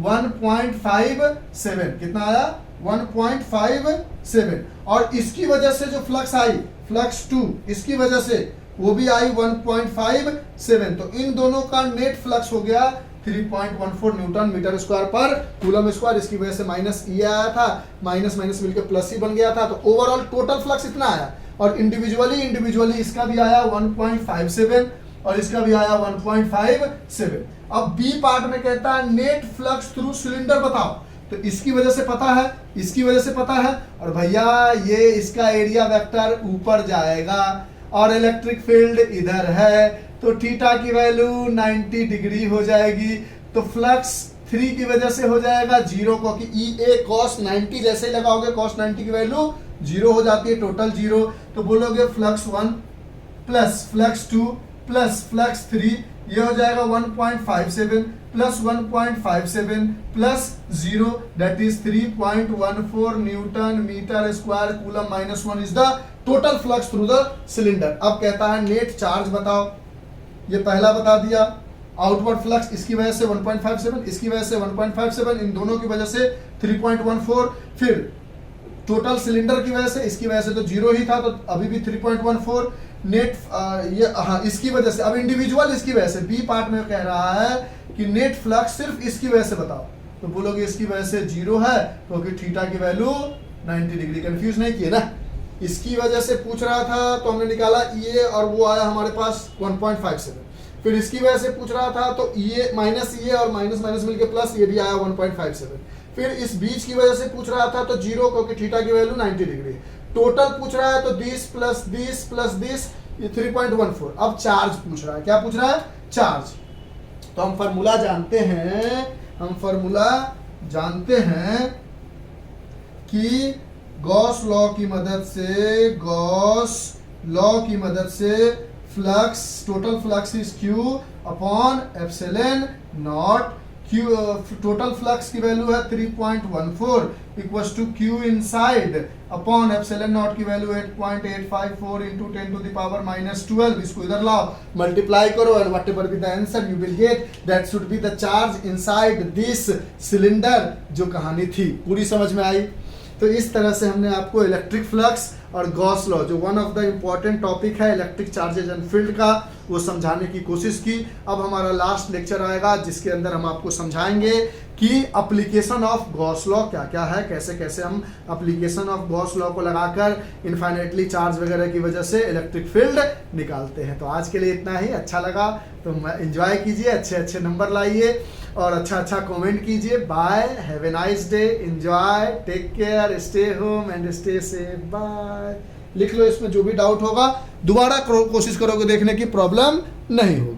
1.57, कितना आया 1.57, और इसकी वजह से जो फ्लक्स आई फ्लक्स 2 इसकी वजह से वो भी आई 1.57, तो इन दोनों का नेट फ्लक्स हो गया 3.14 न्यूटन मीटर स्क्वायर पर कूलम स्क्वायर। इसकी वजह से माइनस ई आया था, माइनस माइनस मिलकर प्लस ही बन गया था, तो ओवरऑल टोटल फ्लक्स इतना आया, और इंडिविजुअली इसका भी आया 1.57 और इसका भी आया 1.57। अब बी पार्ट में कहता है नेट फ्लक्स थ्रू सिलेंडर बताओ, तो इसकी वजह से पता है, इसकी वजह से पता है, और भैया ये इसका एरिया वेक्टर ऊपर जाएगा और इलेक्ट्रिक फील्ड इधर है, तो थीटा की वैल्यू 90 डिग्री हो जाएगी, तो फ्लक्स 3 की वजह से हो जाएगा 0, क्योंकि ई ए कॉस 90 जैसे ही लगाओगे कॉस 90 की वैल्यू 0 हो जाती है, टोटल 0, तो बोलोगे flux 1 plus flux 2 plus flux 3, ये हो जाएगा 1.57 plus 1.57 plus 0 that is 3.14 newton metre square coulomb -1 is the total flux through the cylinder. अब कहता है नेट चार्ज बताओ, ये पहला बता दिया, आउटवर्ड फ्लक्स इसकी वजह से 1.57, इसकी वजह से 1.57, इन दोनों की वजह से 3.14, फिर टोटल सिलेंडर की वजह से, इसकी वजह से तो 0 ही था तो अभी भी 3.14, नेट ये हाँ इसकी वजह से, अब इंडिविजुअल इसकी वजह से, बी पार्ट में कह रहा है कि नेट फ्लक्स सिर्फ इसकी वजह से बताओ, तो बोलोगे इसकी वजह से 0 है क्योंकि थीटा की वैल्यू 90 डिग्री, कंफ्यूज नहीं किए ना। इसकी वजह से पूछ रहा था तो हमने निकाला ये और वो आया हमारे पास 1.57। फिर इसकी वजह से पूछ रहा था तो ये माइनस ये और माइनस माइनस मिलके प्लस, ये भी आया 1.57। फिर इस बीच की वजह से पूछ रहा था तो 0 क्योंकि थीटा की वैल्यू 90 डिग्री। टोटल पूछ रहा है तो 20 प्लस 20 प्लस 20 ये 3.14। अब चार्ज पूछ रहा है, क्या पूछ रहा है? चार्ज। तो हम फार्मूला जानते हैं कि गॉस लॉ की मदद से flux, total flux is Q upon epsilon naught. Q total flux की वैल्यू है 3.14 equals to Q inside upon epsilon naught की value 8.854 into 10 to the power -12। इसको इधर लाओ, मल्टीप्लाई करो and whatever be the answer you will get that should be the charge inside this cylinder. जो कहानी थी पूरी समझ में आई? तो इस तरह से हमने आपको इलेक्ट्रिक फ्लक्स और गॉस लॉ, जो one of the important topic है इलेक्ट्रिक चार्जेज एंड फील्ड का, वो समझाने की कोशिश की। अब हमारा लास्ट लेक्चर आएगा जिसके अंदर हम आपको समझाएंगे कि एप्लीकेशन ऑफ गॉस लॉ क्या क्या है, कैसे कैसे हम एप्लीकेशन ऑफ गॉस लॉ को लगाकर इनफाइनाइटली चार्ज वगैरह की वजह से इलेक्ट्रिक फील्ड निकालते हैं। तो आज के लिए इतना ही। अच्छा लगा तो एंजॉय कीजिए, अच्छे अच्छे नंबर लाइए और अच्छा अच्छा कमेंट कीजिए। Bye, have a nice day, enjoy, take care, stay home and stay safe, bye. लिख लो, इसमें जो भी डाउट होगा दोबारा कोशिश करोगे देखने की, प्रॉब्लम नहीं होगी।